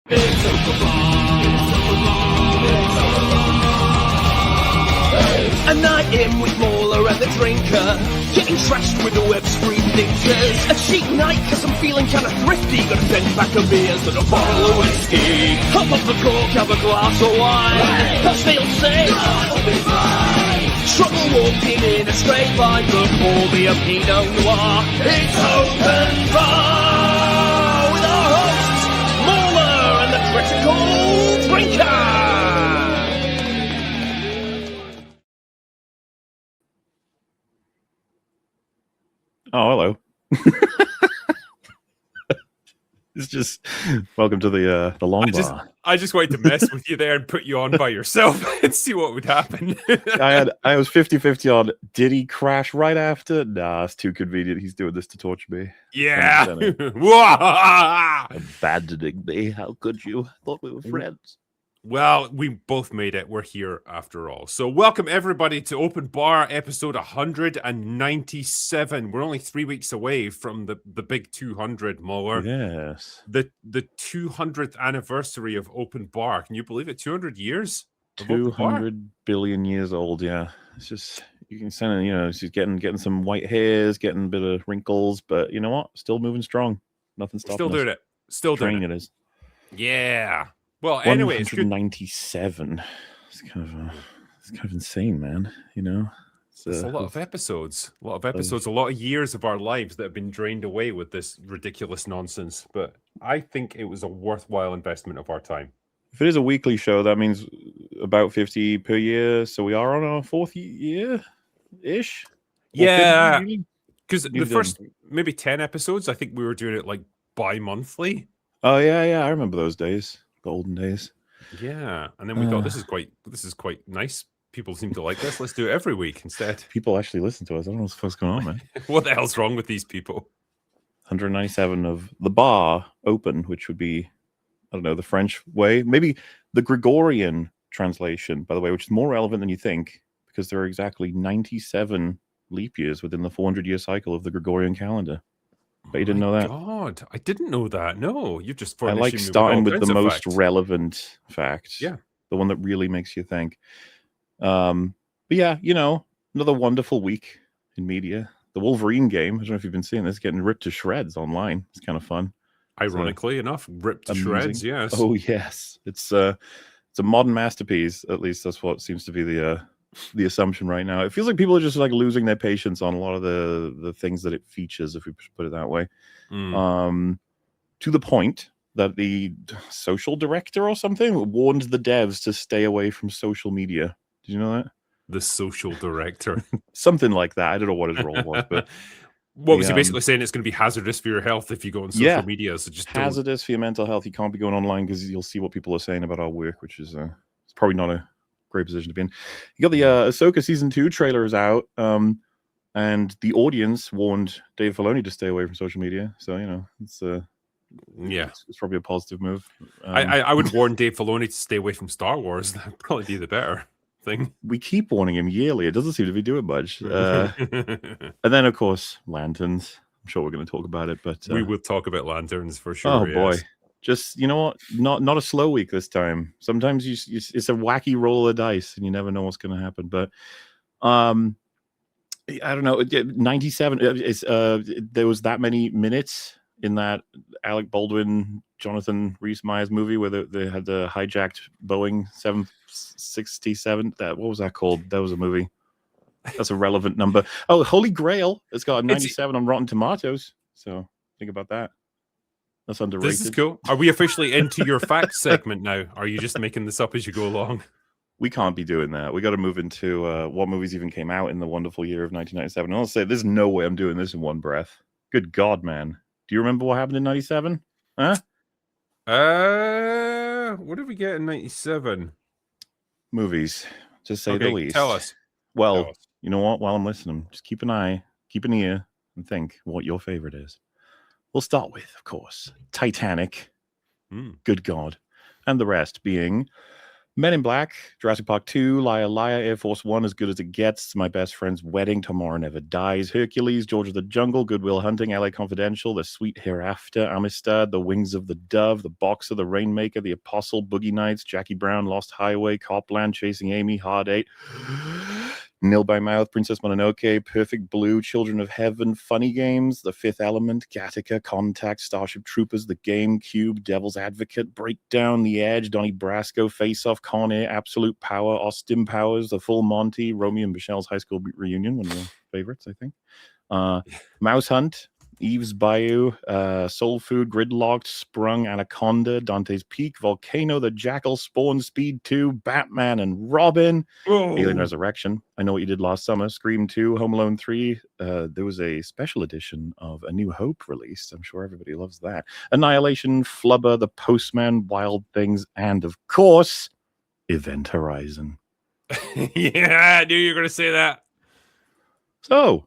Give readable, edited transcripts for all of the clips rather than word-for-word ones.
A night in with MauLer and the drinker, getting trashed with the web screen thinkers. A cheap night cause I'm feeling kinda thrifty, got a 10-pack of beers and a bottle of whiskey. Hop up the cork, have a glass of wine, as they'll say, I'll be fine. Trouble walking in a straight line, but pour me a Pinot Noir. It's open bar with our hosts, MauLer and the critical drinker. Oh, hello. It's just welcome to the long bar. I just wanted to mess with you there and put you on by yourself and see what would happen. I was 50-50 on did he crash right after? Nah, it's too convenient. He's doing this to torture me. Yeah. Abandoning me. How could you? Thought we were friends. Well, we both made it. We're here after all. So welcome everybody to Open Bar episode 197. We're only 3 weeks away from the big 200, MauLer. Yes. The 200th anniversary of Open Bar. Can you believe it? 200 years? 200 billion years old, yeah. It's just, you can send it, she's getting some white hairs, getting a bit of wrinkles, but you know what? Still moving strong. Nothing stopping Still doing us. it. Still doing Training it. It is. Yeah. Well, anyway, it's good. 197. It's kind of insane, man. It's a lot of episodes. A lot of years of our lives that have been drained away with this ridiculous nonsense. But I think it was a worthwhile investment of our time. If it is a weekly show, that means about 50 per year. So we are on our fourth year-ish. Yeah, because the first maybe 10 episodes, I think we were doing it like bi-monthly. Oh yeah, I remember those days. The olden days. Yeah, and then we thought this is quite nice. People seem to like this. Let's do it every week instead. People actually listen to us. I don't know what's going on, man. What the hell's wrong with these people? 197 of the bar open, which would be, I don't know, the French way, maybe the Gregorian translation, by the way, which is more relevant than you think, because there are exactly 97 leap years within the 400-year cycle of the Gregorian calendar. But you didn't know that? God, I didn't know that. No, you've just. I like starting with the most relevant fact. Yeah, the one that really makes you think. But yeah, another wonderful week in media. The Wolverine game. I don't know if you've been seeing this, getting ripped to shreds online. It's kind of fun. Ironically enough, ripped to shreds. Yes. Oh yes, it's a modern masterpiece. At least that's what seems to be the assumption right now. It feels like people are just like losing their patience on a lot of the things that it features, if we put it that way. To the point that the social director or something warned the devs to stay away from social media. Did you know that? The social director. Something like that. I don't know what his role was, but what was he basically saying? It's going to be hazardous for your health if you go on social media. So just hazardous for your mental health. You can't be going online because you'll see what people are saying about our work, which is it's probably not a great position to be in. You got the Ahsoka season 2 trailer is out, and the audience warned Dave Filoni to stay away from social media. So it's it's probably a positive move. I would warn Dave Filoni to stay away from Star Wars. That'd probably be the better thing. We keep warning him yearly. It doesn't seem to be doing much. And then of course lanterns. I'm sure we're going to talk about it, but we will talk about lanterns for sure. Oh boy. Just, you know what? Not a slow week this time. Sometimes it's a wacky roll of dice, and you never know what's going to happen. But I don't know. 97. There was that many minutes in that Alec Baldwin, Jonathan Rhys-Meyers movie where they had the hijacked Boeing 767. What was that called? That was a movie. That's a relevant number. Oh, Holy Grail. It's got a 97 on Rotten Tomatoes. So think about that. That's underrated. This is cool. Are we officially into your facts segment now? Are you just making this up as you go along? We can't be doing that. We got to move into what movies even came out in the wonderful year of 1997. And I'll say, there's no way I'm doing this in one breath. Good God, man. Do you remember what happened in 97? Huh? What did we get in 97? Movies, to say the least. Tell us. Well, you know what? While I'm listening, just keep an eye, keep an ear, and think what your favorite is. We'll start with, of course, Titanic. Good God. And the rest being Men in Black, Jurassic Park 2, Liar Liar, Air Force One, As Good as It Gets, My Best Friend's Wedding, Tomorrow Never Dies, Hercules, George of the Jungle, Good Will Hunting, LA Confidential, The Sweet Hereafter, Amistad, The Wings of the Dove, The Boxer, The Rainmaker, The Apostle, Boogie Nights, Jackie Brown, Lost Highway, Copland, Chasing Amy, Hard Eight, Nil by Mouth, Princess Mononoke, Perfect Blue, Children of Heaven, Funny Games, The Fifth Element, Gattaca, Contact, Starship Troopers, The Game, Cube, Devil's Advocate, Breakdown, The Edge, Donnie Brasco, Face Off, Con Air, Absolute Power, Austin Powers, The Full Monty, Romeo and Michelle's High School Reunion, one of your favorites, I think. Mouse Hunt, Eve's Bayou, Soul Food, Gridlocked, Sprung, Anaconda, Dante's Peak, Volcano, The Jackal, Spawn, Speed 2, Batman and Robin, Alien Resurrection, I Know What You Did Last Summer, Scream 2, Home Alone 3. There was a special edition of A New Hope released. I'm sure everybody loves that. Annihilation, Flubber, The Postman, Wild Things, and of course, Event Horizon. Yeah, I knew you were going to say that. So,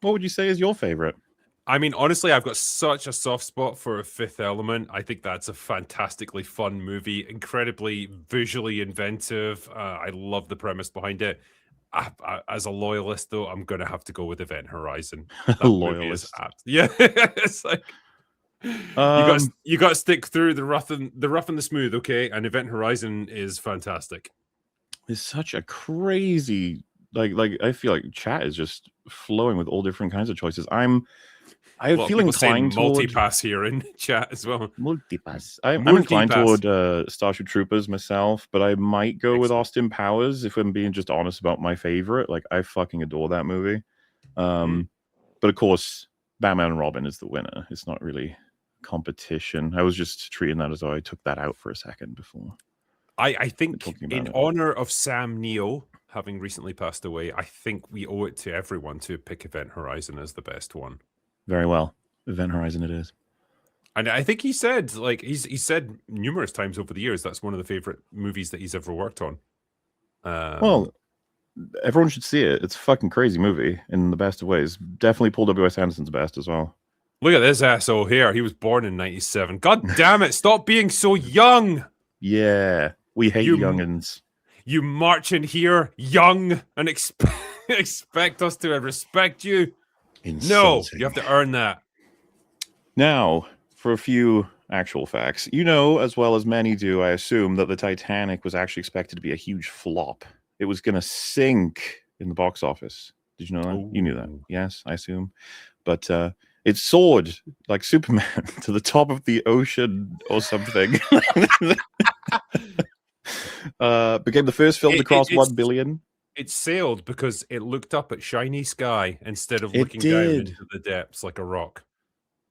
what would you say is your favorite? I mean, honestly, I've got such a soft spot for Fifth Element. I think that's a fantastically fun movie, incredibly visually inventive. I love the premise behind it. As a loyalist, though, I'm going to have to go with Event Horizon. That Loyalist. Yeah, it's like you got to stick through the rough and the smooth, okay? And Event Horizon is fantastic. It's such a crazy like I feel like chat is just flowing with all different kinds of choices. I feel inclined toward multipass here in chat as well. Multipass. I'm inclined toward Starship Troopers myself, but I might go with Austin Powers if I'm being just honest about my favorite. Like I fucking adore that movie. But of course, Batman and Robin is the winner. It's not really competition. I was just treating that as though I took that out for a second before. I think in honor of Sam Neill having recently passed away, I think we owe it to everyone to pick Event Horizon as the best one. Very well. Event Horizon it is. And I think he said, like, he's said numerous times over the years, that's one of the favorite movies that he's ever worked on. Well, everyone should see it. It's a fucking crazy movie in the best of ways. Definitely Paul W.S. Anderson's best as well. Look at this asshole here. He was born in 97. God damn it. Stop being so young. Yeah. We hate youngins. You march in here young and expect us to respect you. Insulting. No, you have to earn that. Now, for a few actual facts. You know, as well as many do, I assume, that the Titanic was actually expected to be a huge flop. It was going to sink in the box office. Did you know that? You knew that. Yes, I assume. But it soared like Superman to the top of the ocean or something. Became the first film to cross 1 billion. It sailed because it looked up at shiny sky instead of looking down into the depths like a rock.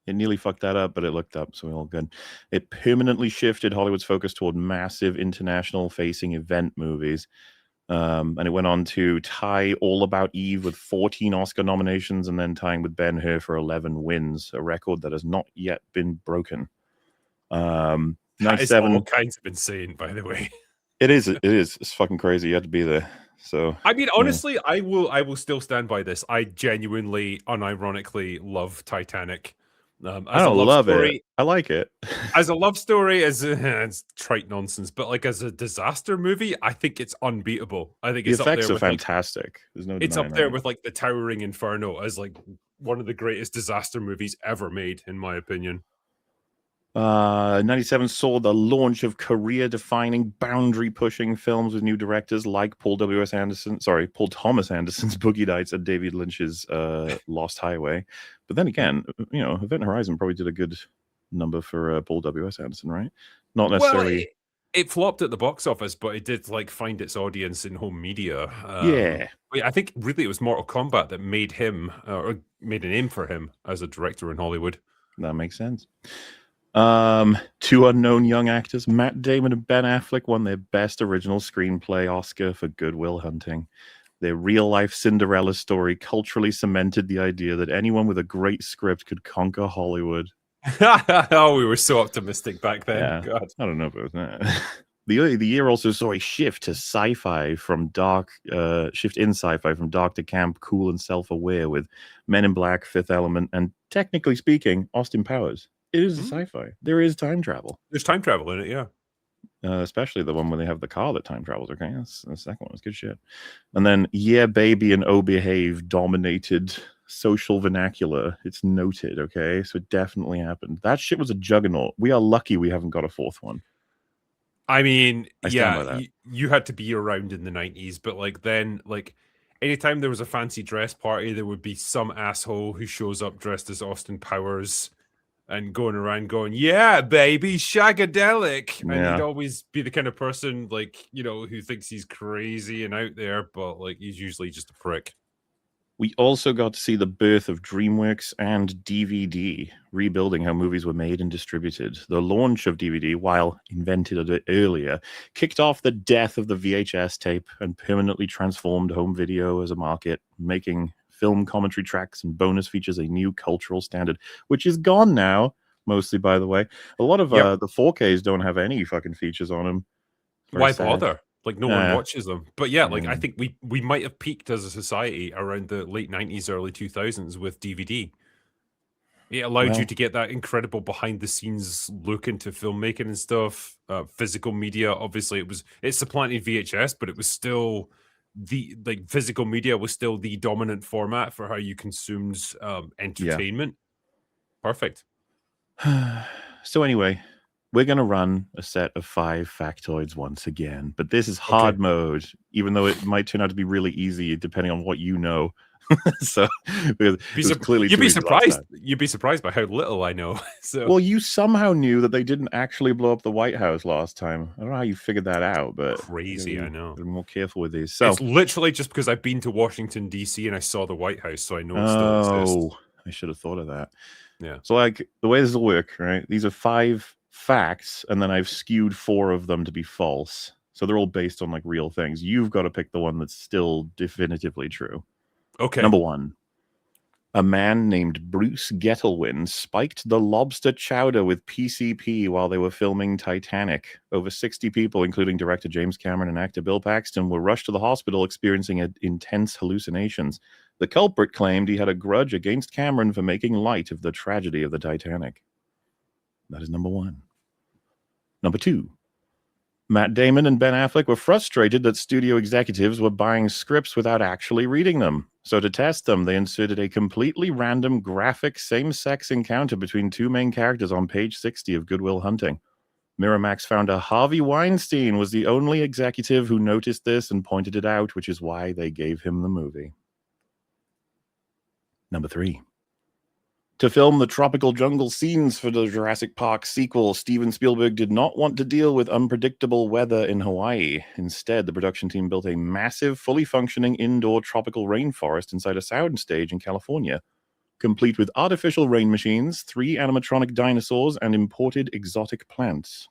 It nearly fucked that up, but it looked up, so we're all good. It permanently shifted Hollywood's focus toward massive international-facing event movies. And it went on to tie All About Eve with 14 Oscar nominations and then tying with Ben-Hur for 11 wins, a record that has not yet been broken. 97. That is all kinds of insane, by the way. It is. It's fucking crazy. You have to be there. So I mean, honestly, yeah. I will still stand by this. I genuinely, unironically love Titanic. I don't love it. I like it. As a love story, it's trite nonsense, but like as a disaster movie, I think it's unbeatable. I think the effects are fantastic. There's no. It's up there with like the Towering Inferno as like one of the greatest disaster movies ever made, in my opinion. 97 saw the launch of career-defining, boundary-pushing films with new directors like Paul Thomas Anderson's Boogie Nights and David Lynch's Lost Highway. But then again, you know, Event Horizon probably did a good number for Paul W.S. Anderson, right? Not necessarily. Well, it flopped at the box office, but it did like find its audience in home media. Yeah. I think really it was Mortal Kombat that made him, or made a name for him as a director in Hollywood. That makes sense. Two unknown young actors, Matt Damon and Ben Affleck, won their Best Original Screenplay Oscar for Good Will Hunting. Their real-life Cinderella story culturally cemented the idea that anyone with a great script could conquer Hollywood. Oh, we were so optimistic back then. Yeah, God. I don't know about that. The year also saw a shift to sci-fi from dark, shift in sci-fi from dark to camp, cool and self-aware with Men in Black, Fifth Element, and technically speaking, Austin Powers. It is a sci-fi. There is time travel. There's time travel in it, yeah. especially the one where they have the car that time travels. Okay, that's the second one. It's good shit. And then Yeah Baby and Oh Behave dominated social vernacular. It's noted. Okay, so it definitely happened. That shit was a juggernaut. We are lucky we haven't got a fourth one. I mean, I stand by that. you had to be around in the 90s, but like then, like anytime there was a fancy dress party, there would be some asshole who shows up dressed as Austin Powers and going around going, "Yeah, baby, shagadelic," and he'd Yeah. always be the kind of person like, you know, who thinks he's crazy and out there, but like he's usually just a prick. We also got to see the birth of DreamWorks and DVD, rebuilding how movies were made and distributed. The launch of DVD, while invented a bit earlier, kicked off the death of the VHS tape and permanently transformed home video as a market, making film commentary tracks and bonus features a new cultural standard, which is gone now, mostly, by the way. A lot of Yep. the 4Ks don't have any fucking features on them. Very Why sad. bother? Like no one watches them. But yeah, like I Yeah. think we might have peaked as a society around the late 90s, early 2000s with DVD. It allowed you Well, to get that incredible behind the scenes look into filmmaking and stuff. Physical media, obviously, it supplanted VHS, but it was still the like physical media was still the dominant format for how you consumed entertainment. Perfect. So anyway, we're going to run a set of 5 factoids once again, but this is hard Okay. mode, even though it might turn out to be really easy depending on what you know. So because it was clearly You'd too be easy last surprised. time. You'd be surprised by how little I know. So Well, you somehow knew that they didn't actually blow up the White House last time. I don't know how you figured that out, but crazy, I know. gotta be more careful with these. So, It's literally just because I've been to Washington D.C. and I saw the White House, so I know it still exists. I should have thought of that. Yeah. So, like, the way this will work, right? These are 5 facts, and then I've skewed 4 of them to be false. So they're all based on like real things. You've got to pick the one that's still definitively true. Okay. Number 1. A man named Bruce Gettelwin spiked the lobster chowder with PCP while they were filming Titanic. Over 60 people, including director James Cameron and actor Bill Paxton, were rushed to the hospital experiencing intense hallucinations. The culprit claimed he had a grudge against Cameron for making light of the tragedy of the Titanic. That is number 1. Number 2. Matt Damon and Ben Affleck were frustrated that studio executives were buying scripts without actually reading them. So to test them, they inserted a completely random graphic same-sex encounter between 2 main characters on page 60 of Good Will Hunting. Miramax founder Harvey Weinstein was the only executive who noticed this and pointed it out, which is why they gave him the movie. Number 3. To film the tropical jungle scenes for the Jurassic Park sequel, Steven Spielberg did not want to deal with unpredictable weather in Hawaii. Instead, the production team built a massive, fully functioning indoor tropical rainforest inside a soundstage in California, complete with artificial rain machines, 3 animatronic dinosaurs, and imported exotic plants.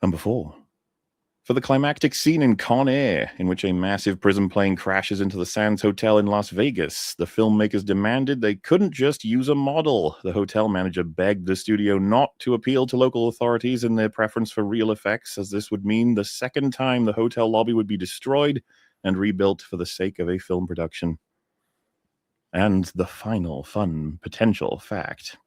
Number 4. For the climactic scene in Con Air, in which a massive prison plane crashes into the Sands Hotel in Las Vegas, the filmmakers demanded they couldn't just use a model. The hotel manager begged the studio not to appeal to local authorities in their preference for real effects, as this would mean the second time the hotel lobby would be destroyed and rebuilt for the sake of a film production. And the final fun potential fact.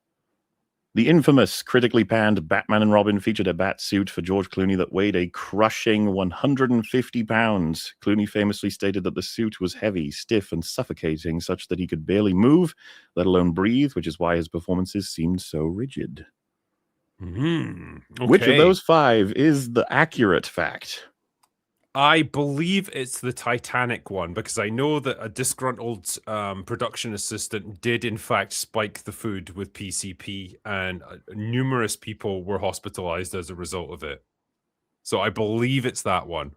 The infamous, critically panned Batman and Robin featured a bat suit for George Clooney that weighed a crushing 150 pounds. Clooney famously stated that the suit was heavy, stiff, and suffocating, such that he could barely move, let alone breathe, which is why his performances seemed so rigid. Okay. Which of those 5 is the accurate fact? I believe it's the Titanic one, because I know that a disgruntled production assistant did in fact spike the food with PCP, and numerous people were hospitalized as a result of it. So I believe it's that one.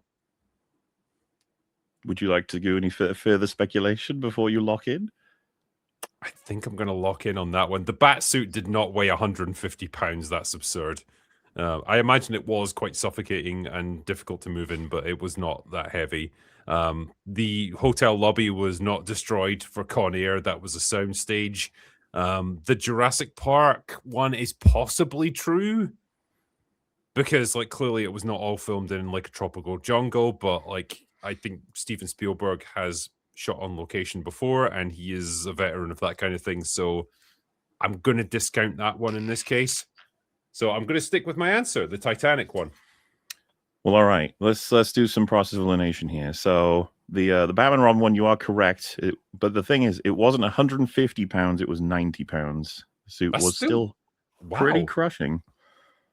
Would you like to do any further speculation before you lock in? I think I'm going to lock in on that one. The bat suit did not weigh 150 pounds. That's absurd. I imagine it was quite suffocating and difficult to move in, but it was not that heavy. The hotel lobby was not destroyed for Con Air. That was a soundstage. The Jurassic Park one is possibly true, because like clearly it was not all filmed in like a tropical jungle, but like I think Steven Spielberg has shot on location before and he is a veteran of that kind of thing. So I'm going to discount that one in this case. So I'm going to stick with my answer, the Titanic one. Well, all right. Let's do some process of elimination here. So the Batman Robin one, you are correct. But the thing is, it wasn't 150 pounds; it was 90 pounds. The suit was still pretty crushing.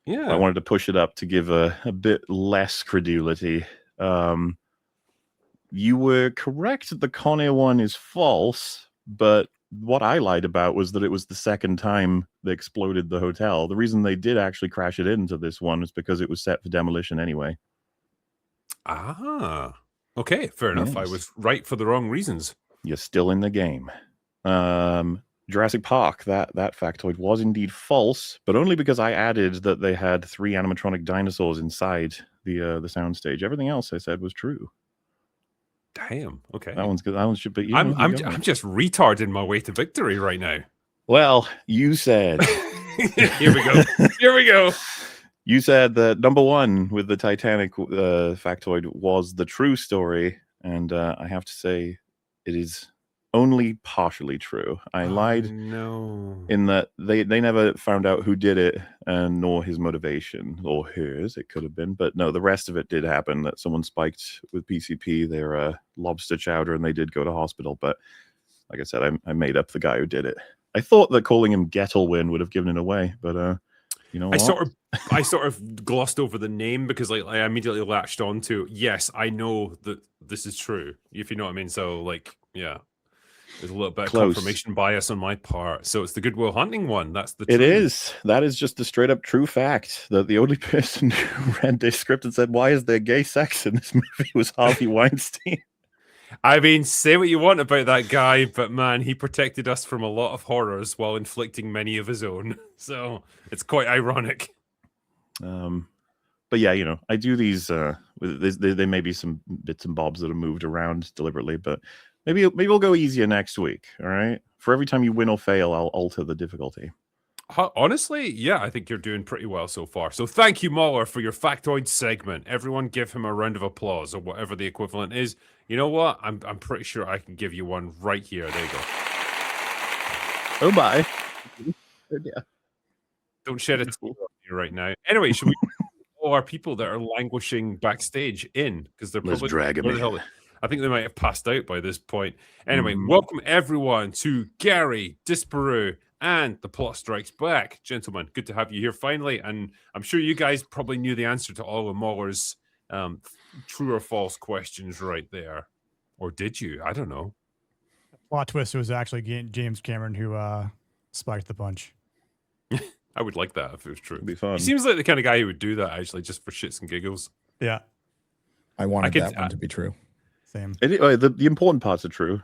Yeah, I wanted to push it up to give a bit less credulity. You were correct that the Conair one is false, but what I lied about was that it was the second time they exploded the hotel. The reason they did actually crash it into this one is because it was set for demolition anyway. Ah, okay, fair enough. Yes. I was right for the wrong reasons. You're still in the game. Jurassic Park, that factoid was indeed false, but only because I added that they had 3 animatronic dinosaurs inside the soundstage. Everything else I said was true. Damn. Okay. That one's good. That one should be. I'm just retarding my way to victory right now. Well, you said. Here we go. Here we go. You said that number 1 with the Titanic factoid was the true story, and I have to say, it is only partially true. I lied in that they never found out who did it, and nor his motivation or hers. It could have been, but no, the rest of it did happen. That someone spiked with PCP their lobster chowder, and they did go to hospital. But like I said, I made up the guy who did it. I thought that calling him Gettlewin would have given it away, but you know, I sort of glossed over the name because I immediately latched on to, yes, I know that this is true, if you know what I mean. So yeah. There's a little bit of confirmation bias on my part. So it's the Good Will Hunting one. That's the truth. It is. That is just a straight up true fact that the only person who read this script and said, why is there gay sex in this movie was Harvey Weinstein. I mean, say what you want about that guy, but man, he protected us from a lot of horrors while inflicting many of his own. So it's quite ironic. But yeah, you know, I do these, there may be some bits and bobs that are moved around deliberately, but maybe we'll go easier next week. All right. For every time you win or fail, I'll alter the difficulty. Honestly, yeah, I think you're doing pretty well so far. So thank you, MauLer, for your factoid segment. Everyone give him a round of applause or whatever the equivalent is. You know what? I'm pretty sure I can give you one right here. There you go. Oh, bye. Oh, yeah. Don't shed a tear on you right now. Anyway, should we all our people that are languishing backstage in? Because they're probably dragging me. I think they might have passed out by this point. Anyway, welcome everyone to Gary, Disparu, and The Plot Strikes Back. Gentlemen, good to have you here finally. And I'm sure you guys probably knew the answer to all of MauLer's true or false questions right there. Or did you? I don't know. Plot twist was actually James Cameron who spiked the punch. I would like that if it was true. It'd be fun. He seems like the kind of guy who would do that, actually, just for shits and giggles. Yeah. I wanted that one to be true. Same. The important parts are true.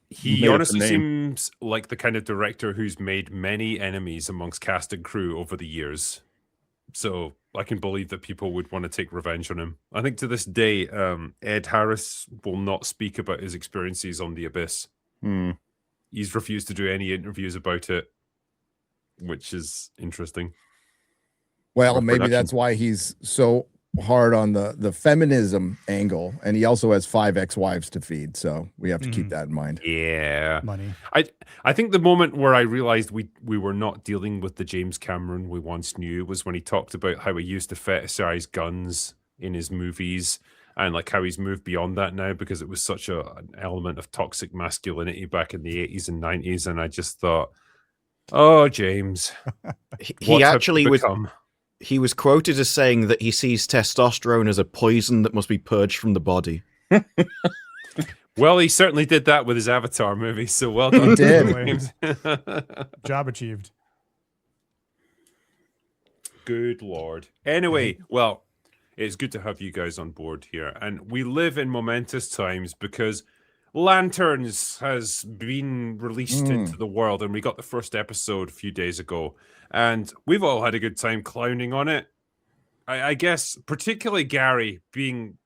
He honestly seems like the kind of director who's made many enemies amongst cast and crew over the years. So I can believe that people would want to take revenge on him. I think to this day, Ed Harris will not speak about his experiences on The Abyss. He's refused to do any interviews about it, which is interesting. Well, maybe that's why he's so hard on the feminism angle, and he also has 5 ex-wives to feed, so we have to keep that in mind. Yeah, money. I think the moment where I realized we were not dealing with the James Cameron we once knew was when he talked about how he used to fetishize guns in his movies, and like how he's moved beyond that now because it was such an element of toxic masculinity back in the 80s and 90s. And I just thought, oh, James, he actually he was quoted as saying that he sees testosterone as a poison that must be purged from the body. Well, he certainly did that with his Avatar movie, so well done. He did. Job achieved. Good Lord. Anyway, well, it's good to have you guys on board here. And we live in momentous times because Lanterns has been released into the world, and we got the first episode a few days ago. And we've all had a good time clowning on it. I guess, particularly Gary, being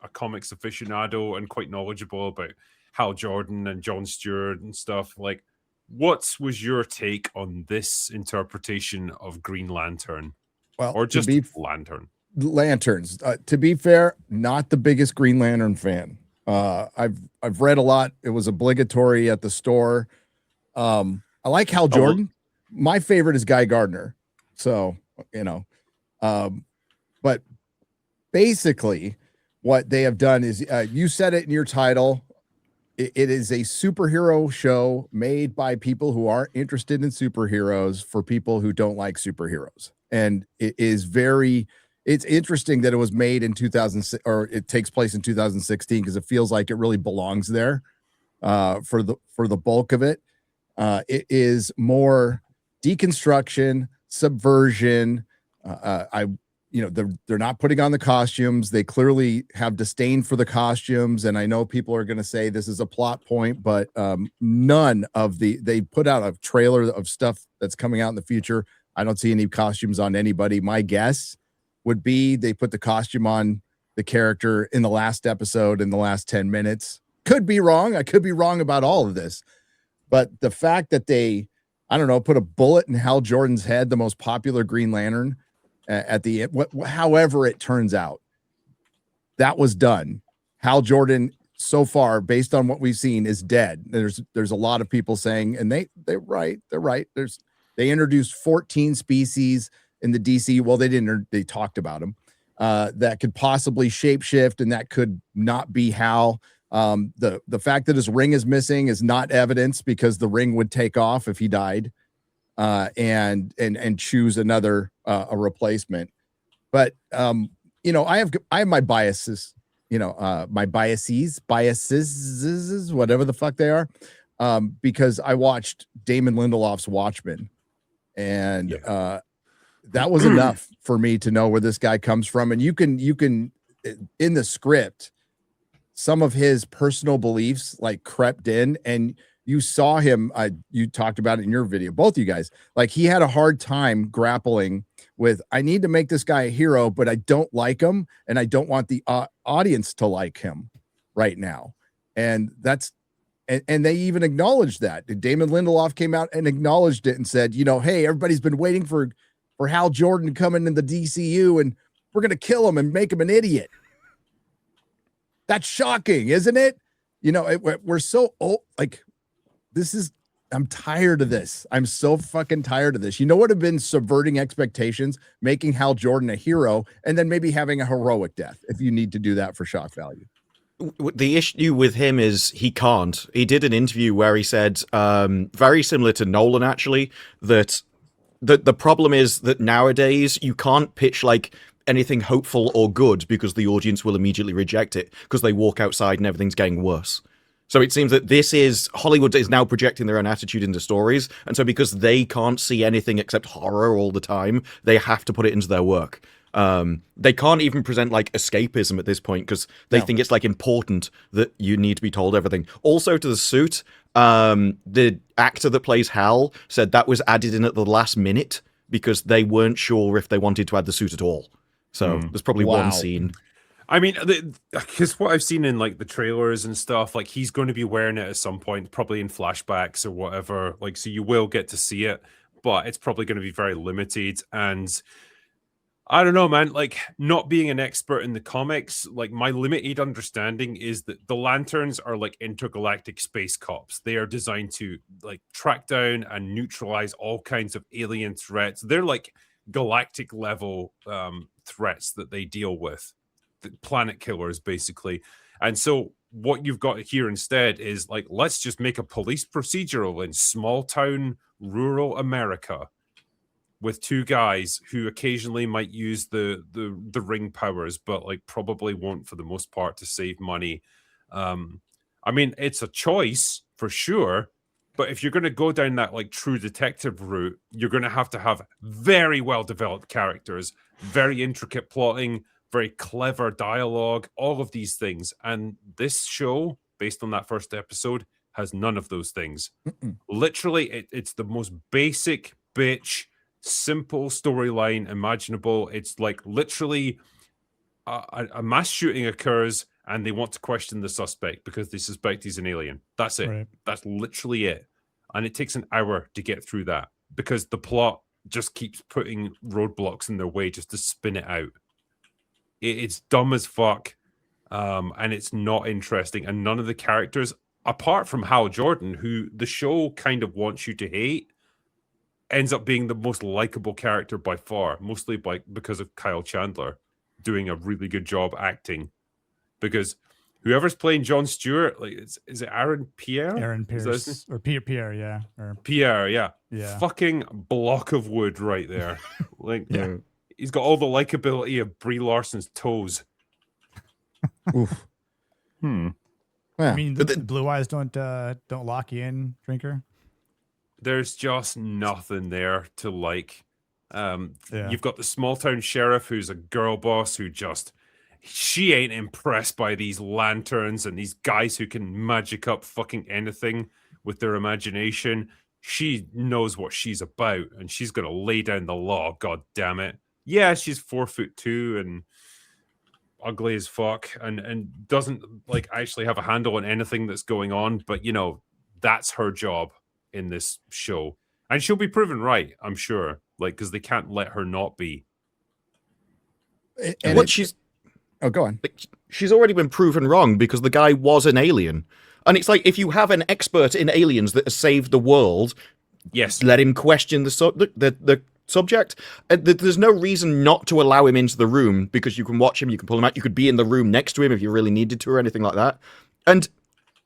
a comics aficionado and quite knowledgeable about Hal Jordan and Jon Stewart and stuff. Like, what was your take on this interpretation of Green Lantern? Well, or just Lantern? Lanterns. To be fair, not the biggest Green Lantern fan. I've read a lot. It was obligatory at the store. I like Hal Jordan. my favorite is Guy Gardner. So, but basically what they have done is you said it in your title. It is a superhero show made by people who aren't interested in superheroes for people who don't like superheroes. And it's interesting that it was made in 2006, or it takes place in 2016, because it feels like it really belongs there for the bulk of it. It is more deconstruction, subversion. They're not putting on the costumes. They clearly have disdain for the costumes. And I know people are going to say this is a plot point, but they put out a trailer of stuff that's coming out in the future. I don't see any costumes on anybody. My guess would be they put the costume on the character in the last episode in the last 10 minutes. Could be wrong. I could be wrong about all of this. But the fact that they, I don't know, put a bullet in Hal Jordan's head, the most popular Green Lantern, at the end, however it turns out, that was done. Hal Jordan, so far, based on what we've seen, is dead. There's a lot of people saying, and they're right. They introduced 14 species in the DC. Well, they talked about them that could possibly shapeshift, and that could not be Hal. The fact that his ring is missing is not evidence, because the ring would take off if he died, and choose another a replacement. But I have my biases, my biases, whatever the fuck they are, because I watched Damon Lindelof's Watchmen, and that was enough for me to know where this guy comes from. And you can in the script, some of his personal beliefs like crept in, and you saw him. You talked about it in your video, both of you guys. Like, he had a hard time grappling with, I need to make this guy a hero, but I don't like him, and I don't want the audience to like him right now. And and they even acknowledged that. Damon Lindelof came out and acknowledged it and said, hey, everybody's been waiting for Hal Jordan to come in the DCU, and we're gonna kill him and make him an idiot. That's shocking, isn't it? We're so old. Like, I'm tired of this. I'm so fucking tired of this. You know what have been subverting expectations? Making Hal Jordan a hero, and then maybe having a heroic death if you need to do that for shock value. The issue with him is he can't. He did an interview where he said, very similar to Nolan, actually, that the problem is that nowadays you can't pitch like anything hopeful or good, because the audience will immediately reject it, because they walk outside and everything's getting worse. So it seems that Hollywood is now projecting their own attitude into stories, and so because they can't see anything except horror all the time, they have to put it into their work. They can't even present like escapism at this point, because they think it's like important that you need to be told everything. Also, to the suit, the actor that plays Hal said that was added in at the last minute because they weren't sure if they wanted to add the suit at all. So there's probably one scene. I mean, because what I've seen in like the trailers and stuff, like he's going to be wearing it at some point, probably in flashbacks or whatever. Like, so you will get to see it, but it's probably going to be very limited. And I don't know, man, like, not being an expert in the comics, like my limited understanding is that the Lanterns are like intergalactic space cops. They are designed to like track down and neutralize all kinds of alien threats. They're like galactic level threats that they deal with. The planet killers, basically. And so what you've got here instead is like, let's just make a police procedural in small town rural America with two guys who occasionally might use the ring powers, but like probably won't for the most part to save money. I mean, it's a choice for sure, but if you're going to go down that like true detective route, you're going to have very well developed characters, very intricate plotting, very clever dialogue, all of these things. And this show, based on that first episode, has none of those things. Literally, it's the most basic, bitch, simple storyline imaginable. It's like literally a mass shooting occurs and they want to question the suspect because they suspect he's an alien. That's it. Right. That's literally it. And it takes an hour to get through that because the plot just keeps putting roadblocks in their way just to spin it out. It's dumb as fuck, and it's not interesting. And none of the characters, apart from Hal Jordan, who the show kind of wants you to hate, ends up being the most likable character by far, mostly because of Kyle Chandler doing a really good job acting. Because whoever's playing Jon Stewart, like, is it Aaron Pierre? Aaron Pierce or Pierre, yeah, or Pierre, yeah. Yeah. Fucking block of wood right there. Like, Yeah. he's got all the likability of Brie Larson's toes. Oof. Hmm. Yeah. I mean, the blue eyes don't lock you in, drinker. There's just nothing there to like. Yeah. You've got the small town sheriff who's a girl boss who just, she ain't impressed by these lanterns and these guys who can magic up fucking anything with their imagination. She knows what she's about and she's gonna lay down the law. God damn it! Yeah, she's 4'2" and ugly as fuck, and doesn't like actually have a handle on anything that's going on. But you know, that's her job in this show, and she'll be proven right, I'm sure. Like, because they can't let her not be. And What she's oh, go on. she's already been proven wrong because the guy was an alien. And it's like, if you have an expert in aliens that has saved the world, Yes, let him question the subject. There's no reason not to allow him into the room because you can watch him, you can pull him out, you could be in the room next to him if you really needed to or anything like that. And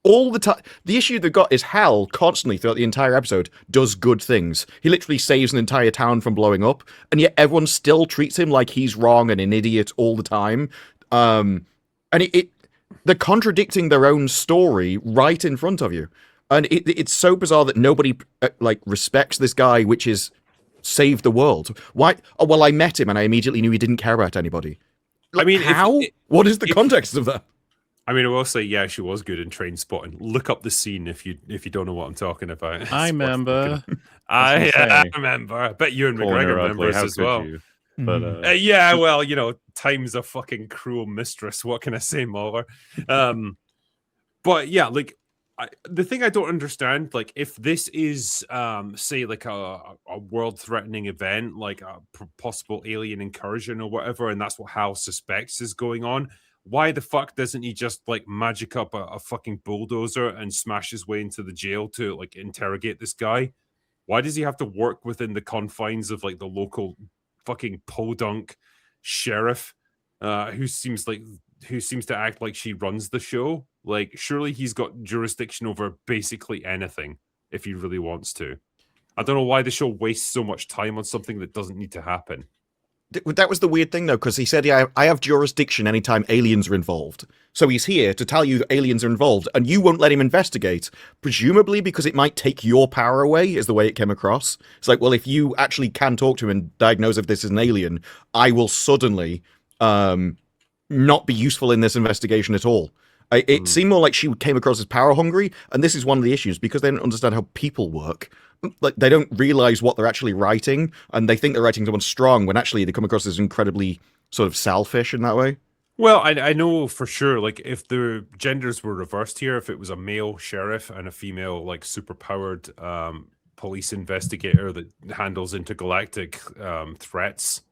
all the time, the issue they've got is Hal constantly throughout the entire episode does good things. He literally saves an entire town from blowing up, and yet everyone still treats him like he's wrong and an idiot all the time. And they're contradicting their own story right in front of you. And it's so bizarre that nobody like respects this guy, which is save the world. Why? Oh, well, I met him and I immediately knew he didn't care about anybody. Like, I mean, how? What is the context of that? I mean, I will say, yeah, she was good in Train Spotting. Look up the scene if you don't know what I'm talking about. I remember. I remember. I bet you and Calling her McGregor ugly, remembers how as could well. you? But Yeah, well, you know, time's a fucking cruel mistress. What can I say, MauLer? But yeah, like, the thing I don't understand, like, if this is, say, like a world-threatening event, like a possible alien incursion or whatever, and that's what Hal suspects is going on, why the fuck doesn't he just, like, magic up a fucking bulldozer and smash his way into the jail to, like, interrogate this guy? Why does he have to work within the confines of, like, the local fucking podunk sheriff who seems to act like she runs the show? Like, surely he's got jurisdiction over basically anything if he really wants to. I don't know why the show wastes so much time on something that doesn't need to happen. That was the weird thing, though, because he said, yeah, I have jurisdiction anytime aliens are involved. So he's here to tell you that aliens are involved, and you won't let him investigate, presumably because it might take your power away, is the way it came across. It's like, well, if you actually can talk to him and diagnose if this is an alien, I will suddenly not be useful in this investigation at all. It seemed more like she came across as power hungry, and this is one of the issues, because they don't understand how people work. Like, they don't realize what they're actually writing, and they think they're writing someone strong when actually they come across as incredibly sort of selfish in that way. Well, I know for sure, like, if the genders were reversed here, if it was a male sheriff and a female, like, superpowered police investigator that handles intergalactic threats,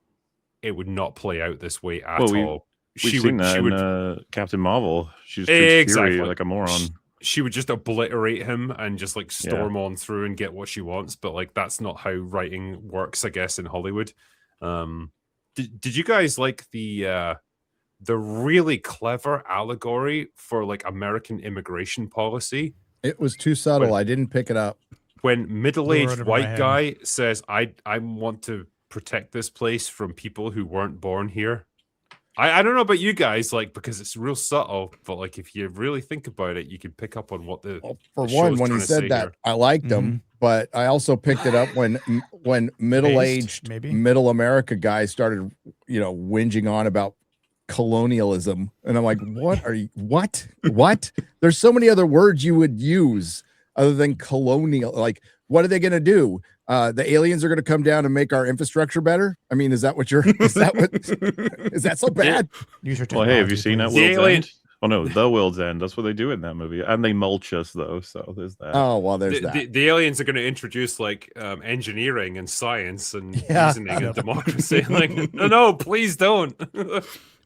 it would not play out this way at all. We've seen that in Captain Marvel. She just treats Fury like a moron. She would just obliterate him and just, like, storm on through and get what she wants. But, like, that's not how writing works, I guess, in Hollywood. Did you guys like the really clever allegory for, like, American immigration policy? It was too subtle. I didn't pick it up. When middle-aged white guy says, I want to protect this place from people who weren't born here. I don't know about you guys, like, because it's real subtle, but, like, if you really think about it, you can pick up on what the for one, when he said that, here. I liked him, but I also picked it up when middle-aged middle America guys started, you know, whinging on about colonialism, and I'm like, what? There's so many other words you would use other than colonial. Like, what are they going to do? The aliens are going to come down and make our infrastructure better. I mean, is that so bad? Well, hey, have you seen that World's End? Oh no, The World's End. That's what they do in that movie, and they mulch us though. So there's that. Oh well, there's that. The aliens are going to introduce, like, engineering and science and reasoning and democracy. Like, no, please don't.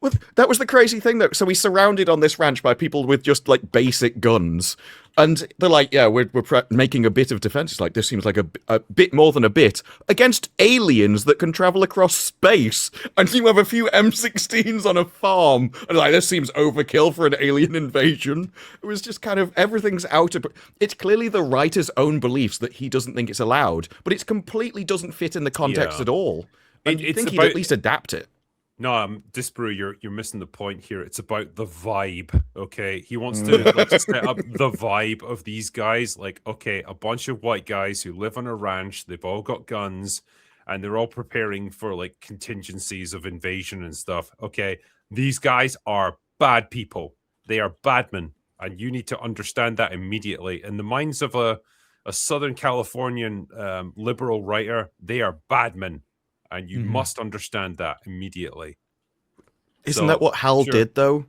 Well, that was the crazy thing, though. So he's surrounded on this ranch by people with just like basic guns, and they're like, "Yeah, we're making a bit of defense." It's like, this seems like a bit more than a bit against aliens that can travel across space, and you have a few M16s on a farm, and like, this seems overkill for an alien invasion. It was just kind of everything's out of. It's clearly the writer's own beliefs that he doesn't think it's allowed, but it completely doesn't fit in the context at all. And you'd think he'd at least adapt it. No, Disparu, you're missing the point here. It's about the vibe, okay? He wants to like set up the vibe of these guys. Like, okay, a bunch of white guys who live on a ranch. They've all got guns, and they're all preparing for like contingencies of invasion and stuff. Okay, these guys are bad people. They are bad men, and you need to understand that immediately. In the minds of a Southern Californian liberal writer, they are bad men. And you must understand that immediately. Isn't that what Hal did, though?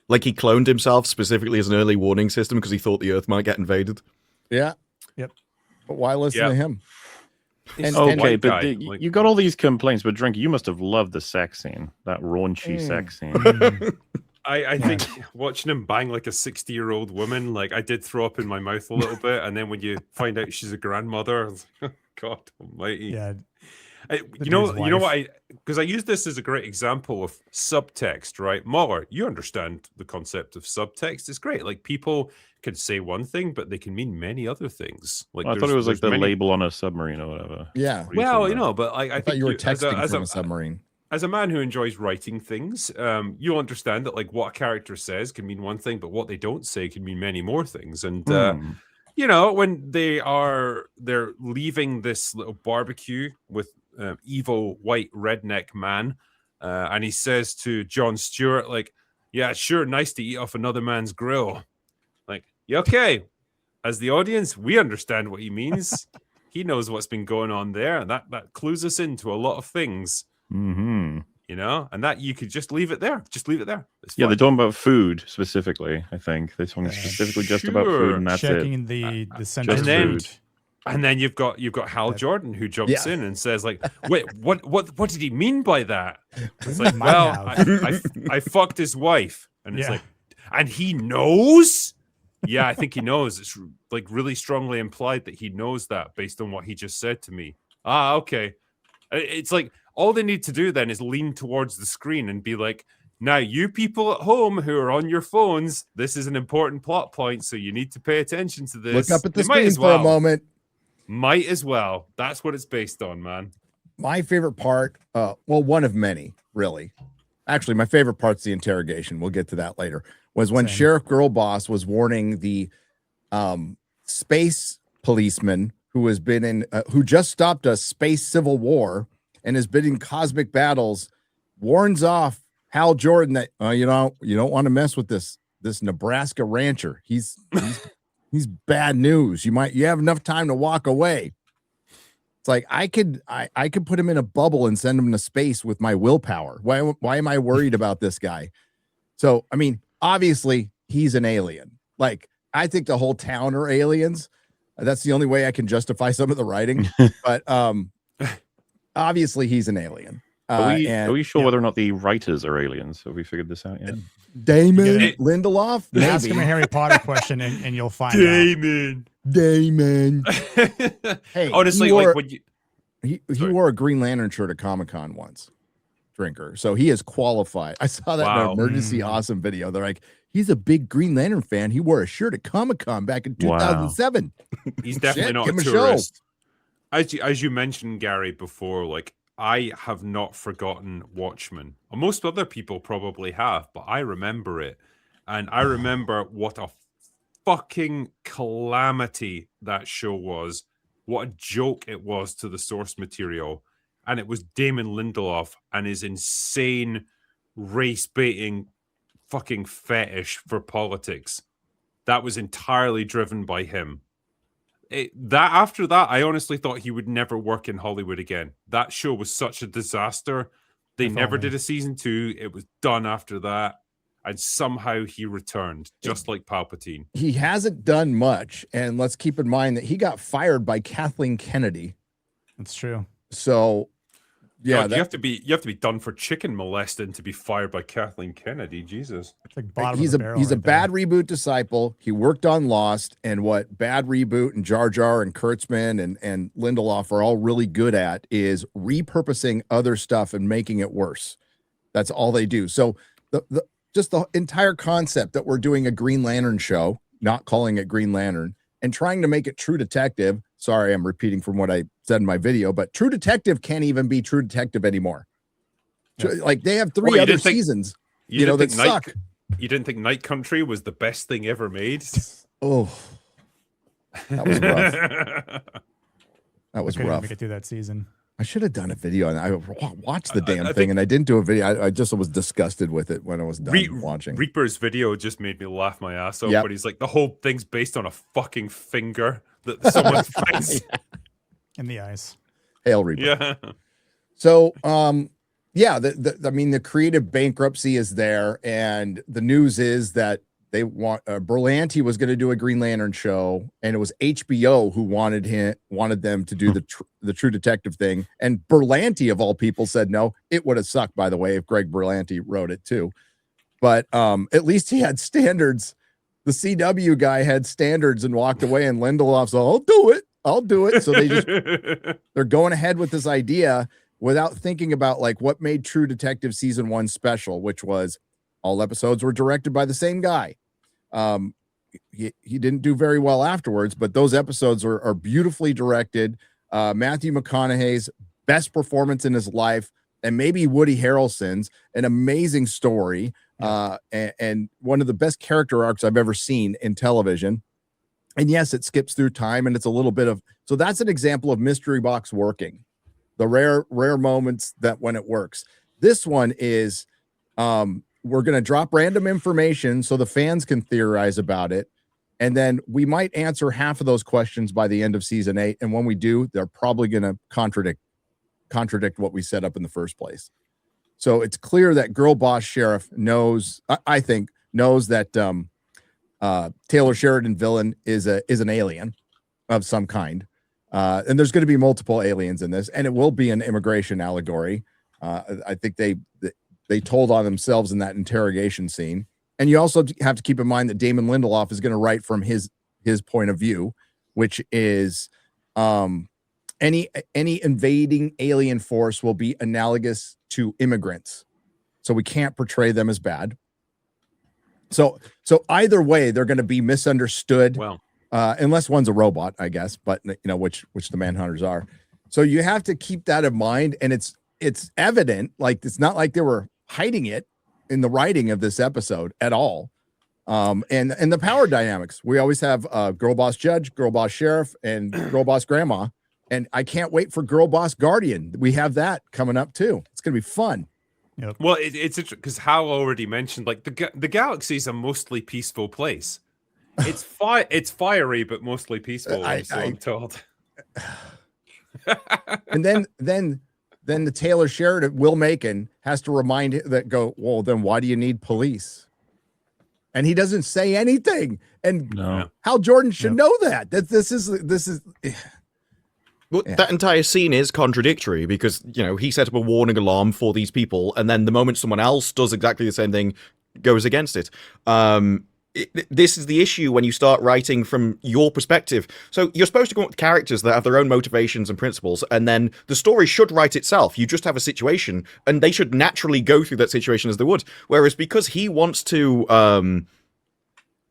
Like, he cloned himself specifically as an early warning system because he thought the Earth might get invaded? Yeah. Yep. But why listen to him? Okay, but you got all these complaints, but Drink, you must have loved the sex scene, that raunchy sex scene. I think watching him bang like a 60-year-old woman, like I did throw up in my mouth a little bit. And then when you find out she's a grandmother, I was like, oh, God almighty. Yeah. You know what? Because I use this as a great example of subtext, right? MauLer, you understand the concept of subtext. It's great. Like, people can say one thing, but they can mean many other things. Like, I thought it was like the label on a submarine or whatever. Yeah. Well, you know, but I thought you were texting from a submarine. As a man who enjoys writing things, you'll understand that like what a character says can mean one thing, but what they don't say can mean many more things. And you know, when they're leaving this little barbecue with evil white redneck man, and he says to Jon Stewart, like, "Yeah, it's sure nice to eat off another man's grill." Like, yeah, okay. As the audience, we understand what he means. He knows what's been going on there, and that clues us into a lot of things. You know, and that you could just leave it there. Just leave it there. Yeah, they're talking about food specifically. I think they're talking specifically just about food, and that's checking it. the sentence. And then you've got Hal Jordan who jumps in and says like, "Wait, what did he mean by that?" It's like, well, I fucked his wife, and it's like, and he knows. Yeah, I think he knows. It's like really strongly implied that he knows that based on what he just said to me. Ah, okay. It's like all they need to do then is lean towards the screen and be like, now you people at home who are on your phones, this is an important plot point, so you need to pay attention to this. Look up at the screen for a moment. Might as well. That's what it's based on, man. My favorite part, well, one of many, really. Actually, my favorite part's the interrogation. We'll get to that later. Was when Sheriff Girlboss was warning the space policeman who has been in, who just stopped a space civil war and has been in cosmic battles, warns off Hal Jordan that you don't want to mess with this Nebraska rancher. He's bad news. You have enough time to walk away. It's like I could put him in a bubble and send him to space with my willpower. Why am I worried about this guy? So I mean, obviously he's an alien. Like, I think the whole town are aliens. That's the only way I can justify some of the writing. But obviously he's an alien. Are we sure whether or not the writers are aliens? Have we figured this out yet? Damon Lindelof? Maybe. Ask him a Harry Potter question and you'll find out. Damon. Hey, honestly, he wore a Green Lantern shirt at Comic-Con once. Drinker. So he is qualified. I saw that in an Emergency Awesome video. They're like, he's a big Green Lantern fan. He wore a shirt at Comic-Con back in 2007. He's definitely not a tourist. As you mentioned, Gary, before, like, I have not forgotten Watchmen. Most other people probably have, but I remember it. And I remember what a fucking calamity that show was. What a joke it was to the source material. And it was Damon Lindelof and his insane race-baiting fucking fetish for politics. That was entirely driven by him. After that, I honestly thought he would never work in Hollywood again. That show was such a disaster. They never did a season 2. It was done after that. And somehow he returned, just like Palpatine. He hasn't done much. And let's keep in mind that he got fired by Kathleen Kennedy. That's true. So Yeah, God, you have to be done for chicken molesting to be fired by Kathleen Kennedy. Jesus. It's like bottom he's of the barrel he's a right there. bad reboot disciple. He worked on Lost, and what bad reboot and Jar Jar and Kurtzman and Lindelof are all really good at is repurposing other stuff and making it worse. That's all they do. So just the entire concept that we're doing a Green Lantern show, not calling it Green Lantern, and trying to make it True Detective. Sorry, I'm repeating from what I said in my video, but True Detective can't even be True Detective anymore. Like they have three other seasons, that suck. You didn't think Night Country was the best thing ever made? Oh, that was rough. That was Couldn't rough. make it through that season. I should have done a video on it. I watched the damn thing, and I didn't do a video. I just was disgusted with it when I was done watching. Reaper's video just made me laugh my ass off. Yep. But he's like, the whole thing's based on a fucking finger that someone finds. In the ice. Hail Reaper. Yeah. So, yeah, I mean, the creative bankruptcy is there, and the news is that they want Berlanti was going to do a Green Lantern show, and it was HBO who wanted them to do the True Detective thing, and Berlanti of all people said no. It would have sucked, by the way, if Greg Berlanti wrote it too, but at least he had standards. The CW guy had standards and walked away, and Lindelof said, I'll do it. So they're going ahead with this idea without thinking about like what made True Detective season 1 special, which was all episodes were directed by the same guy. He didn't do very well afterwards, but those episodes are beautifully directed. Matthew McConaughey's best performance in his life, and maybe Woody Harrelson's, an amazing story, and one of the best character arcs I've ever seen in television. And yes, it skips through time, and it's a little bit of, so that's an example of mystery box working. The rare moments that when it works. This one is, we're going to drop random information so the fans can theorize about it. And then we might answer half of those questions by the end of season 8. And when we do, they're probably going to contradict what we set up in the first place. So it's clear that Girl Boss Sheriff knows, I think, knows that Taylor Sheridan villain is an alien of some kind. And there's going to be multiple aliens in this, and it will be an immigration allegory. I think they told on themselves in that interrogation scene. And you also have to keep in mind that Damon Lindelof is going to write from his point of view, which is any invading alien force will be analogous to immigrants. So we can't portray them as bad. So either way, they're going to be misunderstood. Well, unless one's a robot, I guess, but which the Manhunters are. So you have to keep that in mind, and it's evident. Like it's not like they were hiding it in the writing of this episode at all. And the power dynamics. We always have Girl Boss Judge, Girl Boss Sheriff, and Girl Boss Grandma. And I can't wait for Girl Boss Guardian. We have that coming up too. It's gonna be fun. Yep. well, it's because Hal already mentioned like the galaxy is a mostly peaceful place. It's fiery, but mostly peaceful. I'm told. And then the Taylor Sheridan, Will Macon, has to remind that well, then why do you need police? And he doesn't say anything. And No. Hal Jordan should know that. This is. Well, that entire scene is contradictory because, he set up a warning alarm for these people, and then the moment someone else does exactly the same thing, goes against it. This is the issue when you start writing from your perspective. So you're supposed to come up with characters that have their own motivations and principles, and then the story should write itself. You just have a situation, and they should naturally go through that situation as they would. Whereas because he wants to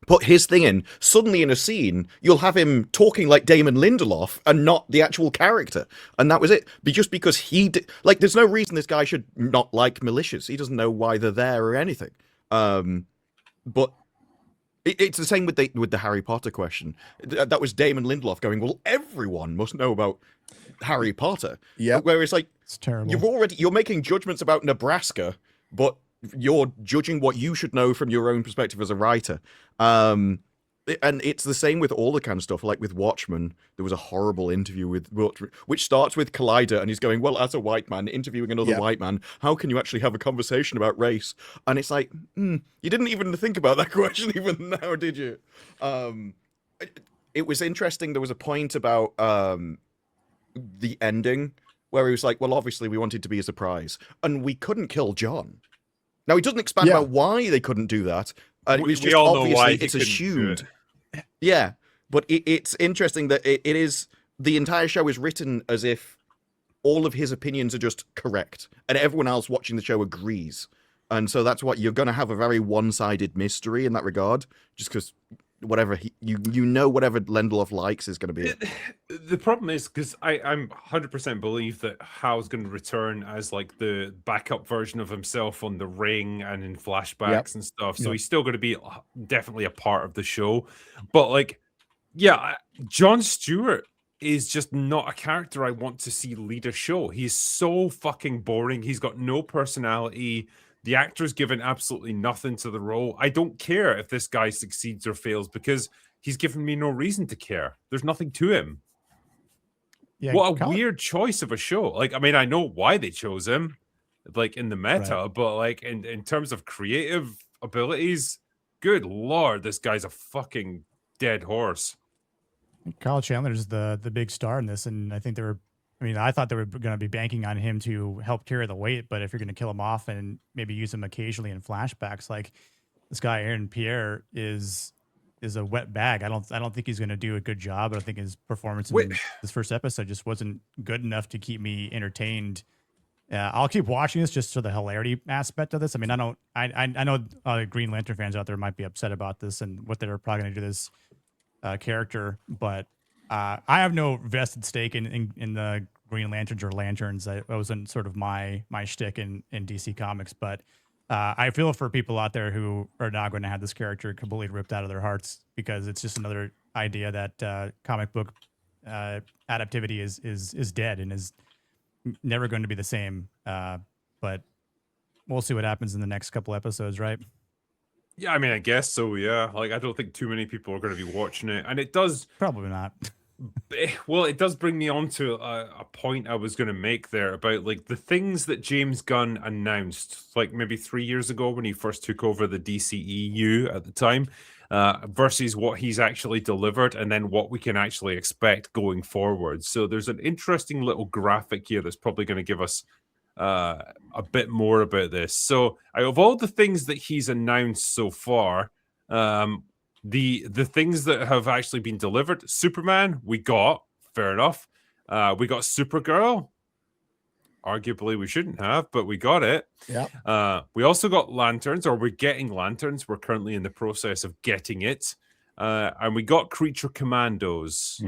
put his thing in, suddenly in a scene, you'll have him talking like Damon Lindelof and not the actual character. And that was it. Just because there's no reason this guy should not like militias. He doesn't know why they're there or anything. But it's the same with the Harry Potter question. That was Damon Lindelof going, well, everyone must know about Harry Potter. Yeah. Whereas It's terrible. you're making judgments about Nebraska, but you're judging what you should know from your own perspective as a writer. And it's the same with all the kind of stuff. Like with Watchmen, there was a horrible interview which starts with Collider, and he's going, well, as a white man interviewing another white man, how can you actually have a conversation about race? And it's like, you didn't even think about that question even now, did you? It was interesting. There was a point about the ending where he was like, well, obviously we wanted to be a surprise, and we couldn't kill John. Now, he doesn't expand Yeah. about why they couldn't do that. It was We just all know obviously why he it's couldn't do assumed. it. Yeah, but it's interesting that it is, the entire show is written as if all of his opinions are just correct, and everyone else watching the show agrees. And so that's what you're going to have, a very one-sided mystery in that regard, just because whatever you know whatever Lindelof likes is going to be it. The problem is, because I'm 100% believe that Hal's going to return as like the backup version of himself on the ring and in flashbacks and stuff. So he's still going to be definitely a part of the show. But like, yeah, Jon Stewart is just not a character I want to see lead a show. He's so fucking boring. He's got no personality. The actor's given absolutely nothing to the role. I don't care if this guy succeeds or fails because he's given me no reason to care. There's nothing to him. Yeah, What a weird choice of a show. Like, I mean, I know why they chose him, like in the meta, but like in terms of creative abilities, good Lord, this guy's a fucking dead horse. Kyle Chandler's the big star in this, and I think I thought they were going to be banking on him to help carry the weight, but if you're going to kill him off and maybe use him occasionally in flashbacks, like this guy Aaron Pierre is a wet bag. I don't think he's going to do a good job. I think his performance in this first episode just wasn't good enough to keep me entertained. I'll keep watching this just for the hilarity aspect of this. I mean, I know Green Lantern fans out there might be upset about this and what they're probably going to do to this character, but I have no vested stake in the Green Lanterns or Lanterns. That wasn't sort of my shtick in DC Comics, but I feel for people out there who are now going to have this character completely ripped out of their hearts because it's just another idea that comic book adaptivity is dead and is never going to be the same. But we'll see what happens in the next couple episodes, right? Yeah, I mean, I guess so, yeah. Like, I don't think too many people are going to be watching it. And it does... Probably not. Well, it does bring me on to a point I was going to make there about, like, the things that James Gunn announced, like, maybe 3 years ago when he first took over the DCEU at the time, versus what he's actually delivered and then what we can actually expect going forward. So there's an interesting little graphic here that's probably going to give us a bit more about this. So out of all the things that he's announced so far, the things that have actually been delivered, Superman, we got, fair enough. We got Supergirl. Arguably we shouldn't have, but we got it. Yeah. We also got Lanterns, or we're getting Lanterns. We're currently in the process of getting it. And we got Creature Commandos,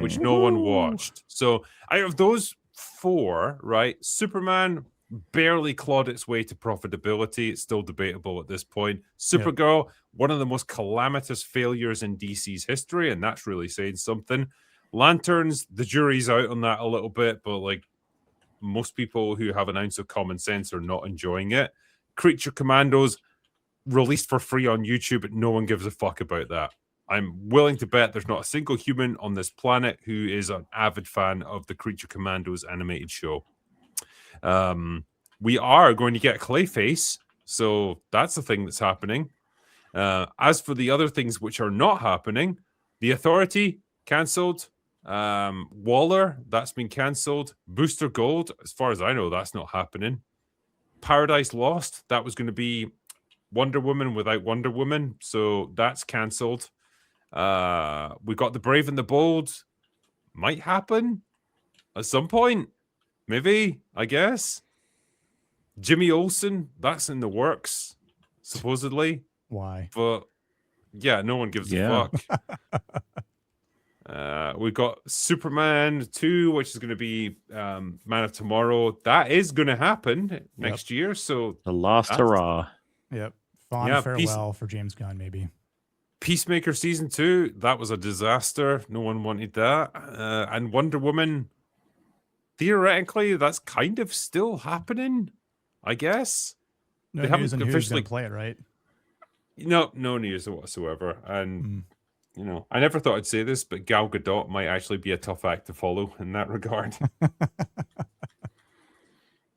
which no one watched. So out of those four, right, Superman barely clawed its way to profitability. It's still debatable at this point. Supergirl, one of the most calamitous failures in DC's history, and that's really saying something. Lanterns, the jury's out on that a little bit, but like most people who have an ounce of common sense are not enjoying it. Creature Commandos, released for free on YouTube, but no one gives a fuck about that. I'm willing to bet there's not a single human on this planet who is an avid fan of the Creature Commandos animated show. We are going to get Clayface, so that's the thing that's happening. As for the other things which are not happening, The Authority, cancelled. MauLer, that's been cancelled. Booster Gold, as far as I know, that's not happening. Paradise Lost, that was going to be Wonder Woman without Wonder Woman, so that's cancelled. We got The Brave and the Bold, might happen at some point, maybe, I guess. Jimmy Olsen, that's in the works, supposedly. Why? But yeah, no one gives a fuck. We got Superman 2, which is going to be Man of Tomorrow. That is going to happen next year. So the last hurrah. Yep. Fond farewell for James Gunn, maybe. Peacemaker season 2, that was a disaster. No one wanted that. And Wonder Woman, theoretically, that's kind of still happening, I guess. No they news haven't on who's officially going to play it, right? No news whatsoever. And you know, I never thought I'd say this, but Gal Gadot might actually be a tough act to follow in that regard.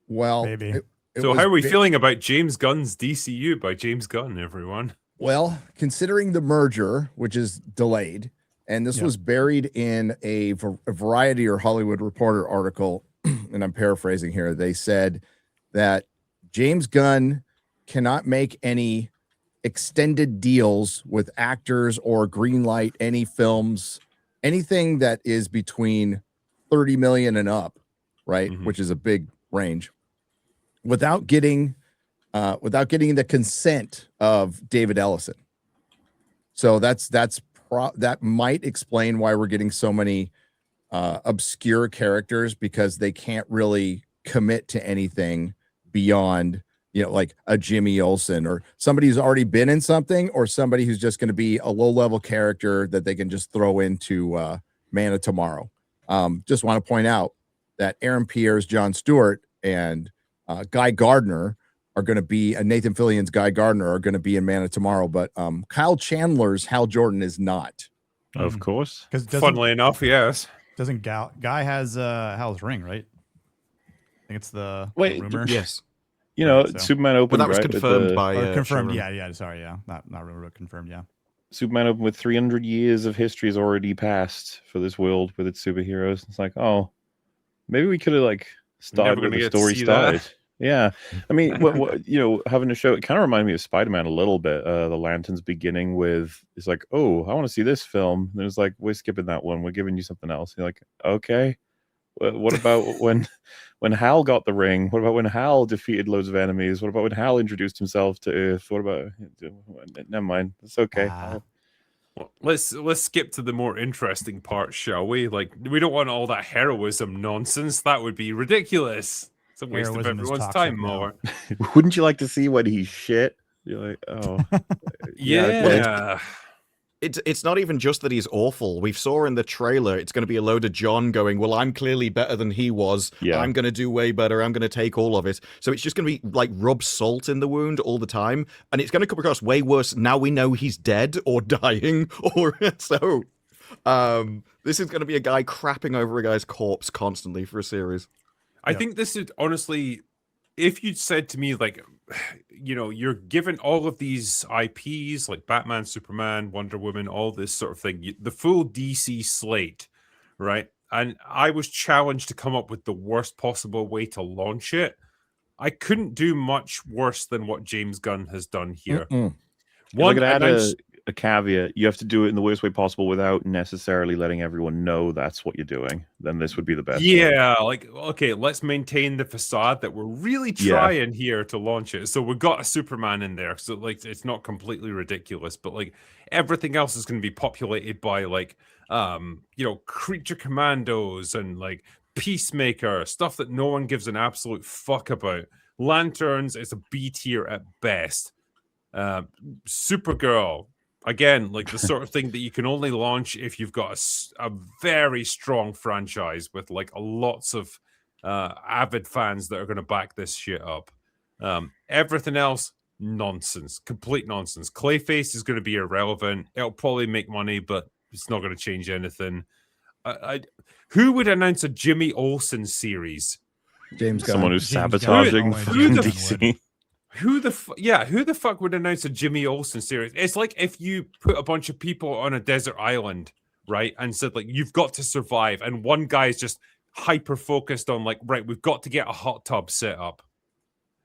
Well, maybe. So how are we feeling about James Gunn's DCU by James Gunn, everyone? Well, considering the merger, which is delayed, and this was buried in a Variety or Hollywood Reporter article and I'm paraphrasing here, they said that James Gunn cannot make any extended deals with actors or greenlight any films, anything that is between 30 million and up, right? Mhm. Which is a big range, without getting the consent of David Ellison. So that might explain why we're getting so many obscure characters, because they can't really commit to anything beyond, like a Jimmy Olsen or somebody who's already been in something, or somebody who's just going to be a low-level character that they can just throw into Man of Tomorrow. Just want to point out that Aaron Pierre's Jon Stewart and Guy Gardner are going to be, Nathan Fillion's Guy Gardner are going to be in Man of Tomorrow, but Kyle Chandler's Hal Jordan is not. Of course. Because Funnily enough, yes. doesn't Guy has Hal's ring, right? I think it's the Wait, rumor. Yes. Right, so- Superman But opened, that was right, with confirmed the- by Or confirmed. Sharon. Yeah. Sorry. Yeah. Not rumor, but confirmed. Yeah. Superman opened with 300 years of history has already passed for this world with its superheroes. It's like, oh, maybe we could have started Never where gonna the get to story see that. started. Yeah, I mean, having a show, it kind of reminded me of Spider-Man a little bit. The Lanterns beginning with, it's like, oh, I want to see this film. And it was like, we're skipping that one. We're giving you something else. You're like, okay. What about when Hal got the ring? What about when Hal defeated loads of enemies? What about when Hal introduced himself to Earth? What about? Never mind. It's okay. Well, let's skip to the more interesting part, shall we? Like, we don't want all that heroism nonsense. That would be ridiculous. It's a waste of Heroism is everyone's toxic time, now. MauLer. Wouldn't you like to see when he's shit? You're like, oh, Yeah. It's not even just that he's awful. We saw in the trailer, it's going to be a load of John going, well, I'm clearly better than he was. Yeah. I'm going to do way better. I'm going to take all of it. So it's just going to be like rub salt in the wound all the time. And it's going to come across way worse. Now we know he's dead or dying. Or so this is going to be a guy crapping over a guy's corpse constantly for a series. I think this is honestly, if you'd said to me, like, you're given all of these IPs like Batman, Superman, Wonder Woman, all this sort of thing, the full DC slate, right? And I was challenged to come up with the worst possible way to launch it. I couldn't do much worse than what James Gunn has done here. One, could add a caveat. You have to do it in the worst way possible without necessarily letting everyone know that's what you're doing. Then this would be the best. Yeah, like, okay, let's maintain the facade that we're really trying here to launch it. So we've got a Superman in there, so like it's not completely ridiculous, but like everything else is going to be populated by like creature commandos and like Peacemaker, stuff that no one gives an absolute fuck about. Lanterns is a B tier at best. Supergirl, again, like the sort of thing that you can only launch if you've got a very strong franchise with like lots of avid fans that are going to back this shit up. Everything else, nonsense, complete nonsense. Clayface is going to be irrelevant. It'll probably make money, but it's not going to change anything. Who would announce a Jimmy Olsen series? James Gunn. Someone who's James Gunn. sabotaging Who the DC. Who the fuck would announce a Jimmy Olsen series? It's like if you put a bunch of people on a desert island, right, and said like you've got to survive, and one guy is just hyper focused on like, right, we've got to get a hot tub set up.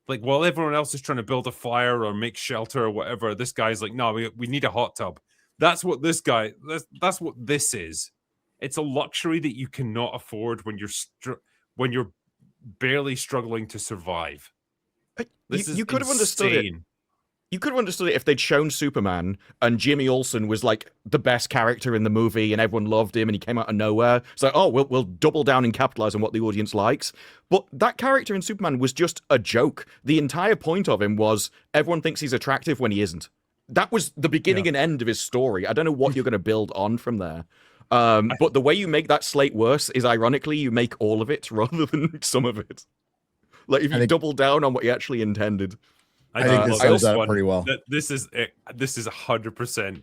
Like while everyone else is trying to build a fire or make shelter or whatever, this guy's like, no, we need a hot tub. That's what this guy. That's what this is. It's a luxury that you cannot afford when you're barely struggling to survive. You could have understood it. You could have understood it if they'd shown Superman and Jimmy Olsen was like the best character in the movie and everyone loved him and he came out of nowhere. It's like, oh, we'll double down and capitalize on what the audience likes. But that character in Superman was just a joke. The entire point of him was everyone thinks he's attractive when he isn't. That was the beginning and end of his story. I don't know what you're going to build on from there. But the way you make that slate worse is, ironically, you make all of it rather than some of it. Like if you double down on what you actually intended. I think this sums that up pretty well. This is 100%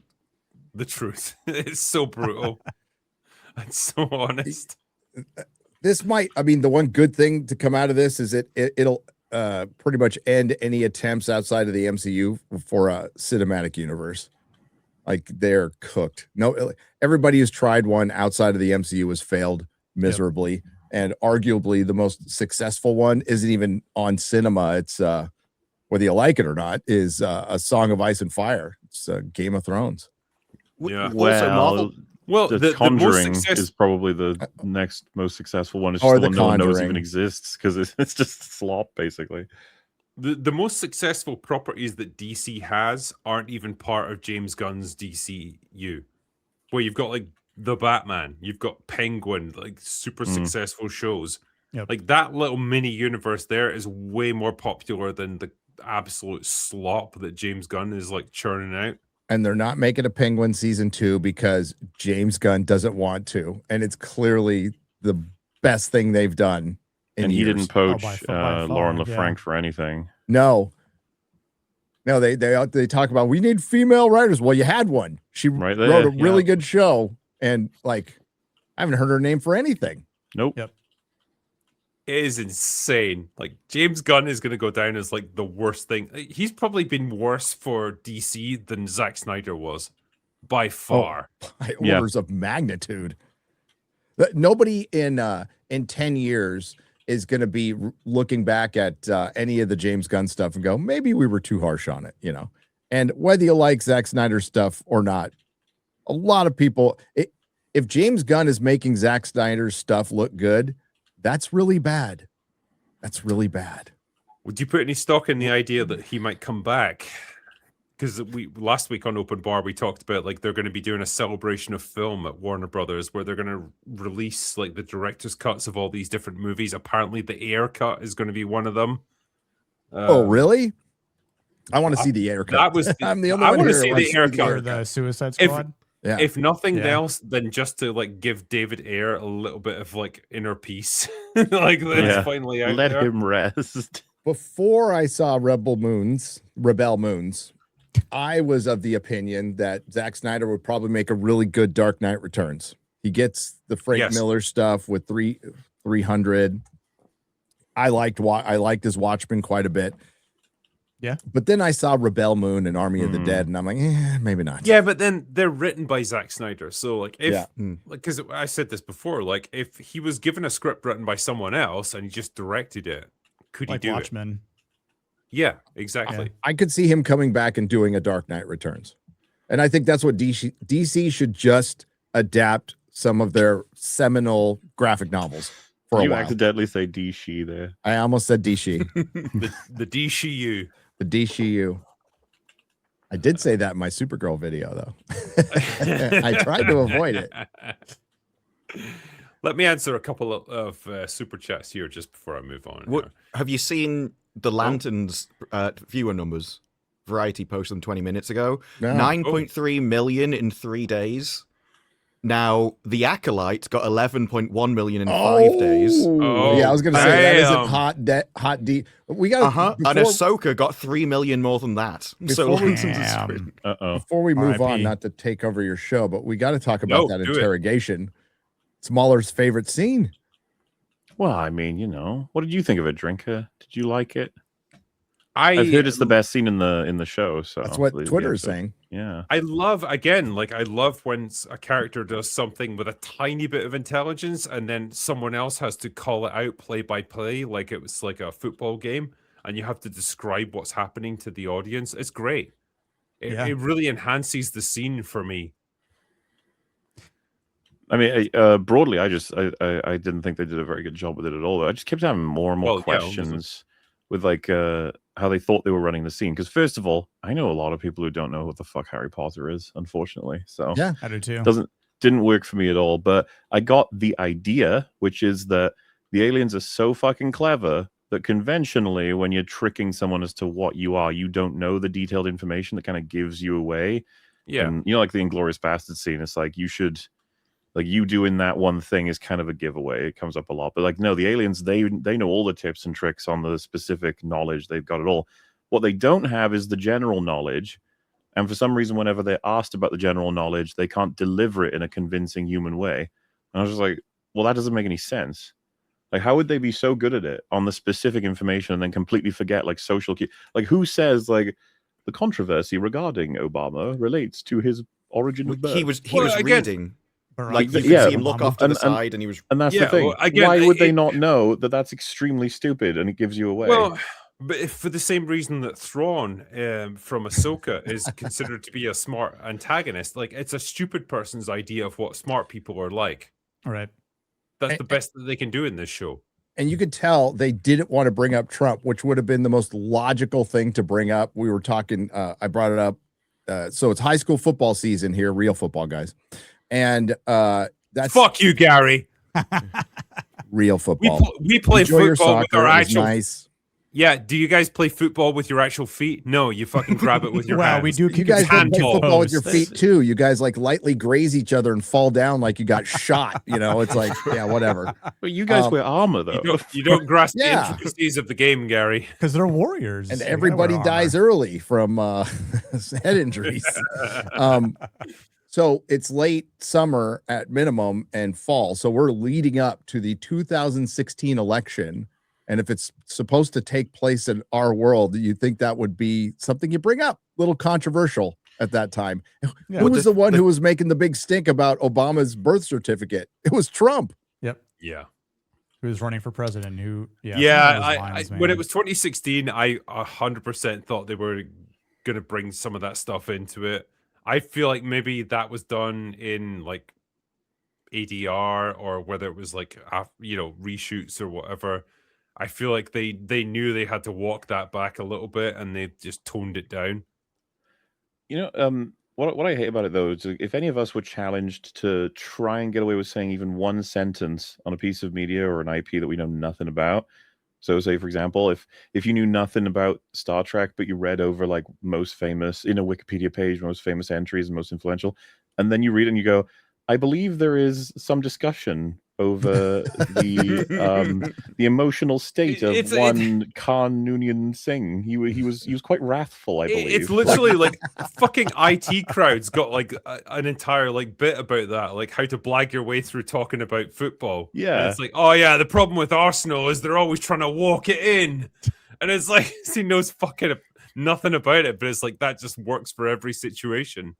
the truth. It's so brutal. It's so honest. This might, I mean, the one good thing to come out of this is it'll pretty much end any attempts outside of the MCU for a cinematic universe. Like they're cooked. No, everybody who's tried one outside of the MCU has failed miserably. and arguably the most successful one isn't even on cinema. It's whether you like it or not, is A Song of Ice and Fire. It's Game of Thrones. Yeah. Also, Marvel. Well, the Conjuring is probably the next most successful one. It's just Or the The one no one knows Conjuring. even exists because it's just slop, basically. The most successful properties that DC has aren't even part of James Gunn's DCU, where you've got like the Batman, you've got Penguin, like super successful shows. Yep. Like that little mini universe there is way more popular than the absolute slop that James Gunn is like churning out. And they're not making a Penguin season 2 because James Gunn doesn't want to, and it's clearly the best thing they've done. And he didn't poach by far, Lauren yeah. LaFranc for anything. No, they talk about we need female writers. Well, you had one. She Right there, wrote a really yeah. good show, and like I haven't heard her name for anything. Nope. Yep. It is insane. Like James Gunn is going to go down as like the worst thing. He's probably been worse for DC than Zack Snyder was by far. By Yeah. orders of magnitude. Nobody in 10 years is going to be looking back at any of the James Gunn stuff and go, maybe we were too harsh on it, you know. And whether you like Zack Snyder stuff or not, a lot of people, if James Gunn is making Zack Snyder's stuff look good, that's really bad. That's really bad. Would you put any stock in the idea that he might come back? Because last week on Open Bar we talked about like they're going to be doing a celebration of film at Warner Brothers where they're going to release like the director's cuts of all these different movies. Apparently, the Air cut is going to be one of them. Oh, really? I want to see the Air cut. That was I'm the only I one want to here see who the wants Air to see cut. Or the Suicide Squad. Yeah. If nothing Yeah. else, then just to like give David Ayer a little bit of like inner peace, like that's Yeah. finally out Let there. him rest. Before I saw Rebel Moons, I was of the opinion that Zack Snyder would probably make a really good Dark Knight Returns. He gets the Frank Yes. Miller stuff with 300. I liked his Watchmen quite a bit. Yeah. But then I saw Rebel Moon and Army of the Dead, and I'm like, maybe not. Yeah, but then they're written by Zack Snyder, so like if Yeah. like because I said this before, like if he was given a script written by someone else and he just directed it, could Like he do it? Watchmen. Yeah, exactly. I could see him coming back and doing a Dark Knight Returns. And I think that's what DC should just adapt some of their seminal graphic novels for a You while. accidentally say DC there. I almost said DC. The DCU. The DCU. I did say that in my Supergirl video, though. I tried to avoid it. Let me answer a couple of super chats here just before I move on. What have you seen the Lanterns viewer numbers? Variety posted them 20 minutes ago. No. 9.3 million in 3 days. Now the Acolyte got 11.1 million in 5 days. Oh, yeah, I was going to say that isn't damn. hot D. We got And Ahsoka got 3 million more than that. So Before we- Lanterns is Damn. pretty- Before we move on, RIP. not to take over your show, but we got to talk about No, that do it. interrogation. It's MauLer's favorite scene. Well, I mean, you know, what did you think of it, Drinker? Did you like it? I've heard it's the best scene in the show. So That's what the Twitter is episode. saying. Yeah. I love when a character does something with a tiny bit of intelligence and then someone else has to call it out play by play, like it was like a football game, and you have to describe what's happening to the audience. It's great. Yeah. It really enhances the scene for me. I mean, broadly, I didn't think they did a very good job with it at all. I just kept having more and more Well, yeah, it was a- questions with like how they thought they were running the scene. Because first of all, I know a lot of people who don't know what the fuck Harry Potter is, unfortunately. So Yeah. I do too. didn't work for me at all. But I got the idea, which is that the aliens are so fucking clever that conventionally, when you're tricking someone as to what you are, you don't know the detailed information that kind of gives you away. Yeah. And you know, like the Inglourious Bastards scene, it's like you should, like you doing that one thing is kind of a giveaway. It comes up a lot, but like no, the aliens they know all the tips and tricks on the specific knowledge. They've got it all. What they don't have is the general knowledge, and for some reason, whenever they're asked about the general knowledge, they can't deliver it in a convincing human way. And I was just like, well, that doesn't make any sense. Like, how would they be so good at it on the specific information and then completely forget like social key? Like, who says like the controversy regarding Obama relates to his origin of birth? He was Well, again- reading. Like you yeah, could see him look off to the side, and he was. And that's Yeah, the thing. well, again, Why would they it- not know that that's extremely stupid and it gives you away? Well, but if for the same reason that Thrawn from Ahsoka is considered to be a smart antagonist, like it's a stupid person's idea of what smart people are like. All right. That's the best that they can do in this show. And you could tell they didn't want to bring up Trump, which would have been the most logical thing to bring up. We were talking, I brought it up. So it's high school football season here, real football, guys. And that's Fuck you, Gary. real We, football. we play Enjoy your football with soccer. our It was actual. nice. Yeah, do you guys play football with your actual feet? No, you fucking grab it with your Well, hands. we do. You guys don't play handball. football with your Post. feet too. You guys like lightly graze each other and fall down like you got shot. You know, it's like, yeah, whatever. But you guys wear armor though. You don't grasp Yeah. the intricacies of the game, Gary. Because they're warriors. And You gotta everybody wear dies armor. early from head injuries. So it's late summer at minimum and fall. So we're leading up to the 2016 election. And if it's supposed to take place in our world, you think that would be something you bring up, a little controversial at that time. Yeah. Who was the one who was making the big stink about Obama's birth certificate? It was Trump. Yep. Yeah. Who was running for president? Who? Yeah. Yeah, some of those lines, when man. it was 2016, I 100% thought they were going to bring some of that stuff into it. I feel like maybe that was done in like ADR or whether it was like, reshoots or whatever. I feel like they knew they had to walk that back a little bit and they just toned it down. What I hate about it though is if any of us were challenged to try and get away with saying even one sentence on a piece of media or an IP that we know nothing about. So say, for example, if you knew nothing about Star Trek, but you read over like most famous in a Wikipedia page, most famous entries and most influential, and then you read it and you go, I believe there is some discussion over the emotional state of Khan Noonien Singh. He was quite wrathful, I believe. It's literally like fucking IT crowds got like an entire like bit about that, like how to blag your way through talking about football. Yeah. And it's like, oh yeah, the problem with Arsenal is they're always trying to walk it in, and it's like he knows fucking nothing about it, but it's like that just works for every situation.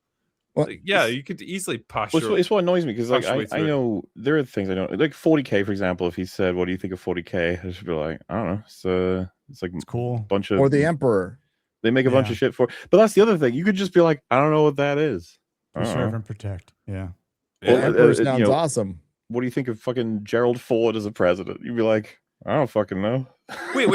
Like, yeah, you could easily pass. It's what annoys me because like pass your way I through. know there are things I don't like. 40K, for example, if he said, "What do you think of 40K?" I should be like, I don't know. It's like It's cool. a bunch of Or the Emperor. They make a bunch of shit for. But that's the other thing. You could just be like, I don't know what that is. I don't Preserve know. and protect. Yeah. The Well, Emperor sounds awesome. What do you think of fucking Gerald Ford as a president? You'd be like, I don't fucking know. Wait.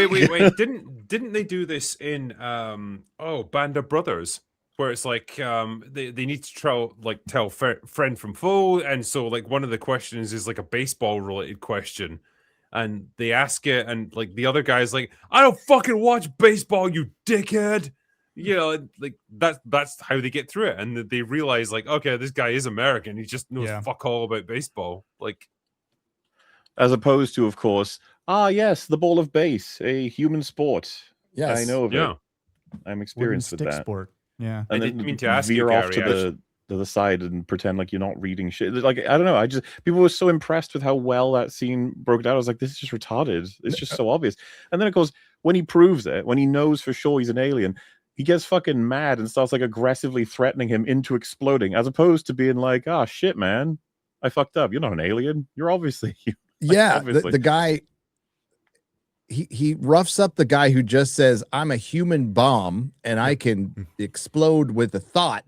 Didn't they do this in Band of Brothers? Where it's like they need to tell friend from foe, and so like one of the questions is like a baseball related question, and they ask it, and like the other guy's like, I don't fucking watch baseball, you dickhead. You know, like that's how they get through it, and they realize like, okay, this guy is American, he just knows fuck all about baseball, like. As opposed to, of course, yes, the ball of base, a human sport. Yes. I know of Yeah. it. I'm experienced with Stick that. sport. Yeah. And I then didn't mean to ask you, veer off Gary, to the side and pretend like you're not reading shit. Like, I don't know. People were so impressed with how well that scene broke down. I was like, this is just retarded. It's just so obvious. And then of course, when he proves it, when he knows for sure he's an alien, he gets fucking mad and starts like aggressively threatening him into exploding, as opposed to being like, oh shit, man, I fucked up. You're not an alien. You're obviously Yeah, obviously. the guy he roughs up the guy who just says, I'm a human bomb and I can explode with a thought.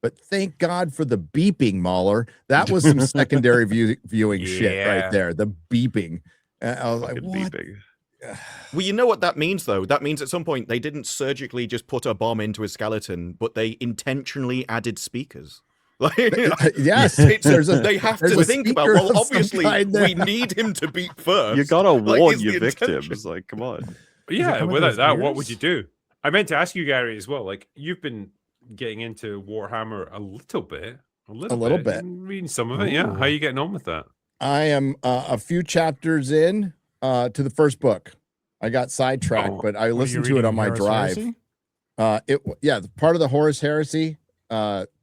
But thank God for the beeping, MauLer. That was some secondary viewing shit right there. The beeping. I was like, what? beeping. Well, you know what that means, though? That means at some point they didn't surgically just put a bomb into his skeleton, but they intentionally added speakers. Like, Yes, they have there's to a think about, speaker well, of some obviously, kind there. we need him to beep first. You gotta warn is your the victims. intention. Like, come on. Yeah, come with without those that, what would you ears? do? I meant to ask you, Gary, as well. Like, you've been getting into Warhammer a little bit. A little bit. Reading some of it, yeah. How are you getting on with that? I am a few chapters in to the first book. I got sidetracked, but I Were you listened to it reading on my Horus drive. Heresy? Part of the Horus Heresy.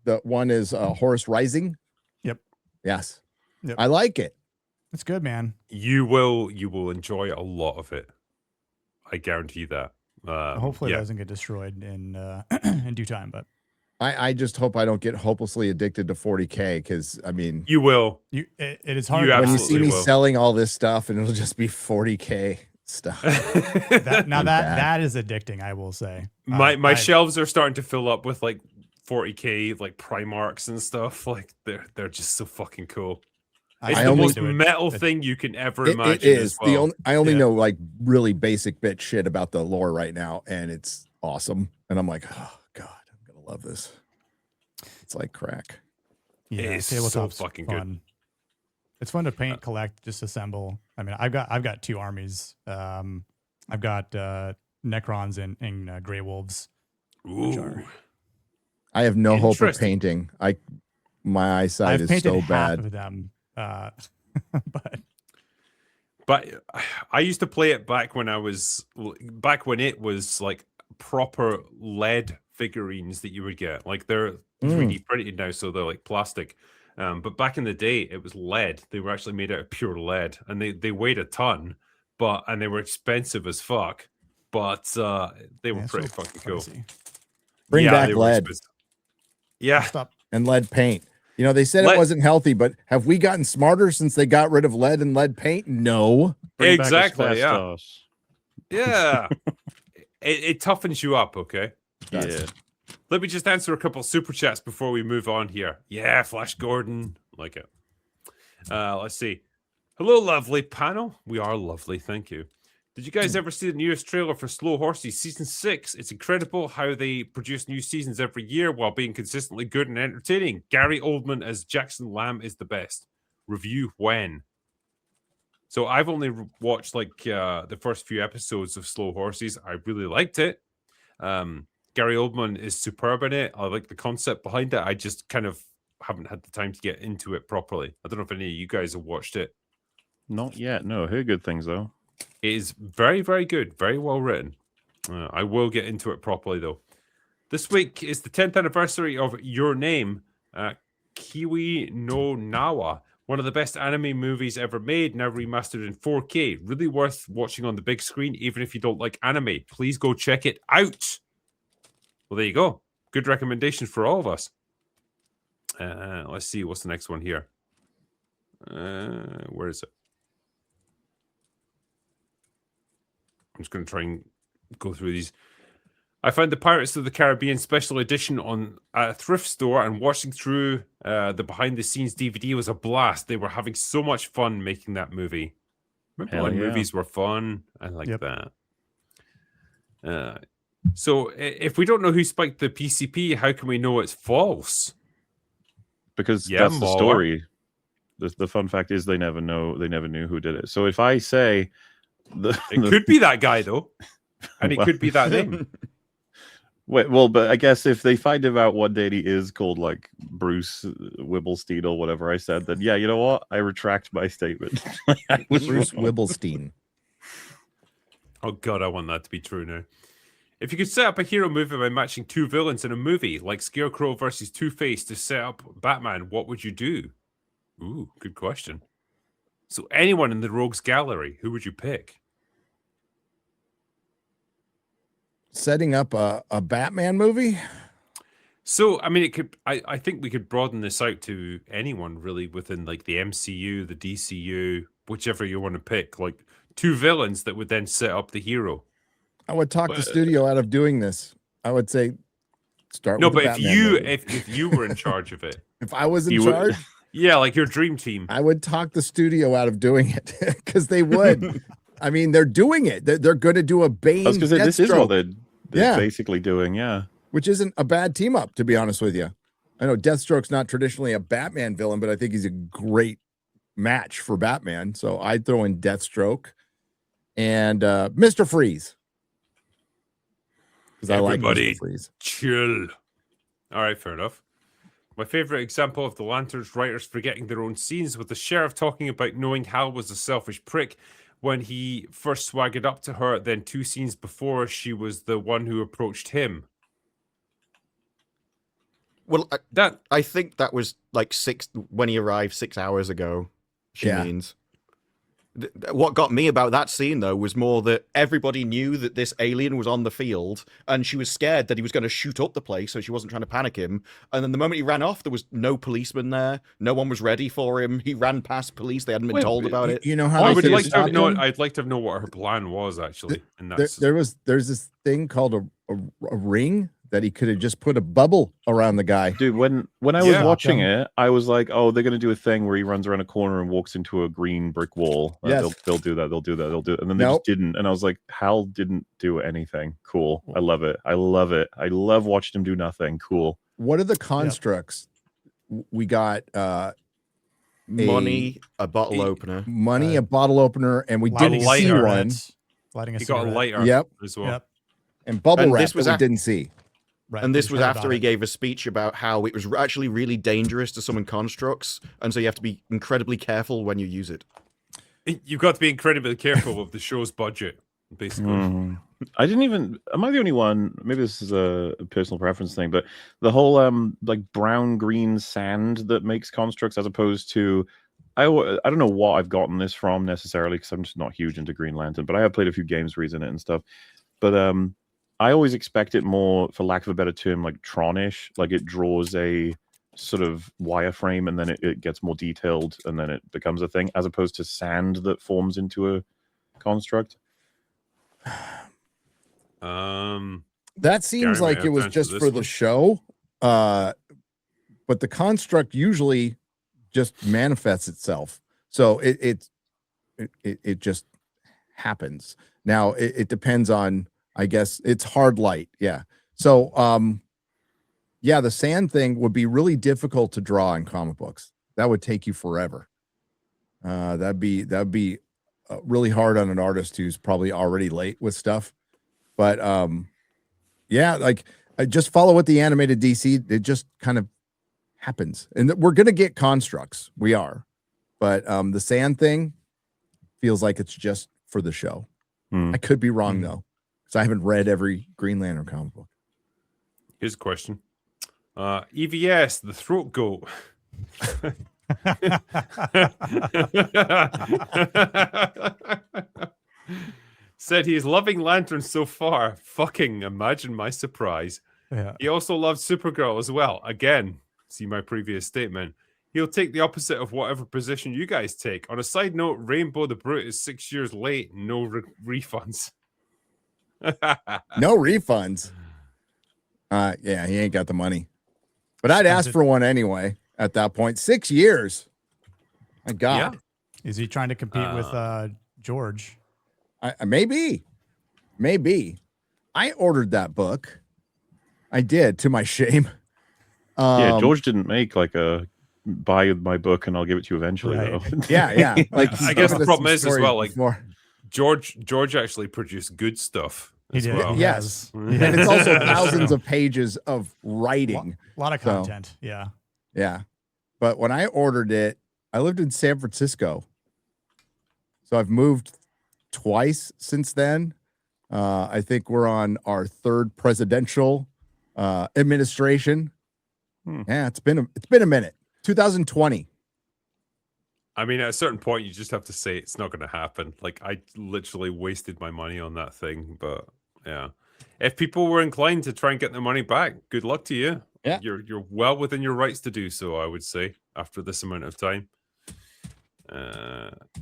The one is Horus Rising. Yep. Yes. Yep. I like it. It's good, man. You will enjoy a lot of it. I guarantee that. Hopefully it yeah. doesn't get destroyed in in due time, but I just hope I don't get hopelessly addicted to 40K because I mean, You will. It is hard. You to when you balance. see me will. selling all this stuff and it'll just be 40K stuff. That bad. that is addicting, I will say. My shelves are starting to fill up with like 40K like Primarks and stuff. Like they're just so fucking cool. It's I the only most do it. metal thing you can ever It imagine. is as well. the only I only Yeah. know like really basic bit shit about the lore right now, and it's awesome. And I'm like, oh god, I'm gonna love this. It's like crack. Yeah, It's tabletop's so fucking good. fun. It's fun to paint, collect, just assemble. I mean, I've got two armies. I've got Necrons and Grey Wolves. Ooh. I have no hope of Interesting. painting. My eyesight I've is painted so half bad. of them, but But I used to play it back when it was like proper lead figurines that you would get. Like they're 3D printed now, so they're like plastic. But back in the day, it was lead. They were actually made out of pure lead, and they weighed a ton, and they were expensive as fuck. But they were yeah, pretty so fucking cool. pricey. Bring back they were lead expensive. Yeah, Stop. and lead paint. You know, they said Lead- it wasn't healthy, but have we gotten smarter since they got rid of lead and lead paint? No. Bring back exactly. Yeah, asbestos. yeah. it toughens you up. Okay. Yeah. Let me just answer a couple super chats before we move on here. Yeah, Flash Gordon. Like it. Let's see. Hello, lovely panel. We are lovely. Thank you. Did you guys ever see the newest trailer for Slow Horses Season 6? It's incredible how they produce new seasons every year while being consistently good and entertaining. Gary Oldman as Jackson Lamb is the best. Review when? So I've only watched like the first few episodes of Slow Horses. I really liked it. Gary Oldman is superb in it. I like the concept behind it. I just kind of haven't had the time to get into it properly. I don't know if any of you guys have watched it. Not yet. No, I heard good things though. It is very, very good. Very well written. I will get into it properly, though. This week is the 10th anniversary of Your Name, Kiwi no Nawa, one of the best anime movies ever made, now remastered in 4K. Really worth watching on the big screen, even if you don't like anime. Please go check it out. Well, there you go. Good recommendation for all of us. Let's see. What's the next one here? Where is it? I'm just going to try and go through these. I found the Pirates of the Caribbean Special Edition on a thrift store, and watching through the behind-the-scenes DVD was a blast. They were having so much fun making that movie. Remember Hell when yeah. movies were fun? I like Yep. that. So if we don't know who spiked the PCP, how can we know it's false? Because Yeah, that's the MauLer. story. The fun fact is they never knew who did it. So if I say It could be that guy, though. And it Well- could be that name. Wait, well, but I guess if they find out one day he is called like Bruce Wibblestein or whatever I said, then yeah, you know what? I retract my statement. I was Bruce wrong. Wibblestein. Oh, God, I want that to be true now. If you could set up a hero movie by matching two villains in a movie, like Scarecrow versus Two-Face, to set up Batman, what would you do? Ooh, good question. So anyone in the Rogues Gallery, who would you pick? Setting up a Batman movie? So, I mean, it could. I think we could broaden this out to anyone really within like the MCU, the DCU, whichever you want to pick. Like two villains that would then set up the hero. I would talk the studio out of doing this. I would say start No, with but the if Batman you movie. if you were in charge of it, If I was in You would- charge, yeah, like your dream team. I would talk the studio out of doing it because they would. I mean, they're doing it. They're going to do a Bane I was gonna say this is what Deathstroke, they're Yeah. basically doing. Yeah, which isn't a bad team up, to be honest with you. I know Deathstroke's not traditionally a Batman villain, but I think he's a great match for Batman. So I'd throw in Deathstroke and Mr. Freeze. Because I like Everybody Mr. Freeze. chill. All right, fair enough. My favorite example of the Lanterns writers forgetting their own scenes was the sheriff talking about knowing Hal was a selfish prick when he first swaggered up to her. Then 2 scenes before, she was the one who approached him. Well, That I think that was like when he arrived 6 hours ago. She Yeah. means. What got me about that scene, though, was more that everybody knew that this alien was on the field, and she was scared that he was going to shoot up the place, so she wasn't trying to panic him. And then the moment he ran off, there was no policeman there. No one was ready for him. He ran past police. They hadn't been told about it. You know how I they would could like have to have stopped known. him? I'd like to know what her plan was actually. And that's There's this thing called a ring that he could have just put a bubble around the guy. Dude, when I was watching it, I was like, oh, they're gonna do a thing where he runs around a corner and walks into a green brick wall. Yes. They'll do that. They'll do that. They'll do it. And then they just didn't. And I was like, Hal didn't do anything. Cool. I love it. I love it. I love watching him do nothing. Cool. What are the constructs? We got Money, a bottle opener. Money, a bottle opener, and we didn't see lighter. one. Lighting a he got a cigarette. lighter Yep. as well. Yep. And bubble And wrap this was that we af- didn't see. Right. And this we was heard after about he it. gave a speech about how it was actually really dangerous to summon constructs, and so you have to be incredibly careful when you use it. You've got to be incredibly careful of the show's budget, basically. I didn't even. Am I the only one? Maybe this is a personal preference thing, but the whole like brown green sand that makes constructs, as opposed to, I don't know what I've gotten this from necessarily, because I'm just not huge into Green Lantern, but I have played a few games where he's in it and stuff. But I always expect it more, for lack of a better term, like Tronish. Like it draws a sort of wireframe and then it gets more detailed and then it becomes a thing, as opposed to sand that forms into a construct. That seems Gary like may it was have just answered for this the one. show. But the construct usually just manifests itself. So it just happens. Now it depends on, I guess it's hard light. Yeah. So yeah, the sand thing would be really difficult to draw in comic books. That would take you forever. That'd be really hard on an artist who's probably already late with stuff. But yeah, like I just follow with the animated DC. It just kind of happens, and we're gonna get constructs. We are, but the sand thing feels like it's just for the show. I could be wrong though, because I haven't read every Green Lantern comic book. Here's a question. EVS, the throat goat. Said he's loving Lantern so far. Fucking imagine my surprise. Yeah. He also loves Supergirl as well. Again, see my previous statement. He'll take the opposite of whatever position you guys take. On a side note, Rainbow the Brute is 6 years late. No refunds. No refunds. Yeah, he ain't got the money. But I'd ask for one anyway at that point. 6 years. My God. Is he trying to compete with George? Maybe. I ordered that book. I did, to my shame. Yeah, George didn't make like a buy my book and I'll give it to you eventually. Right. Though. Yeah. Like I guess the there's problem some is as stories well, like before. George actually produced good stuff He as did. well. He Yes. has. And it's also thousands of pages of writing. A lot of So, content. Yeah. Yeah. But when I ordered it, I lived in San Francisco. So I've moved twice since then. I think we're on our third presidential administration. Yeah, it's been a minute. 2020. I mean, at a certain point, you just have to say it's not going to happen. Like, I literally wasted my money on that thing. But yeah, if people were inclined to try and get their money back, good luck to you. Yeah. You're well within your rights to do so, I would say, after this amount of time.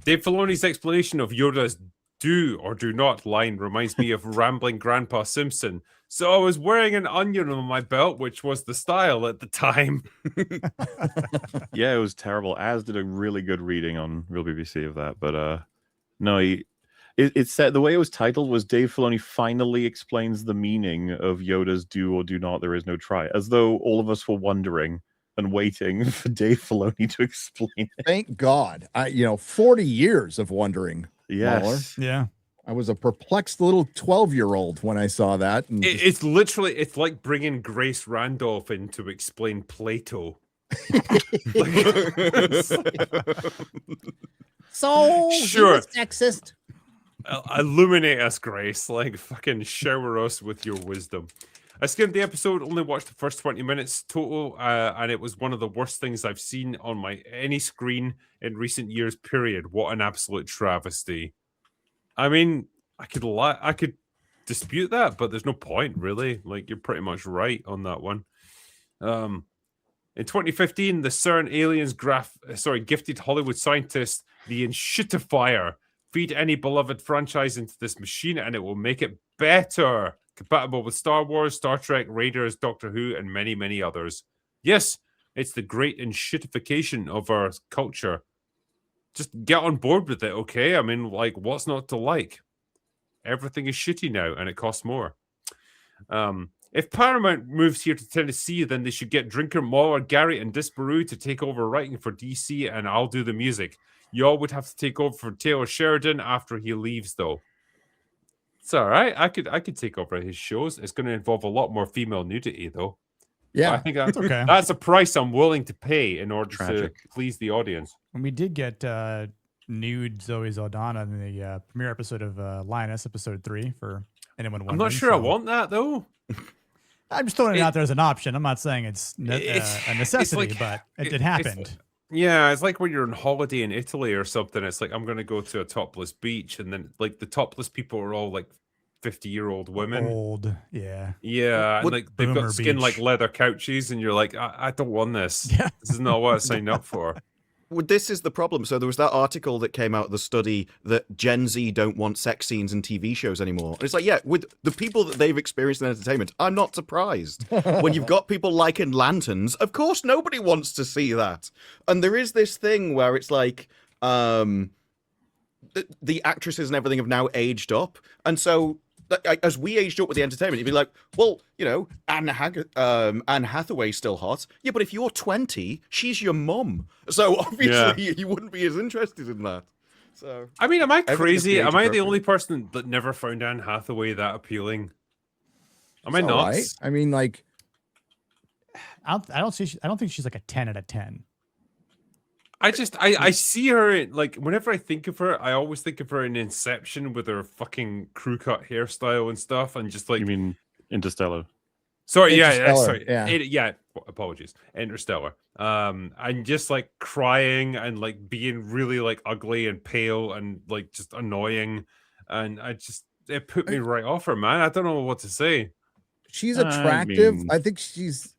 Dave Filoni's explanation of Yoda's do or do not line reminds me of rambling Grandpa Simpson. So I was wearing an onion on my belt, which was the style at the time. Yeah, it was terrible. Az did a really good reading on Real BBC of that, but no, it said the way it was titled was Dave Filoni finally explains the meaning of Yoda's do or do not. There is no try, as though all of us were wondering and waiting for Dave Filoni to explain it. Thank God. 40 years of wondering. Yes. MauLer. Yeah. I was a perplexed little 12-year-old when I saw that. And It's like bringing Grace Randolph in to explain Plato. so Sure. he was sexist. Illuminate us, Grace. Like, fucking shower us with your wisdom. I skimmed the episode, only watched the first 20 minutes total, and it was one of the worst things I've seen on any screen in recent years, period. What an absolute travesty. I mean, I could dispute that, but there's no point, really. Like, you're pretty much right on that one. In 2015, the CERN aliens gifted Hollywood scientists the Enshittifier. Feed any beloved franchise into this machine and it will make it better. Compatible with Star Wars, Star Trek, Raiders, Doctor Who, and many, many others. Yes, it's the great enshittification of our culture. Just get on board with it, okay? I mean, like, what's not to like? Everything is shitty now, and it costs more. If Paramount moves here to Tennessee, then they should get Drinker, MauLer, Gary, and Disparu to take over writing for DC, and I'll do the music. Y'all would have to take over for Taylor Sheridan after he leaves, though. It's all right. I could take over his shows. It's going to involve a lot more female nudity, though. Yeah, but I think It's okay. that's a price I'm willing to pay in order Tragic. to please the audience. And we did get nude Zoe Saldana in the premiere episode of Lioness, episode 3, for anyone wondering. I'm not sure I so- want that, though. I'm just throwing it out there as an option. I'm not saying it's a necessity, like- but it it's- happened. Yeah, it's like when you're on holiday in Italy or something. It's like, I'm going to go to a topless beach, and then like the topless people are all like 50-year-old women. Old, yeah. Yeah, and Would- like they've Boomer got skin like beach. leather couches, and you're like, I don't want this. Yeah. This is not what I signed up for. Well, this is the problem. So there was that article that came out, the study that Gen Z don't want sex scenes in TV shows anymore. And it's like, yeah, with the people that they've experienced in entertainment, I'm not surprised. When you've got people liking lanterns, of course nobody wants to see that. And there is this thing where it's like, the actresses and everything have now aged up. And so as we aged up with the entertainment, you'd be like, well, you know, Anne Hathaway's still hot. Yeah, but if you're 20, she's your mum. So obviously you wouldn't be as interested in that. So I mean, am I Everything is crazy? age Am I the appropriate. only person that never found Anne Hathaway that appealing? Am I It's all nuts? right. I mean, like, I don't think she's like a 10 out of 10. I see her in, like, whenever I think of her, I always think of her in Inception with her fucking crew cut hairstyle and stuff, and just like, You mean Interstellar? sorry, Interstellar, sorry, yeah. apologies, Interstellar. And just like crying and like being really like ugly and pale and like just annoying, and it put me right off her, man. I don't know what to say. she's I attractive. mean- I think she's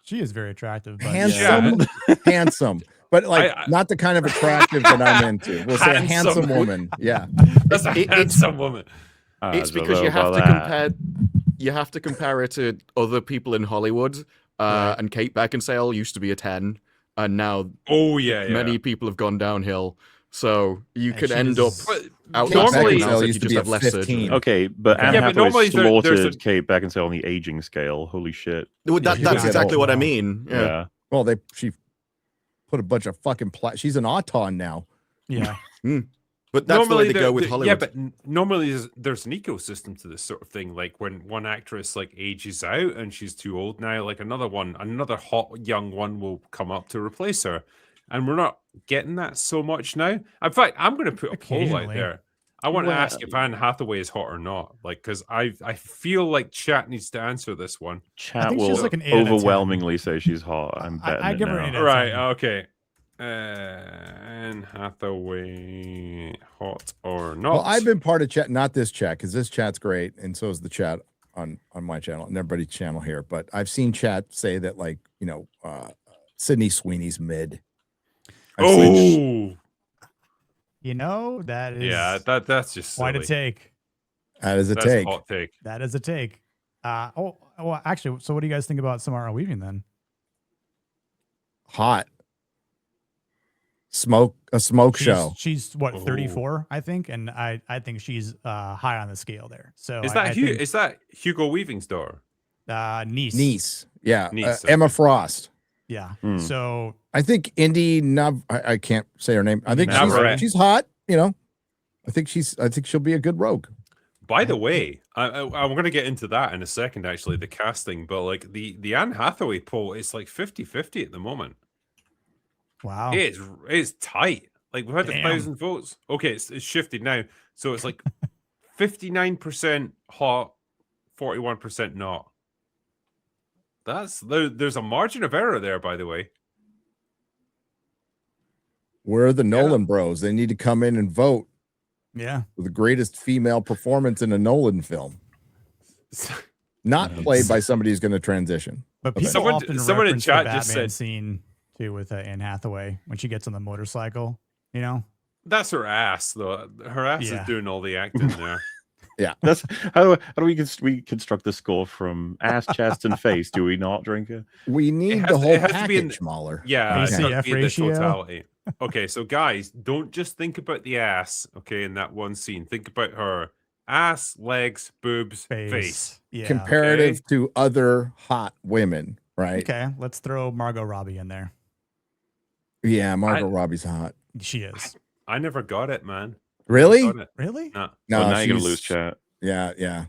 She is very attractive. But handsome, handsome, but like I- not the kind of attractive that I'm into. We'll say a Handsome. handsome woman. Yeah. That's a It's- handsome woman. it's I don't because know you have about to that. compare it to other people in Hollywood. And Kate Beckinsale used to be a 10, and now Oh yeah, many people have gone downhill. So you And could she end up is- But out Kate normally, Beckinsale you used to just be have a less 15. surgery. Okay, but Anne Yeah, but Hathaway normally there's slaughtered a- Kate Beckinsale on the aging scale. Holy shit! Well, Yeah, that, she that's got exactly old what I now. mean. Yeah. Yeah. Well, she put a bunch of fucking she's an auton now. yeah. But that's the way they there- go with there- Hollywood. Yeah, but normally there's an ecosystem to this sort of thing. Like when one actress like ages out and she's too old now, like another hot young one will come up to replace her, and we're not getting that so much now. In fact, I'm going to put a poll out Occasionally. there. I want to Well- ask if Anne Hathaway is hot or not, like, because I feel like chat needs to answer this one. Chat think she's will like an 8 out of 10. overwhelmingly say she's hot. I'm betting I it give her now. an 8 out of Right? 10. Okay. Anne Hathaway, hot or not? Well, I've been part of chat, not this chat, because this chat's great, and so is the chat on my channel and everybody's channel here. But I've seen chat say that, like, you know, Sydney Sweeney's mid. I've seen Oh, You know, that is yeah, that's just quite a silly. take. that is a That's take. a hot take. That is a take. Well, actually, so what do you guys think about Samara Weaving then? Hot. A smoke show. She's what, Oh. 34, I think, and I think she's high on the scale there. So Is I that think, is that Hugo Weaving's daughter? niece? Niece. Yeah. Niece, Emma Frost. Yeah. Hmm. So I think Indy I can't say her name. I think Navarrete. she's hot, you know. I think she'll be a good rogue. By the way, I'm going to get into that in a second, actually, the casting, but like the Anne Hathaway poll is like 50-50 at the moment. wow. It's tight. Like we've had Damn. 1,000 votes. Okay, it's shifted now. So it's like 59% hot, 41% not. There's a margin of error there, by the way. Where are the Nolan bros? They need to come in and vote Yeah. for the greatest female performance in a Nolan film. Not played by somebody who's going to transition. But people Someone- often someone in reference chat the just Batman said- scene too with Anne Hathaway when she gets on the motorcycle. You know, That's her ass, though. Her ass Yeah. is doing all the acting there. That's how do we construct the score from ass, chest, and face? Do we not drink it? We need has the to- whole it has to be in package, MauLer. Yeah, it's ACF gotta be the ratio. totality. Okay, so guys, don't just think about the ass. Okay, in that one scene, think about her ass, legs, boobs, face. Yeah. Comparative to other hot women, right? Okay, let's throw Margot Robbie in there. Yeah, Margot Robbie's hot. She is. I never got it, man. Really? Got it. Really? No. No, Well, now you're gonna she's- lose chat. Yeah.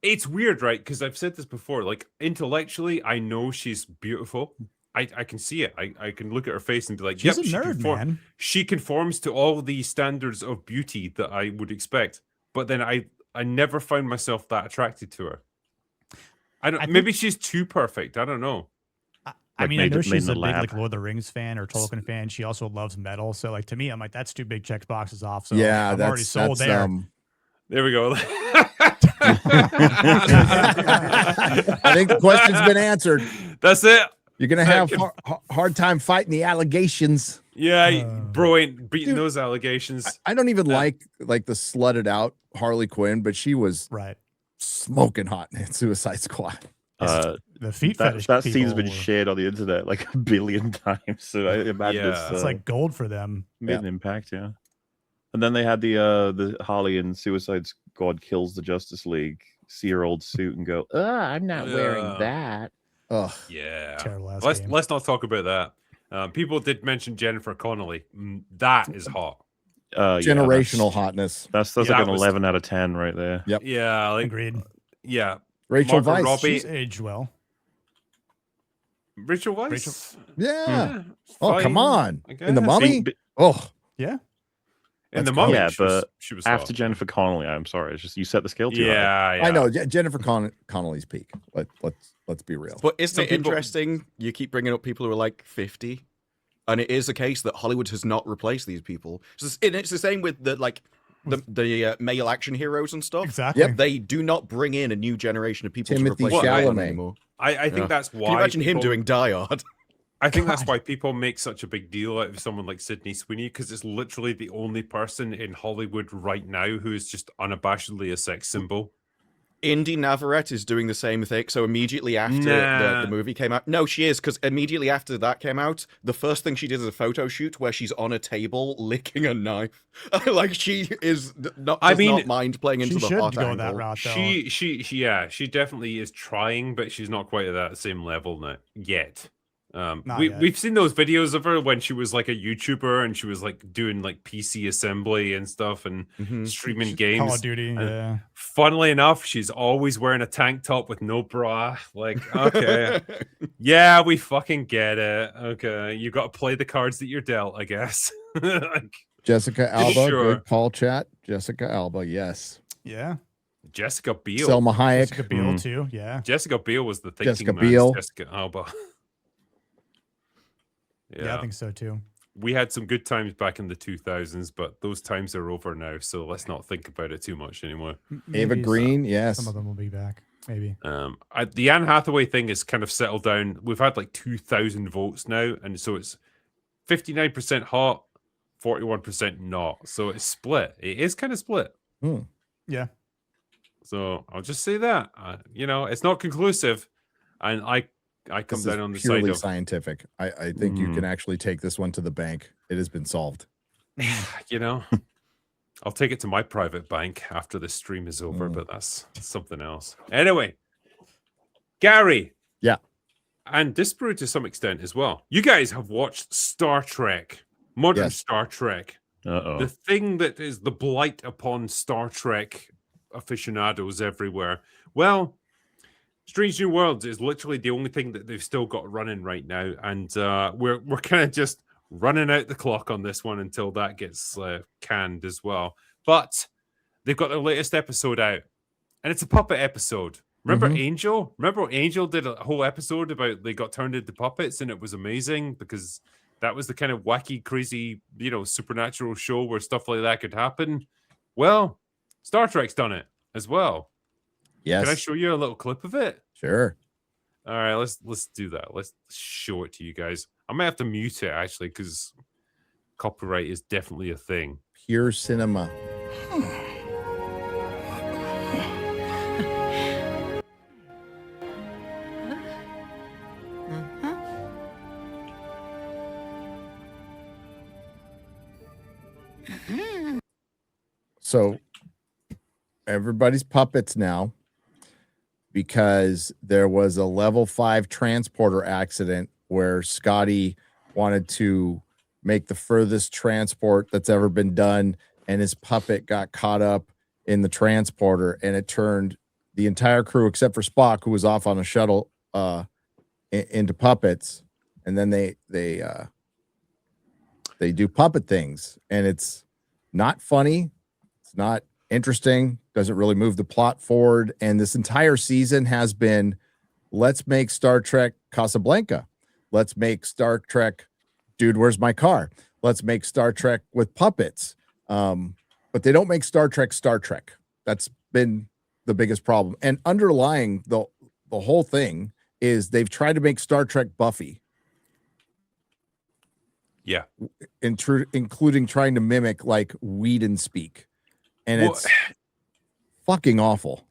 It's weird, right? Because I've said this before. Like intellectually, I know she's beautiful. I can see it. I can look at her face and be like, She's "Yep, a she nerd, man. She conforms to all the standards of beauty that I would expect." But then I never found myself that attracted to her. I don't. I Maybe she's too perfect. I don't know. I Like mean, I made- know made in she's the a big lab. like Lord of the Rings fan or Tolkien fan. She also loves metal. So like to me, I'm like, that's two big check boxes off. So Yeah, I'm already that's sold there. There we go. I think the question's been answered. That's it. You're gonna have Second. hard time fighting the allegations. Yeah, bro ain't beating Dude, those allegations. I don't even like the slutted out Harley Quinn, but she was Right. smoking hot in Suicide Squad. The feet That fetish. scene's been people were- shared on the internet like a billion times. So I imagine Yeah. It's like gold for them. made Yeah. an impact, yeah. And then they had the Harley and Suicide Squad kills the Justice League, see her old suit and go, I'm not wearing Yeah. that. Ugh. Yeah. Terrible ass Let's game. let's not talk about that. People did mention Jennifer Connelly. That is hot. Yeah, Generational hotness. That's Yeah, like that an was- 11 out of 10 right there. Yep. Yeah, like Agreed. yeah. Rachel Margot Weisz. Robbie. She's aged well. Rachel Weisz. Rachel- Yeah. it's Oh, come fine, on. I In the guess. Mummy? But Oh, Yeah. In the That's mummy, Yeah, she was after hot. Jennifer Connelly, I'm sorry, it's just you set the scale too high. Yeah, I know Jennifer Connelly's peak. Let's be real. But isn't Some it people- interesting? You keep bringing up people who are like 50, and it is the case that Hollywood has not replaced these people. It's the same with the male action heroes and stuff. Exactly. Yep. They do not bring in a new generation of people Timothy to replace them Chalamet. anymore. I think Yeah. that's why. Can you imagine him people- doing Die Hard? I think that's God. why people make such a big deal out of someone like Sydney Sweeney, because it's literally the only person in Hollywood right now who is just unabashedly a sex symbol. Indy Navarrete is doing the same thing. So immediately after Nah. the movie came out, no, she is, because immediately after that came out, the first thing she did is a photo shoot where she's on a table licking a knife. Like she is not. I Does mean, not mind playing into She the should hot go angle. that route though. She definitely is trying, but she's not quite at that same level now yet. Not yet. We've seen those videos of her when she was like a YouTuber and she was like doing like PC assembly and stuff and Mhm. streaming Call games. of Duty. and- Yeah. Funnily enough, she's always wearing a tank top with no bra. Like, okay, yeah, we fucking get it. Okay, you got to play the cards that you're dealt, I guess. Like, Jessica Alba, Sure. good call chat. Jessica Alba, yes. Yeah. Jessica Biel. Selma Hayek. Jessica Biel too. Yeah. Jessica Biel was the thinking Jessica man's Biel. Jessica Alba. Yeah, I think so too. We had some good times back in the 2000s, but those times are over now. So let's not think about it too much anymore. Ava Maybe Green, yes. Some of them will be back. Maybe. The Anne Hathaway thing is kind of settled down. We've had like 2,000 votes now, and so it's 59% hot, 41% not. So it's split. It is kind of split. Yeah. So I'll just say that. It's not conclusive, and I come This down is on the purely side of scientific. I think you can actually take this one to the bank. It has been solved. I'll take it to my private bank after the stream is over, but that's something else. Anyway, Gary. Yeah. And Disparu to some extent as well. You guys have watched Star Trek, modern Yes. Star Trek. Uh-oh. The thing that is the blight upon Star Trek aficionados everywhere. Well, Strange New Worlds is literally the only thing that they've still got running right now, and we're kind of just running out the clock on this one until that gets canned as well. But they've got their latest episode out, and it's a puppet episode. Remember Angel? Remember Angel did a whole episode about they got turned into puppets, and it was amazing because that was the kind of wacky, crazy, supernatural show where stuff like that could happen. Well, Star Trek's done it as well. Yes. Can I show you a little clip of it? Sure. All right, let's do that. Let's show it to you guys. I might have to mute it actually because copyright is definitely a thing. Pure cinema. So everybody's puppets now because there was a level 5 transporter accident where Scotty wanted to make the furthest transport that's ever been done, and his puppet got caught up in the transporter, and it turned the entire crew except for Spock, who was off on a shuttle, into puppets. And then they do puppet things, and it's not funny. It's not interesting. Doesn't really move the plot forward. And this entire season has been, let's make Star Trek Casablanca. Let's make Star Trek Dude, Where's My Car? Let's make Star Trek with puppets. But they don't make Star Trek Star Trek. That's been the biggest problem. And underlying the whole thing is they've tried to make Star Trek Buffy. Yeah. Including trying to mimic like Whedon speak. And it's fucking awful.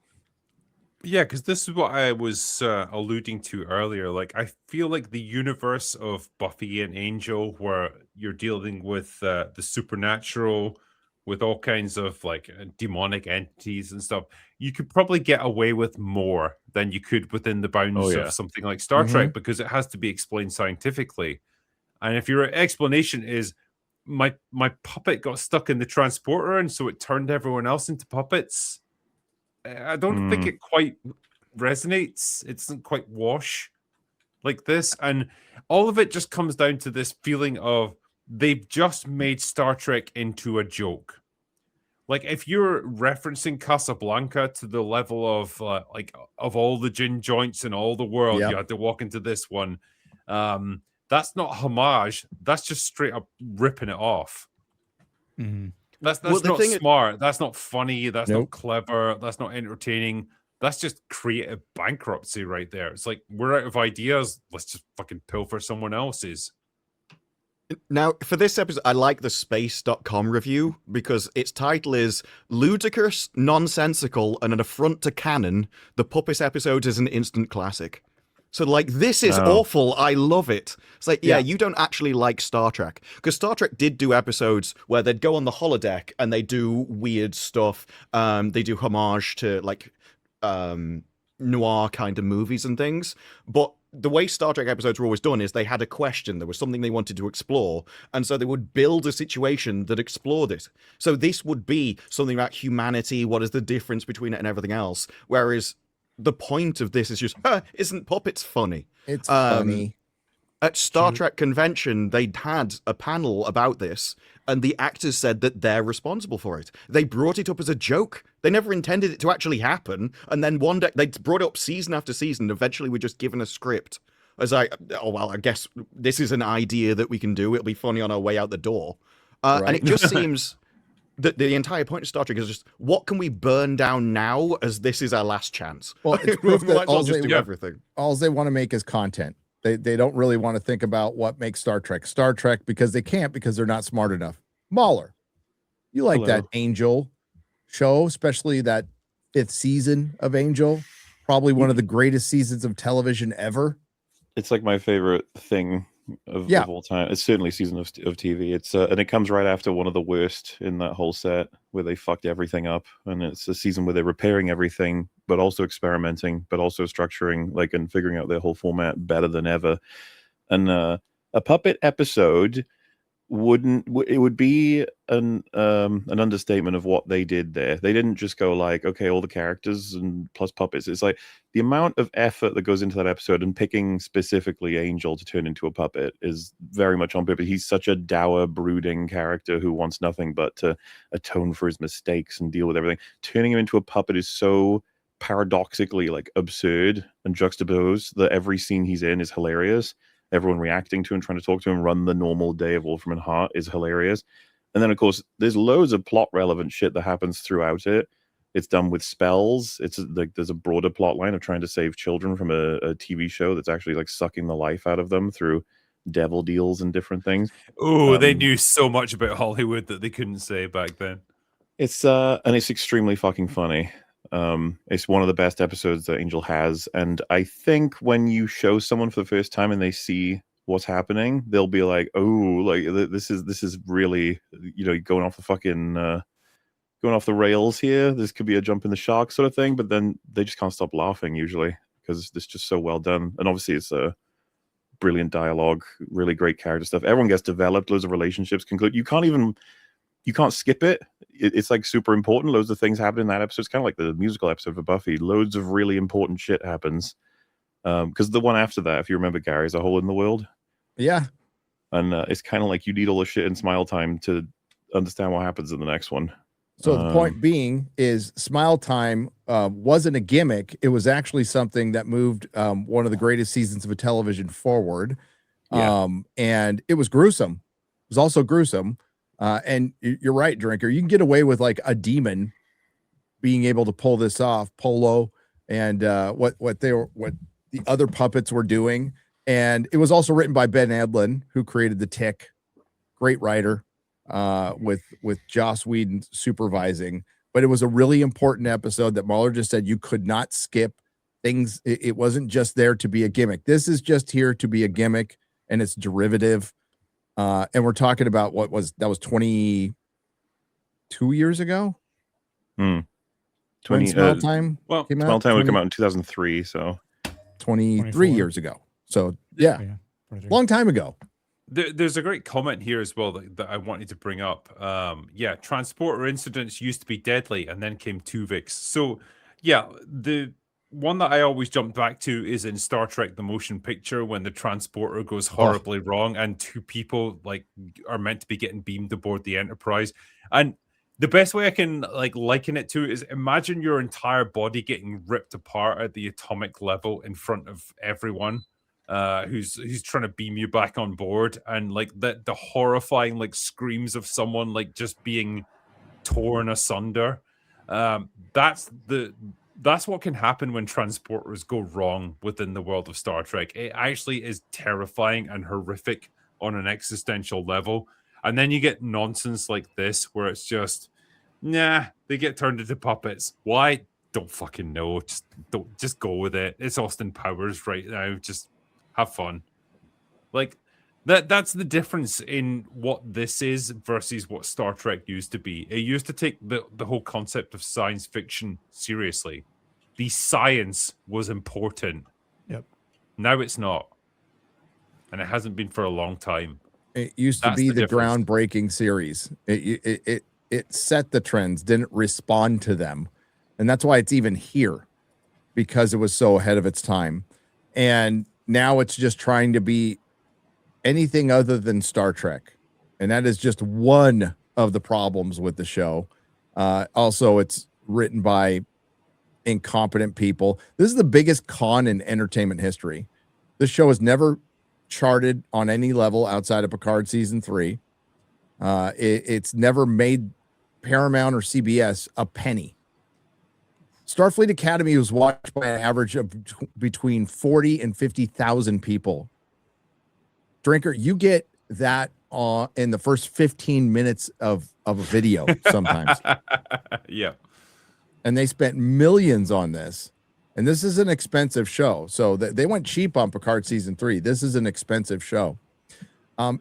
Yeah, because this is what I was alluding to earlier. Like, I feel like the universe of Buffy and Angel, where you're dealing with the supernatural, with all kinds of like demonic entities and stuff, you could probably get away with more than you could within the bounds of something like Star Trek, because it has to be explained scientifically. And if your explanation is my puppet got stuck in the transporter and so it turned everyone else into puppets, I don't think it quite resonates. It doesn't quite wash like this. And all of it just comes down to this feeling of they've just made Star Trek into a joke. Like, if you're referencing Casablanca to the level of of all the gin joints in all the world, you had to walk into this one. That's not homage. That's just straight up ripping it off. Mm-hmm. That's not smart. That's not funny. That's not clever. That's not entertaining. That's just creative bankruptcy right there. It's like, we're out of ideas. Let's just fucking pilfer someone else's. Now, for this episode, I like the space.com review because its title is Ludicrous, Nonsensical, and an Affront to Canon. The Puppets episode is an instant classic. So, like, this is awful. I love it. It's like, yeah, you don't actually like Star Trek. Because Star Trek did do episodes where they'd go on the holodeck and they do weird stuff. They do homage to, like, noir kind of movies and things. But the way Star Trek episodes were always done is they had a question. There was something they wanted to explore. And so they would build a situation that explored it. So this would be something about humanity. What is the difference between it and everything else? Whereas the point of this is just, isn't puppets funny? It's funny. At Star Trek convention, they had a panel about this, and the actors said that they're responsible for it. They brought it up as a joke. They never intended it to actually happen. And then one day, they brought it up season after season. Eventually, we're just given a script. I was like, oh, well, I guess this is an idea that we can do. It'll be funny on our way out the door. And it just seems that the entire point of Star Trek is just, what can we burn down now as this is our last chance? Well, it's proof that all just do everything. All they want to make is content. They don't really want to think about what makes Star Trek because they can't, because they're not smart enough. MauLer, you like that Angel show, especially that 5th season of Angel, probably one of the greatest seasons of television ever. It's like my favorite thing of all time. It's certainly season of TV. It's and it comes right after one of the worst in that whole set where they fucked everything up, and it's a season where they're repairing everything but also experimenting, but also structuring and figuring out their whole format better than ever. And a puppet episode would be an understatement of what they did there. They didn't just go like, okay, all the characters and plus puppets. It's like the amount of effort that goes into that episode, and picking specifically Angel to turn into a puppet is very much on purpose. He's such a dour, brooding character who wants nothing but to atone for his mistakes and deal with everything. Turning him into a puppet is so paradoxically like absurd and juxtaposed that every scene he's in is hilarious. Everyone reacting to him, trying to talk to him, run the normal day of Wolfram and Hart is hilarious. And then, of course, there's loads of plot relevant shit that happens throughout it. It's done with spells. It's like there's a broader plot line of trying to save children from a TV show that's actually like sucking the life out of them through devil deals and different things. Oh, they knew so much about Hollywood that they couldn't say back then. It's and it's extremely fucking funny. It's one of the best episodes that Angel has, and I think when you show someone for the first time and they see what's happening, they'll be like, "Oh, like this is really, you know, going off the fucking going off the rails here. This could be a jump in the shark sort of thing." But then they just can't stop laughing usually because it's just so well done, and obviously it's a brilliant dialogue, really great character stuff. Everyone gets developed, loads of relationships conclude. You can't skip it. It's like super important. Loads of things happen in that episode. It's kind of like the musical episode for Buffy. Loads of really important shit happens. Because the one after that, if you remember, Gary, is A Hole in the World. Yeah. And it's kind of like you need all the shit in Smile Time to understand what happens in the next one. So the point being is Smile Time wasn't a gimmick. It was actually something that moved one of the greatest seasons of a television forward. Yeah. And it was gruesome. It was also gruesome. And you're right, Drinker. You can get away with like a demon being able to pull this off, Polo, and what the other puppets were doing. And it was also written by Ben Edlund, who created The Tick. Great writer, with Joss Whedon supervising. But it was a really important episode that MauLer just said you could not skip things. It wasn't just there to be a gimmick. This is just here to be a gimmick, and it's derivative. And we're talking about that was 22 years ago. 20 Smile Time well, came Smile out. Time would come out in 2003, so 23 24. years ago. So yeah, 43. long time ago. There's a great comment here as well that I wanted to bring up. Yeah, transporter incidents used to be deadly, and then came Tuvix. So yeah, the one that I always jump back to is in Star Trek: The Motion Picture when the transporter goes horribly wrong and two people like are meant to be getting beamed aboard the Enterprise. And the best way I can like liken it to is imagine your entire body getting ripped apart at the atomic level in front of everyone who's trying to beam you back on board, and like the horrifying like screams of someone like just being torn asunder. That's what can happen when transporters go wrong within the world of Star Trek. It actually is terrifying and horrific on an existential level. And then you get nonsense like this where it's just, they get turned into puppets. Why? Don't fucking know. Just go with it. It's Austin Powers right now. Just have fun. Like that's the difference in what this is versus what Star Trek used to be. It used to take the whole concept of science fiction seriously. The science was important. Yep. Now it's not. And it hasn't been for a long time. It used to That's be the the difference. groundbreaking series. It set the trends, didn't respond to them. And that's why it's even here, because it was so ahead of its time. And now it's just trying to be anything other than Star Trek. And that is just one of the problems with the show. Also, it's written by incompetent people. This is the biggest con in entertainment history. This show has never charted on any level outside of Picard season 3. It's never made Paramount or CBS a penny. Starfleet Academy was watched by an average of between 40 and 50,000 people. Drinker, you get that in the first 15 minutes of a video sometimes. Yeah. And they spent millions on this. And this is an expensive show. So they went cheap on Picard season 3. This is an expensive show.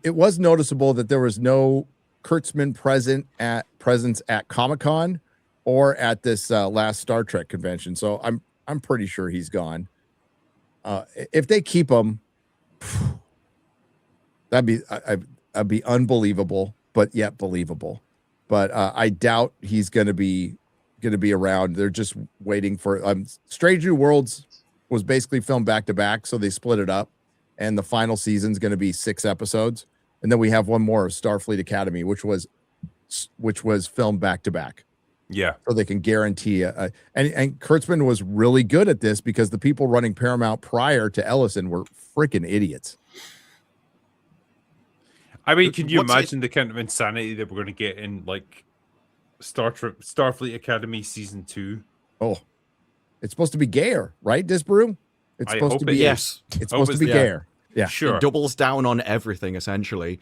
It was noticeable that there was no Kurtzman presence at Comic-Con or at this last Star Trek convention. So I'm pretty sure he's gone. If they keep him, that'd be unbelievable, but yet believable. But I doubt he's going to be around. They're just waiting for Strange New Worlds was basically filmed back to back, so they split it up, and the final season's going to be 6 episodes, and then we have one more of Starfleet Academy, which was filmed back to back. Yeah. So they can guarantee and Kurtzman was really good at this because the people running Paramount prior to Ellison were freaking idiots. I mean, can you What's it- imagine the kind of insanity that we're going to get in like Starfleet Academy season 2? Oh, it's supposed to be gayer, right, Disparu? It's I supposed hope to it be. is. Yes. It's Hope supposed to it's be the- gayer. Yeah. Sure. It doubles down on everything essentially.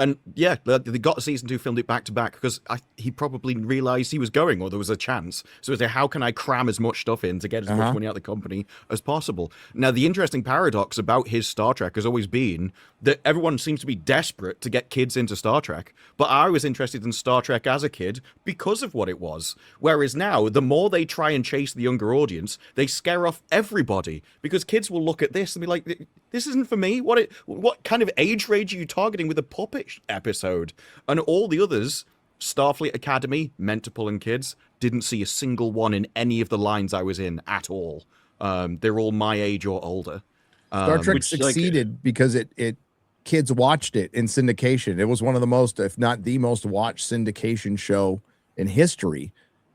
And yeah, they got season 2, filmed it back to back because he probably realized he was going, or there was a chance. So it's like, how can I cram as much stuff in to get as much money out of the company as possible? Now, the interesting paradox about his Star Trek has always been that everyone seems to be desperate to get kids into Star Trek, but I was interested in Star Trek as a kid because of what it was. Whereas now, the more they try and chase the younger audience, they scare off everybody because kids will look at this and be like, this isn't for me. What kind of age range are you targeting with a puppet episode? And all the others, Starfleet Academy, meant to pull in kids, didn't see a single one in any of the lines I was in at all. They're all my age or older. Star Trek which, like, succeeded because it kids watched it in syndication. It was one of the most, if not the most watched syndication show in history.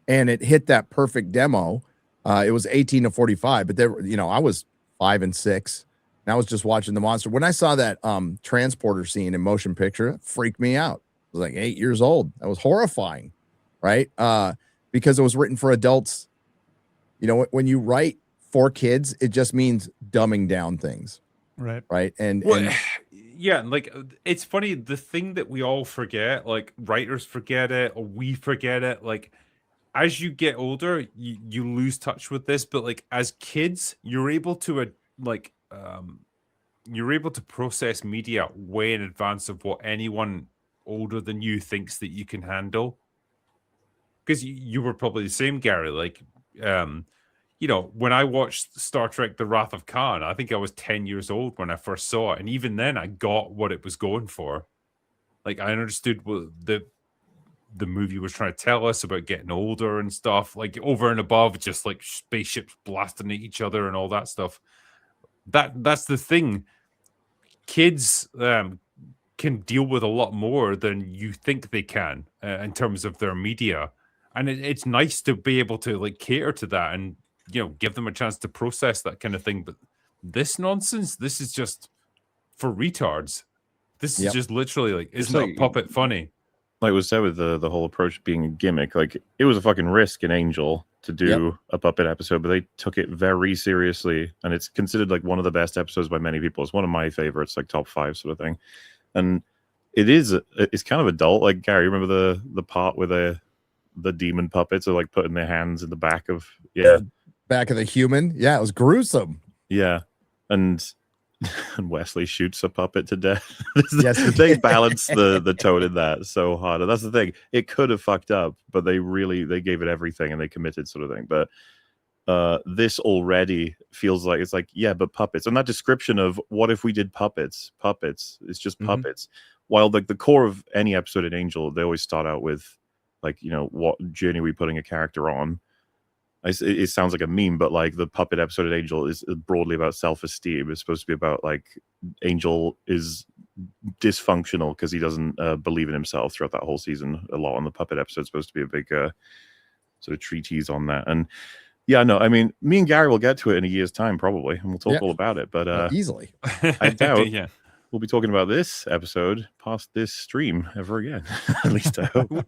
And it hit that perfect demo. It was 18 to 45, but there, I was 5 and 6. And I was just watching the monster. When I saw that transporter scene in motion picture, it freaked me out. I was like 8 years old. That was horrifying, right? Because it was written for adults. When you write for kids, it just means dumbing down things, Right. right? And Yeah, like it's funny, the thing that we all forget, like writers forget it or we forget it, like as you get older, you lose touch with this, but like as kids, you're able to you're able to process media way in advance of what anyone older than you thinks that you can handle. Because you were probably the same, Gary. Like, when I watched Star Trek: The Wrath of Khan, I think I was 10 years old when I first saw it, and even then, I got what it was going for. Like, I understood what the movie was trying to tell us about getting older and stuff, like over and above just like spaceships blasting at each other and all that stuff. That's the thing. Kids can deal with a lot more than you think they can in terms of their media, and it's nice to be able to like cater to that and give them a chance to process that kind of thing. But this nonsense, this is just for retards. This is just literally like, isn't a puppet funny? Like was said with the whole approach being a gimmick, like it was a fucking risk in Angel to do a puppet episode, but they took it very seriously, and it's considered like one of the best episodes by many people. It's one of my favorites, like top 5 sort of thing. And it's kind of adult. Like Gary, remember the part where the demon puppets are like putting their hands in the back of back of the human. Yeah, it was gruesome. Yeah, and Wesley shoots a puppet to death. Yes, They balance the tone in that so hard, and that's the thing. It could have fucked up, but they gave it everything and they committed, sort of thing. But this already feels like it's like, yeah, but puppets, and that description of what if we did puppets, it's just puppets. While like the core of any episode in Angel, they always start out with like, what journey are we putting a character on. It sounds like a meme, but like the puppet episode of Angel is broadly about self-esteem. It's supposed to be about like Angel is dysfunctional because he doesn't believe in himself throughout that whole season a lot. And the puppet episode is supposed to be a big sort of treatise on that. And yeah, no, I mean, me and Gary will get to it in a year's time probably, and we'll talk all about it. But easily, I doubt we'll be talking about this episode past this stream ever again. At least I hope.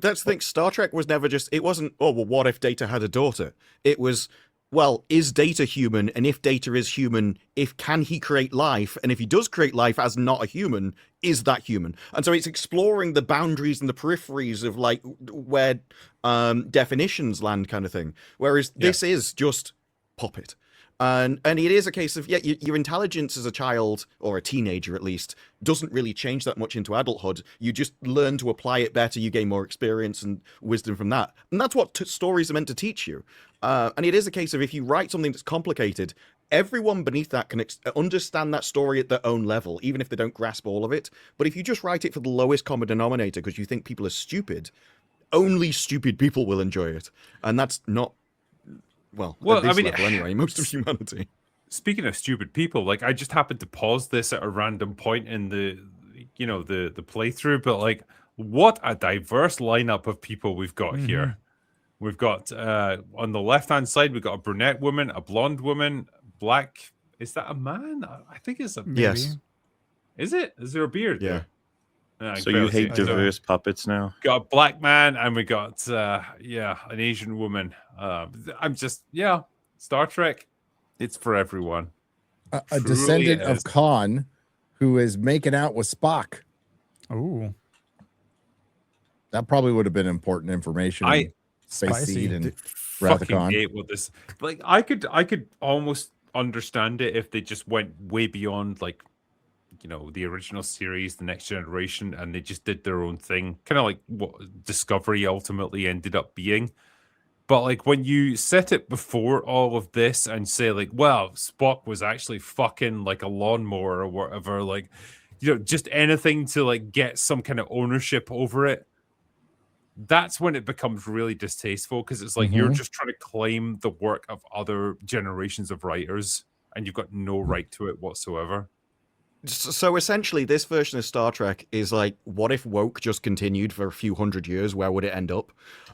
That's the thing. Star Trek was never just, it wasn't, oh, well, what if Data had a daughter? It was, well, is Data human? And if Data is human, can he create life? And if he does create life as not a human, is that human? And so it's exploring the boundaries and the peripheries of like where definitions land, kind of thing. Whereas this is just puppet. And it is a case of, your intelligence as a child, or a teenager at least, doesn't really change that much into adulthood. You just learn to apply it better, you gain more experience and wisdom from that. And that's what stories are meant to teach you. And it is a case of, if you write something that's complicated, everyone beneath that can understand that story at their own level, even if they don't grasp all of it. But if you just write it for the lowest common denominator because you think people are stupid, only stupid people will enjoy it. And that's not... Well, I mean, level anyway, most of humanity. Speaking of stupid people, like I just happened to pause this at a random point in the playthrough, but like What a diverse lineup of people we've got here. We've got on the left-hand side, we've got a brunette woman, a blonde woman, black. Is that a man? I think it's a. Yes. Is it? Is there a beard Yeah. there? So you hate diverse puppets now? Got a black man, and we got an Asian woman. I'm just Star Trek. It's for everyone. A descendant of Khan, who is making out with Spock. Ooh, that probably would have been important information. Space Seed and Wrath of fucking Khan. hate what this. Like, I could almost understand it if they just went way beyond, like, the original series, the Next Generation, and they just did their own thing, kind of like what Discovery ultimately ended up being. But like when you set it before all of this and say like, well, Spock was actually fucking like a lawnmower or whatever, like, just anything to like get some kind of ownership over it. That's when it becomes really distasteful, because it's like you're just trying to claim the work of other generations of writers and you've got no right to it whatsoever. So essentially, this version of Star Trek is like, what if woke just continued for a few hundred years? Where would it end up?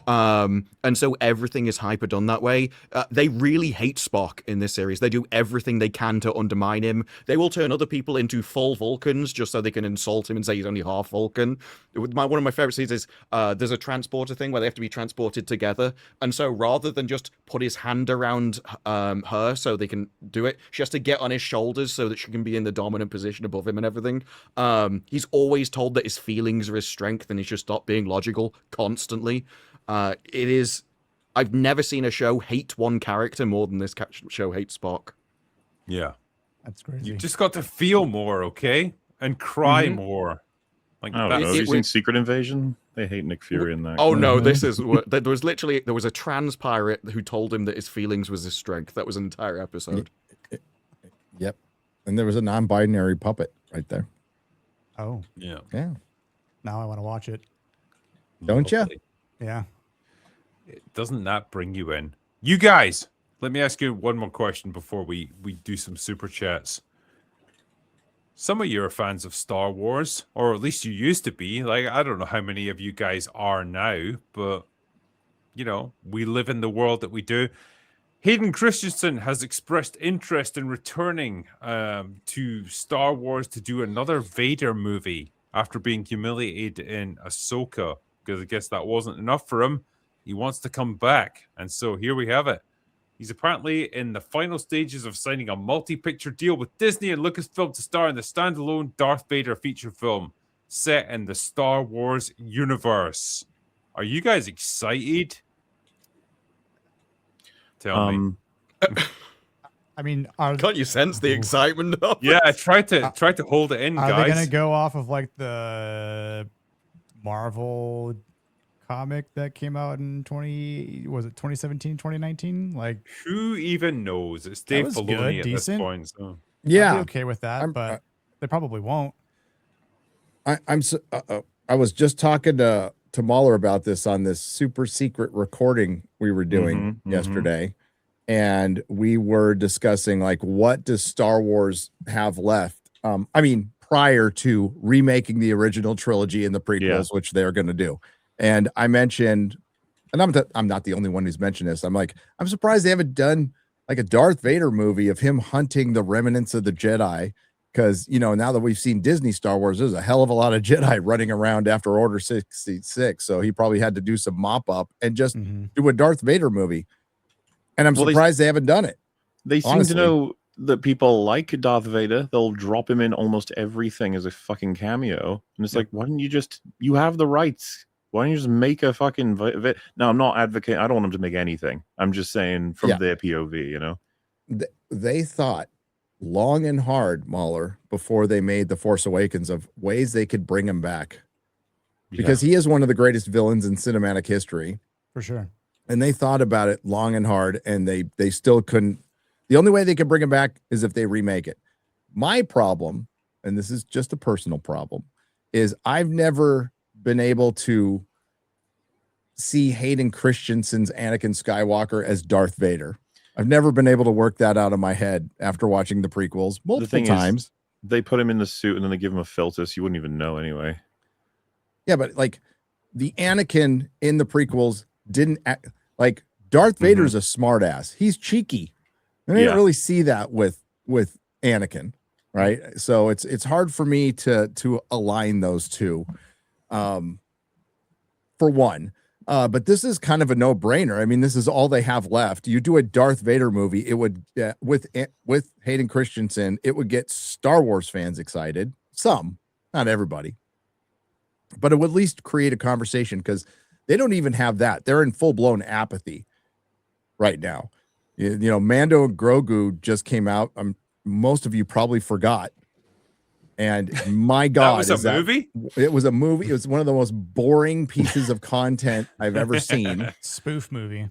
And so everything is hyper done that way. They really hate Spock in this series. They do everything they can to undermine him. They will turn other people into full Vulcans just so they can insult him and say he's only half Vulcan. One of my favorite scenes is there's a transporter thing where they have to be transported together. And so rather than just put his hand around her so they can do it, she has to get on his shoulders so that she can be in the dominant position above him and everything. He's always told that his feelings are his strength and he should stop being logical constantly. It is. I've never seen a show hate one character more than this show hates Spock. Yeah, that's crazy. You just got to feel more, okay, and cry more. Like, I don't know. Have you seen Secret Invasion? They hate Nick Fury in that. Oh no, this is there was a trans pirate who told him that his feelings was his strength. That was an entire episode. Yep, and there was a non-binary puppet right there. Oh yeah. Now I want to watch it. Don't you? Yeah. Doesn't that bring you in? You guys, let me ask you one more question before we do some super chats. Some of you are fans of Star Wars, or at least you used to be. Like, I don't know how many of you guys are now, but we live in the world that we do. Hayden Christensen has expressed interest in returning to Star Wars to do another Vader movie after being humiliated in Ahsoka, because I guess that wasn't enough for him. He wants to come back. And so here we have it. He's apparently in the final stages of signing a multi-picture deal with Disney and Lucasfilm to star in the standalone Darth Vader feature film set in the Star Wars universe. Are you guys excited? Tell me. I mean, can't you sense the excitement? Yeah, I tried to hold it in, guys. Are they going to go off of like the Marvel comic that came out in 2017, 2019? Like, who even knows? It's Dave Filoni at this point. So. Yeah, I'd be okay with that, but they probably won't. I was just talking to MauLer about this on this super secret recording we were doing yesterday, and we were discussing like, what does Star Wars have left? I mean, prior to remaking the original trilogy and the prequels, which they're going to do. And I mentioned, and I'm not the only one who's mentioned this. I'm like, I'm surprised they haven't done like a Darth Vader movie of him hunting the remnants of the Jedi. Because, now that we've seen Disney Star Wars, there's a hell of a lot of Jedi running around after Order 66. So he probably had to do some mop up and just do a Darth Vader movie. And I'm surprised they haven't done it. They seem to know that people like Darth Vader. They'll drop him in almost everything as a fucking cameo. And it's like, why don't you have the rights? Why don't you just make a fucking... Now, I'm not advocating... I don't want them to make anything. I'm just saying from their POV, They thought long and hard, MauLer, before they made The Force Awakens, of ways they could bring him back. Because he is one of the greatest villains in cinematic history. For sure. And they thought about it long and hard, and they still couldn't... The only way they could bring him back is if they remake it. My problem, and this is just a personal problem, is I've never been able to see Hayden Christensen's Anakin Skywalker as Darth Vader. I've never been able to work that out of my head after watching the prequels multiple times. They put him in the suit and then they give him a filter, so you wouldn't even know anyway. Yeah, but like the Anakin in the prequels didn't act like Darth Vader's a smart ass. He's cheeky. I didn't really see that with Anakin, right? So it's hard for me to align those two. For one. But this is kind of a no-brainer. I mean, this is all they have left. You do a Darth Vader movie, it would with Hayden Christensen, it would get Star Wars fans excited. Some, not everybody. But it would at least create a conversation because they don't even have that. They're in full-blown apathy right now. You know, Mando and Grogu just came out. Most of you probably forgot. And my God, that was a movie? It was a movie. It was one of the most boring pieces of content I've ever seen. Spoof movie.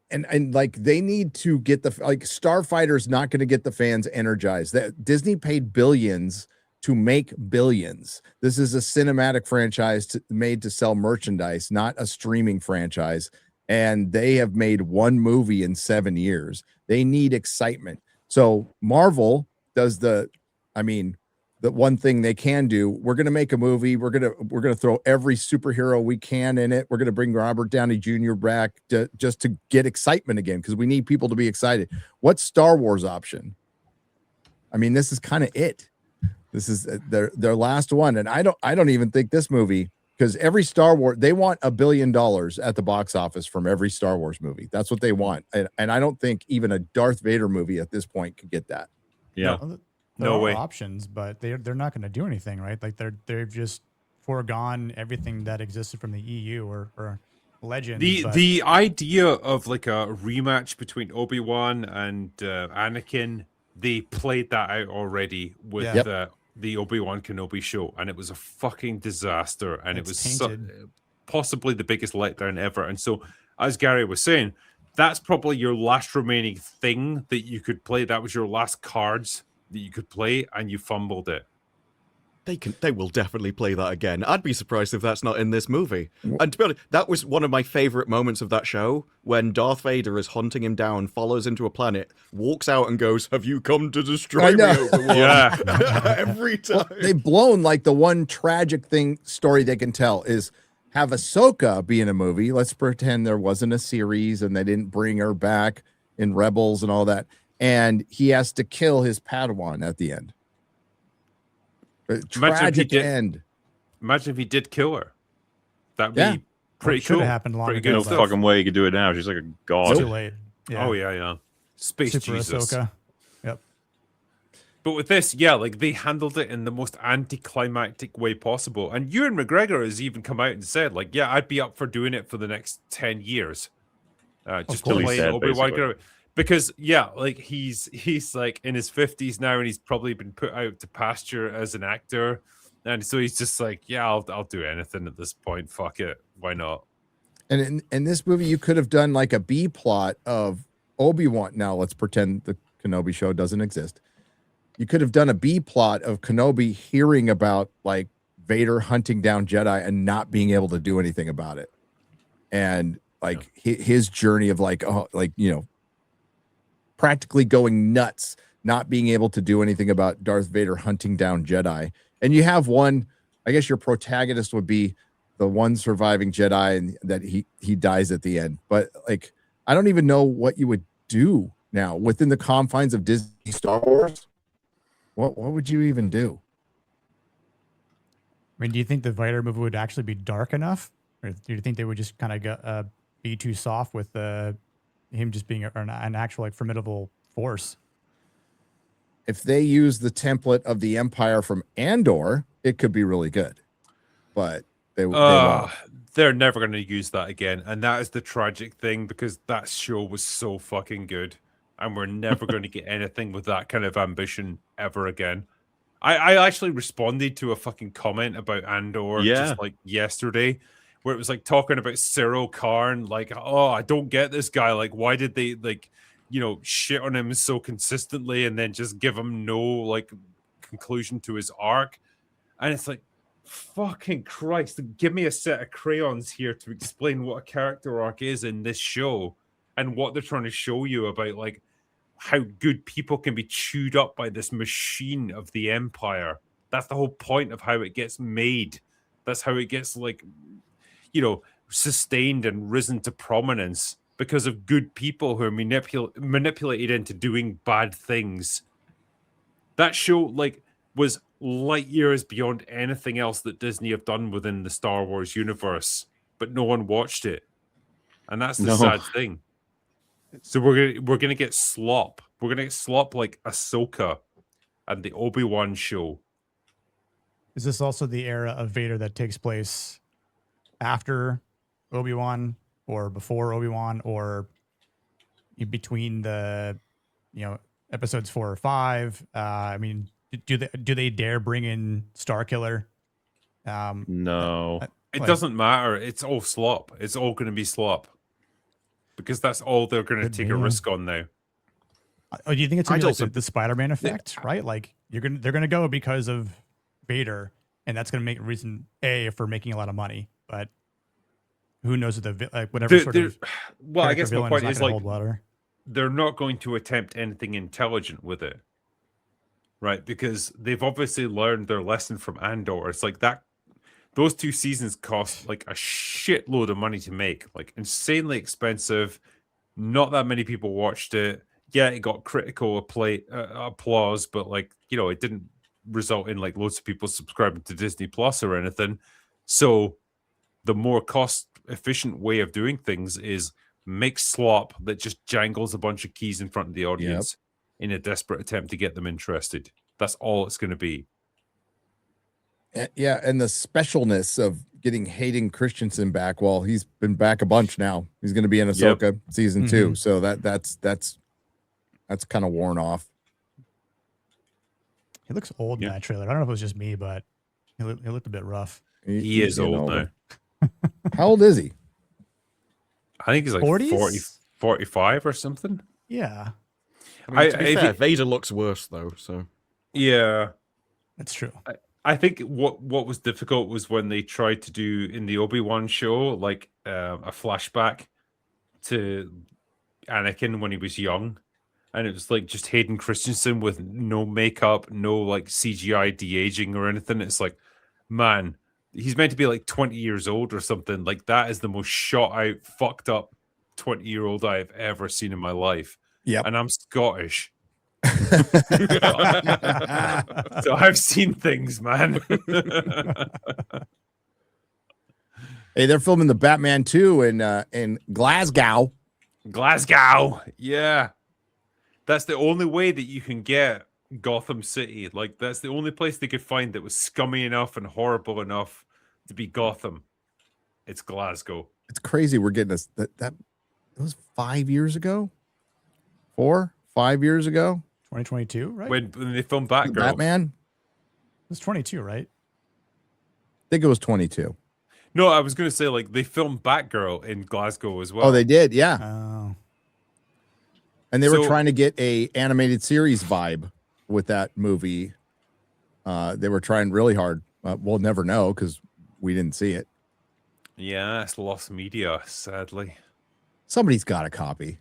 And like they need to get Starfighter's not going to get the fans energized. That Disney paid billions to make billions. This is a cinematic franchise made to sell merchandise, not a streaming franchise. And they have made one movie in 7 years. They need excitement. So Marvel does the one thing they can do, we're going to make a movie. We're going to throw every superhero we can in it. We're going to bring Robert Downey Jr. back just to get excitement again, because we need people to be excited. What's Star Wars option? I mean, this is kind of it. This is their last one. And I don't even think this movie, because every Star Wars, they want $1 billion at the box office from every Star Wars movie. That's what they want. And I don't think even a Darth Vader movie at this point could get that. Yeah. No way. Options, but they're not going to do anything, right? Like they've just foregone everything that existed from the EU or Legends. The idea of like a rematch between Obi-Wan and Anakin, they played that out already with the Obi-Wan Kenobi show, and it was a fucking disaster, and it was possibly the biggest letdown ever. And so, as Gary was saying, that's probably your last remaining thing that you could play. That was your last cards that you could play, and you fumbled it. They will definitely play that again. I'd be surprised if that's not in this movie. And to be honest, that was one of my favorite moments of that show, when Darth Vader is hunting him down, follows into a planet, walks out and goes, "Have you come to destroy me, Obi-Wan?" Yeah. Every time. Well, they've blown like the one tragic story they can tell is have Ahsoka be in a movie. Let's pretend there wasn't a series and they didn't bring her back in Rebels and all that. And he has to kill his Padawan at the end. Tragic end. Imagine if he did kill her. That'd be pretty cool. Should have happened long ago. No fucking way you could do it now. She's like a god. Too late. Yeah. Oh yeah. Space Super Jesus. Ahsoka. Yep. But with this, like they handled it in the most anticlimactic way possible. And Ewan McGregor has even come out and said, like, yeah, I'd be up for doing it for the next 10 years. Just to play Obi-Wan Kenobi. Because like he's like in his 50s now, and he's probably been put out to pasture as an actor, and so he's just like, yeah, I'll do anything at this point. Fuck it, why not? And in this movie, you could have done like a B plot of Obi-Wan. Now let's pretend the Kenobi show doesn't exist. You could have done a B plot of Kenobi hearing about like Vader hunting down Jedi and not being able to do anything about it, and like his journey of like, practically going nuts, not being able to do anything about Darth Vader hunting down Jedi. And you have one, I guess your protagonist would be the one surviving Jedi, and that he dies at the end. But like, I don't even know what you would do now within the confines of Disney Star Wars. What would you even do? I mean, do you think the Vader movie would actually be dark enough? Or do you think they would just kind of be too soft with him just being an actual like formidable force? If they use the template of the Empire from Andor, it could be really good. But they won't. They're never going to use that again. And that is the tragic thing, because that show was so fucking good. And we're never going to get anything with that kind of ambition ever again. I actually responded to a fucking comment about Andor just like yesterday, where it was like talking about Cyril Karn, like, oh, I don't get this guy. Like, why did they shit on him so consistently and then just give him no like conclusion to his arc? And it's like, fucking Christ, give me a set of crayons here to explain what a character arc is in this show and what they're trying to show you about like how good people can be chewed up by this machine of the Empire. That's the whole point of how it gets made. That's how it gets, like, you know, sustained and risen to prominence because of good people who are manipulated into doing bad things. That show, like, was light years beyond anything else that Disney have done within the Star Wars universe, but no one watched it, and that's the No. sad thing. So we're gonna get slop. We're gonna get slop like Ahsoka and the Obi-Wan show. Is this also the era of Vader that takes place after Obi-Wan or before Obi-Wan or in between the, episodes 4 or 5? I mean, do they dare bring in Starkiller? No. It doesn't matter. It's all slop. It's all going to be slop because that's all they're going to take a risk on now. Oh, do you think it's going to be also- like the Spider-Man effect, right? Like they're going to go because of Vader, and that's going to make a reason for making a lot of money, but who knows if whatever sort of well, I guess my point is, like, hold water. They're not going to attempt anything intelligent with it, right? Because they've obviously learned their lesson from Andor. It's like that. Those 2 seasons cost like a shitload of money to make, like insanely expensive. Not that many people watched it. Yeah, it got critical applause, but like, it didn't result in like loads of people subscribing to Disney Plus or anything. So the more cost efficient way of doing things is make slop that just jangles a bunch of keys in front of the audience in a desperate attempt to get them interested. That's all it's going to be. Yeah, and the specialness of getting Hayden Christensen back. Well, he's been back a bunch now. He's going to be in Ahsoka season 2, so that's kind of worn off. He looks old in that trailer. I don't know if it was just me, but he looked a bit rough. He is old now. How old is he? I think he's like 40, 45 or something. Yeah. I mean, to be fair, Vader looks worse though. So yeah, that's true. I think what was difficult was when they tried to do in the Obi-Wan show like a flashback to Anakin when he was young, and it was like just Hayden Christensen with no makeup, no like CGI de-aging or anything. It's like, man, he's meant to be like 20 years old or something. Like, that is the most shot out, fucked up 20-year-old I've ever seen in my life. Yeah, and I'm Scottish. So I've seen things, man. Hey, they're filming the Batman 2 in Glasgow. Glasgow, yeah. That's the only way that you can get Gotham City. Like, that's the only place they could find that was scummy enough and horrible enough to be Gotham. It's Glasgow. It's crazy. We're getting this. That was 5 years ago. 5 years ago. 2022, right? When they filmed Batgirl. Batman? It was 22, right? I think it was 22. No, I was going to say, like, they filmed Batgirl in Glasgow as well. Oh, they did? Yeah. Oh. And they were trying to get a animated series vibe with that movie. They were trying really hard. We'll never know because we didn't see it. Yeah, it's lost media, sadly. Somebody's got a copy.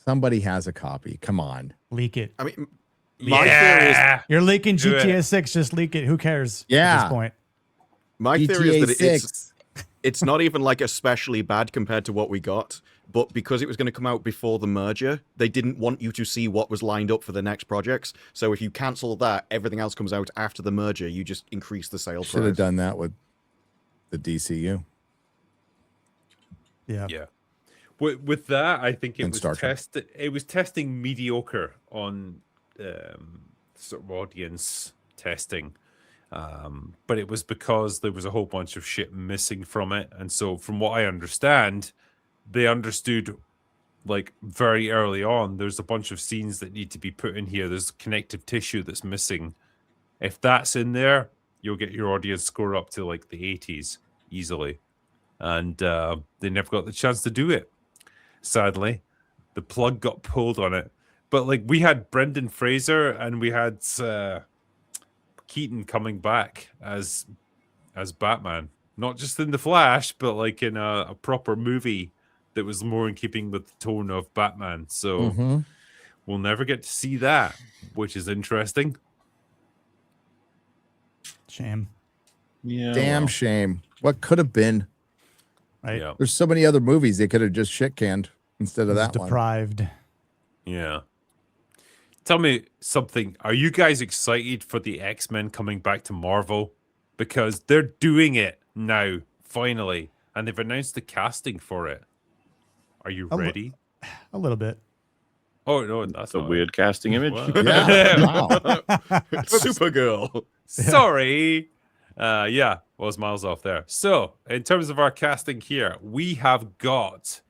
Somebody has a copy. Come on. Leak it. I mean, my theory is you're leaking Do GTA it. 6. Just leak it. Who cares? Yeah. At this point. my theory is that GTA it's not even like especially bad compared to what we got, but because it was going to come out before the merger, they didn't want you to see what was lined up for the next projects. So if you cancel that, everything else comes out after the merger. You just increase the sale Should have price. done that with the DCU. Yeah. Yeah. With that, I think it And was Star Trek. testing mediocre on sort of audience testing. But it was because there was a whole bunch of shit missing from it. And so from what I understand, they understood like very early on, there's a bunch of scenes that need to be put in here. There's connective tissue that's missing. If that's in there, you'll get your audience score up to like the 80s easily. And they never got the chance to do it. Sadly, the plug got pulled on it. But like we had Brendan Fraser and we had Keaton coming back as Batman, not just in The Flash, but like in a proper movie that was more in keeping with the tone of Batman. So we'll never get to see that, which is interesting. Shame. Yeah. Damn well. shame. What could have been? Right? Yeah. There's so many other movies they could have just shit canned instead of Was that one. deprived. Yeah. Tell me something. Are you guys excited for the X-Men coming back to Marvel? Because they're doing it now, finally. And they've announced the casting for it. Are you A li- ready? A little bit. Oh, no, that's It's a not weird casting image. Wow. Yeah. Wow. Supergirl. Sorry. Yeah, was miles off there. So, in terms of our casting here, we have got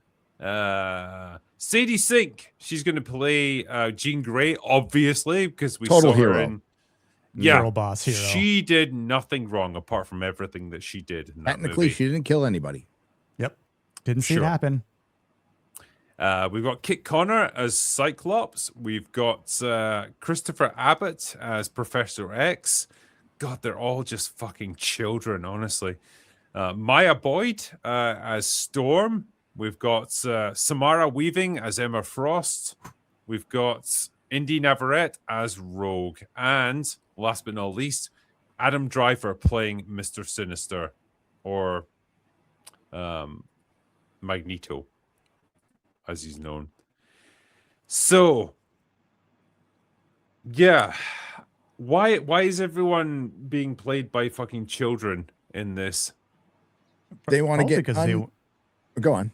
Sadie Sink. She's going to play Jean Grey, obviously, because we Total saw her hero. in. Yeah, Girl boss hero. she did nothing wrong apart from everything that she did in that Technically, movie. she didn't kill anybody. Yep. Didn't see Sure. it happen. We've got Kit Connor as Cyclops. We've got Christopher Abbott as Professor X. God, they're all just fucking children, honestly. Maya Boyd as Storm. We've got Samara Weaving as Emma Frost. We've got Indy Navarrete as Rogue. And last but not least, Adam Driver playing Mr. Sinister or Magneto, as he's known. So, yeah. Why is everyone being played by fucking children in this? They want to Probably get. because they. Go on.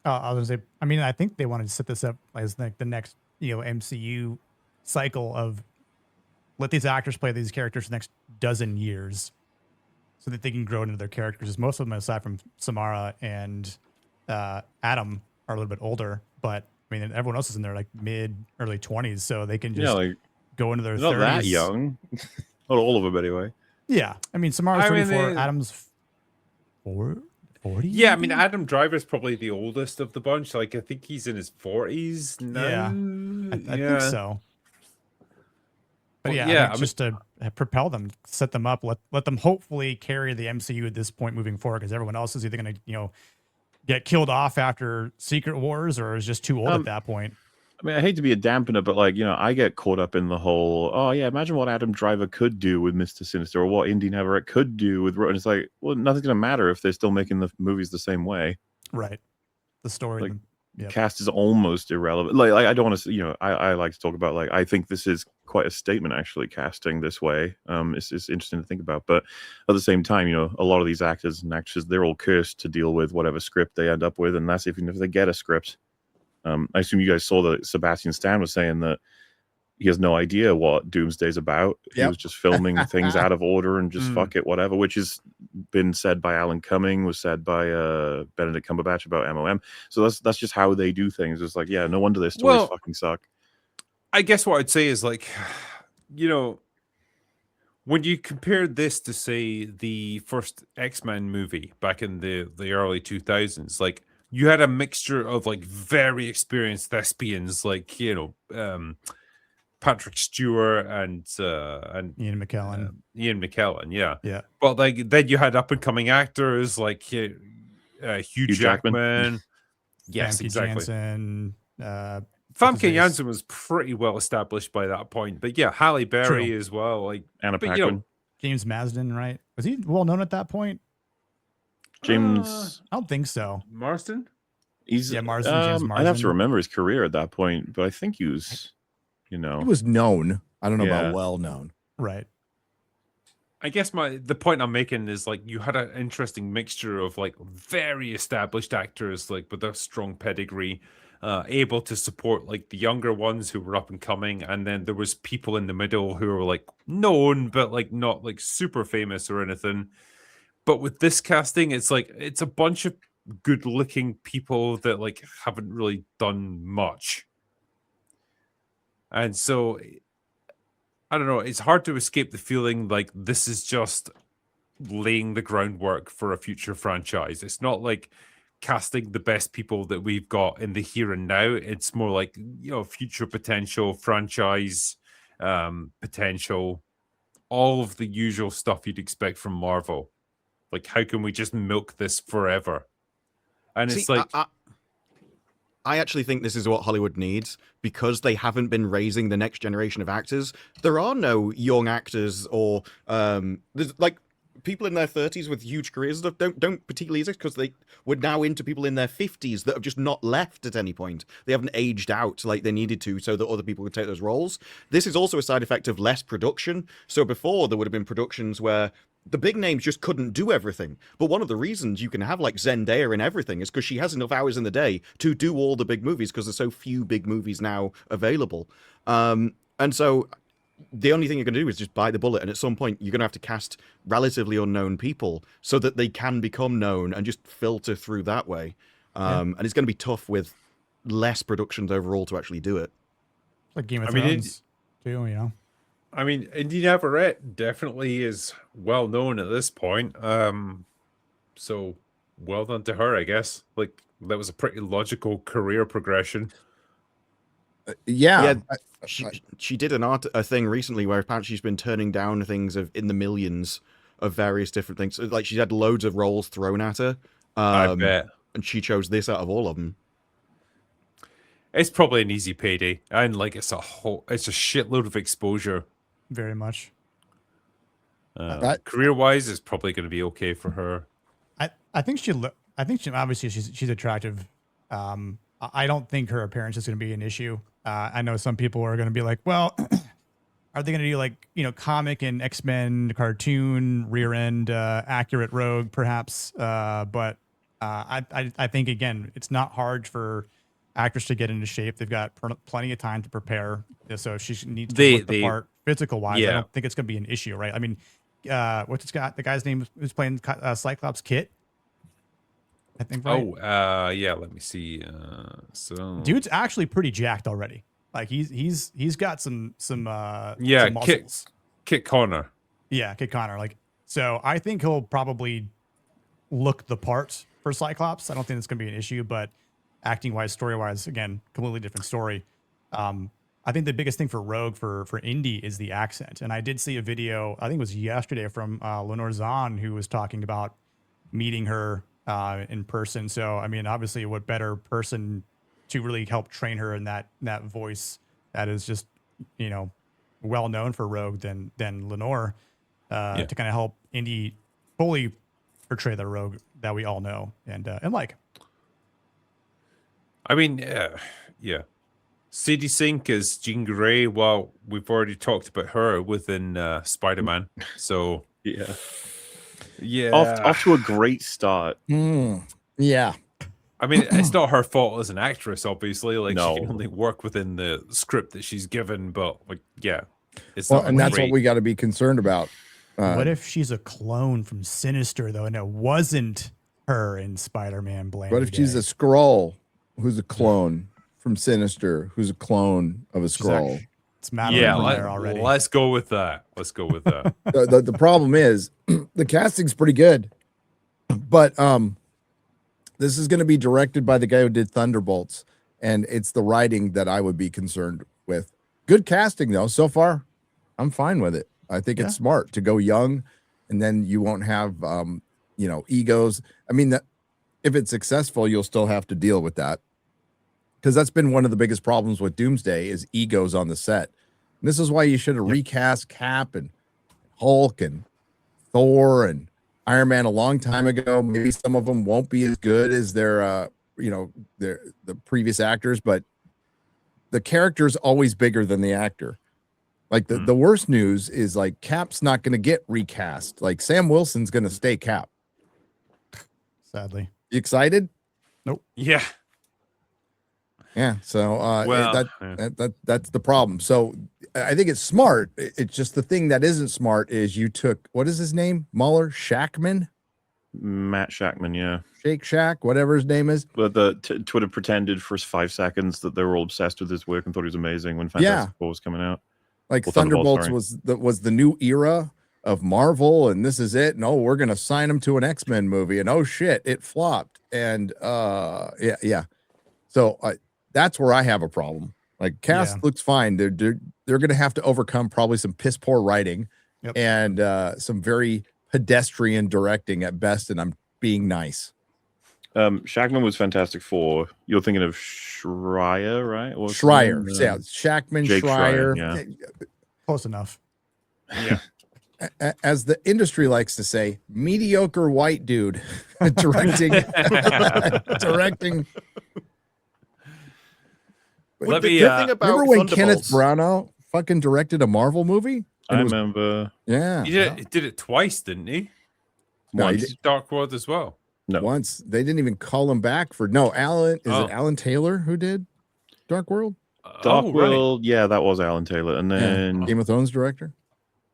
I was gonna say. I mean, I think they wanted to set this up as like the next, MCU cycle of let these actors play these characters for the next dozen years, so that they can grow into their characters. Most of them, aside from Samara and Adam, are a little bit older, but I mean, everyone else is in their like early 20s, so they can just Yeah, like go into their they're 30s. not that young. Not all of them, anyway. Yeah, I mean, Samara's I mean, 34, they- Adam's 40. Yeah, I mean, Adam Driver's probably the oldest of the bunch. Like, I think he's in his 40s now. Yeah, I think so. But Well, yeah, yeah, I think just to propel them, set them up, let them hopefully carry the MCU at this point moving forward, because everyone else is either going to, get killed off after Secret Wars or is just too old at that point. I mean, I hate to be a dampener, but like, I get caught up in the whole, oh yeah, imagine what Adam Driver could do with Mr. Sinister or what Indy Navarrete could do with, and it's like, well, nothing's going to matter if they're still making the movies the same way. Right. The story. Like, yep. Cast is almost irrelevant. Like I don't want to, I like to talk about, like, I think this is quite a statement actually, casting this way. It's interesting to think about, but at the same time, a lot of these actors and actresses, they're all cursed to deal with whatever script they end up with, and that's even if they get a script. I assume you guys saw that Sebastian Stan was saying that he has no idea what Doomsday's about. He Yep. was just filming things out of order and just fuck it, whatever, which has been said by Alan Cumming, was said by Benedict Cumberbatch about MOM. So that's just how they do things. It's like, yeah, no wonder their stories fucking suck. I guess what I'd say is, like, when you compare this to, say, the first X-Men movie back in the early 2000s, like, you had a mixture of like very experienced thespians, like Patrick Stewart and Ian McKellen. Ian McKellen, yeah. Yeah. But like then you had up and coming actors like Hugh Jackman. Jackman. Yes, Famke exactly. Janssen, Famke Janssen was pretty well established by that point, but yeah, Halle Berry as well. Like Anna but, Paquin. James Marsden, right? Was he well known at that point? James, I don't think so. Marsden. he's Marsden, James I'd have to Marsden. remember his career at that point, but I think he was, He was known. I don't know Yeah. about well known. Right. I guess the point I'm making is like you had an interesting mixture of like very established actors like with a strong pedigree, able to support like the younger ones who were up and coming, and then there was people in the middle who were like known but like not like super famous or anything. But with this casting, it's like it's a bunch of good-looking people that like haven't really done much, and so I don't know. It's hard to escape the feeling like this is just laying the groundwork for a future franchise. It's not like casting the best people that we've got in the here and now. It's more like future potential, franchise potential, all of the usual stuff you'd expect from Marvel. Like, how can we just milk this forever? And it's like, I actually think this is what Hollywood needs, because they haven't been raising the next generation of actors. There are no young actors or there's like people in their 30s with huge careers and stuff don't particularly exist because we're now into people in their 50s that have just not left at any point. They haven't aged out like they needed to so that other people could take those roles. This is also a side effect of less production. So before there would have been productions where the big names just couldn't do everything. But one of the reasons you can have like Zendaya in everything is because she has enough hours in the day to do all the big movies because there's so few big movies now available. And so the only thing you're going to do is just bite the bullet. And at some point, you're going to have to cast relatively unknown people so that they can become known and just filter through that way. And it's going to be tough with less productions overall to actually do it. Like Game of Thrones, too, you know? I mean, Indy Navarrete definitely is well known at this point. So well done to her, I guess. Like, that was a pretty logical career progression. Yeah. She did a thing recently where apparently she's been turning down things in the millions of various different things. Like, she had loads of roles thrown at her. I bet. And she chose this out of all of them. It's probably an easy payday. And like, it's a shitload of exposure. Very much. Career-wise, it's probably going to be okay for her. I think she obviously she's attractive. I don't think her appearance is going to be an issue. I know some people are going to be like, well, are they going to do like, you know, comic and X-Men cartoon rear end accurate Rogue perhaps? But I think again, it's not hard for actors to get into shape. They've got plenty of time to prepare. So if she needs to look the part physical wise, I don't think it's going to be an issue, right? I mean, what's it got? The guy's name who's playing Cyclops, Kit, I think. Right? Yeah. Let me see. So dude's actually pretty jacked already. Like he's got some yeah, muscles. Kit Connor. Yeah, Kit Connor. Like, so I think he'll probably look the part for Cyclops. I don't think it's going to be an issue, but acting wise, story wise, again, completely different story. I think the biggest thing for Rogue for Indy is the accent. And I did see a video, I think it was yesterday, from Lenore Zahn, who was talking about meeting her in person. So, I mean, obviously, what better person to really help train her in that voice that is just, you know, well known for Rogue than Lenore to kind of help Indy fully portray the Rogue that we all know and like. I mean, yeah. Sadie Sink is Jean Grey. Well, we've already talked about her within Spider-Man. So yeah, off to a great start. Yeah. I mean, it's not her fault as an actress, obviously. Like, No. she can only work within the script that she's given. But like, yeah, it's Well, not and that's great. what we got to be concerned about. What if she's a clone from Sinister though, and it wasn't her in Spider-Man Blame? What if she's a Skrull who's a clone from Sinister, who's a clone of a Skrull? It's Madeline there already. Let's go with that. The problem is the casting's pretty good, but this is going to be directed by the guy who did Thunderbolts, and it's the writing that I would be concerned with. Good casting though, so far. I'm fine with it. I think it's smart to go young, and then you won't have egos. I mean, if it's successful, you'll still have to deal with that, because that's been one of the biggest problems with Doomsday is egos on the set. And this is why you should have recast Cap and Hulk and Thor and Iron Man a long time ago. Maybe some of them won't be as good as the previous actors, but the character's always bigger than the actor. Like the worst news is like Cap's not going to get recast. Like Sam Wilson's going to stay Cap. Sadly. You excited? Nope. Yeah. Yeah. So Well, that's the problem. So I think it's smart. It's just the thing that isn't smart is you took, what is his name? MauLer Shackman? Matt Shackman, yeah. Shake Shack, whatever his name is. But Twitter pretended for 5 seconds that they were all obsessed with his work and thought he was amazing when Fantastic Four was coming out. Like Well, Thunderbolts sorry. was the new era of Marvel, and this is it. And we're gonna sign him to an X-Men movie, and oh shit, it flopped. And yeah. So that's where I have a problem. Like cast looks fine. They're gonna have to overcome probably some piss poor writing and some very pedestrian directing at best. And I'm being nice. Shackman was Fantastic Four. You're thinking of Schreier, right? Or Schreier, Shackman, Jake Schreier. Schreier, yeah. Close enough. Yeah. as the industry likes to say, mediocre white dude directing. directing. Let the me, good thing about Remember when Kenneth Thunderbolts- Branagh fucking directed a Marvel movie? I remember. Yeah. he did it twice, didn't he? No, he Once. did- He did Dark World as well. No. Once they didn't even call him back for Alan. Is Oh. it Alan Taylor who did Dark World? Dark Oh, right. World, yeah, that was Alan Taylor. And then, Game of Thrones director.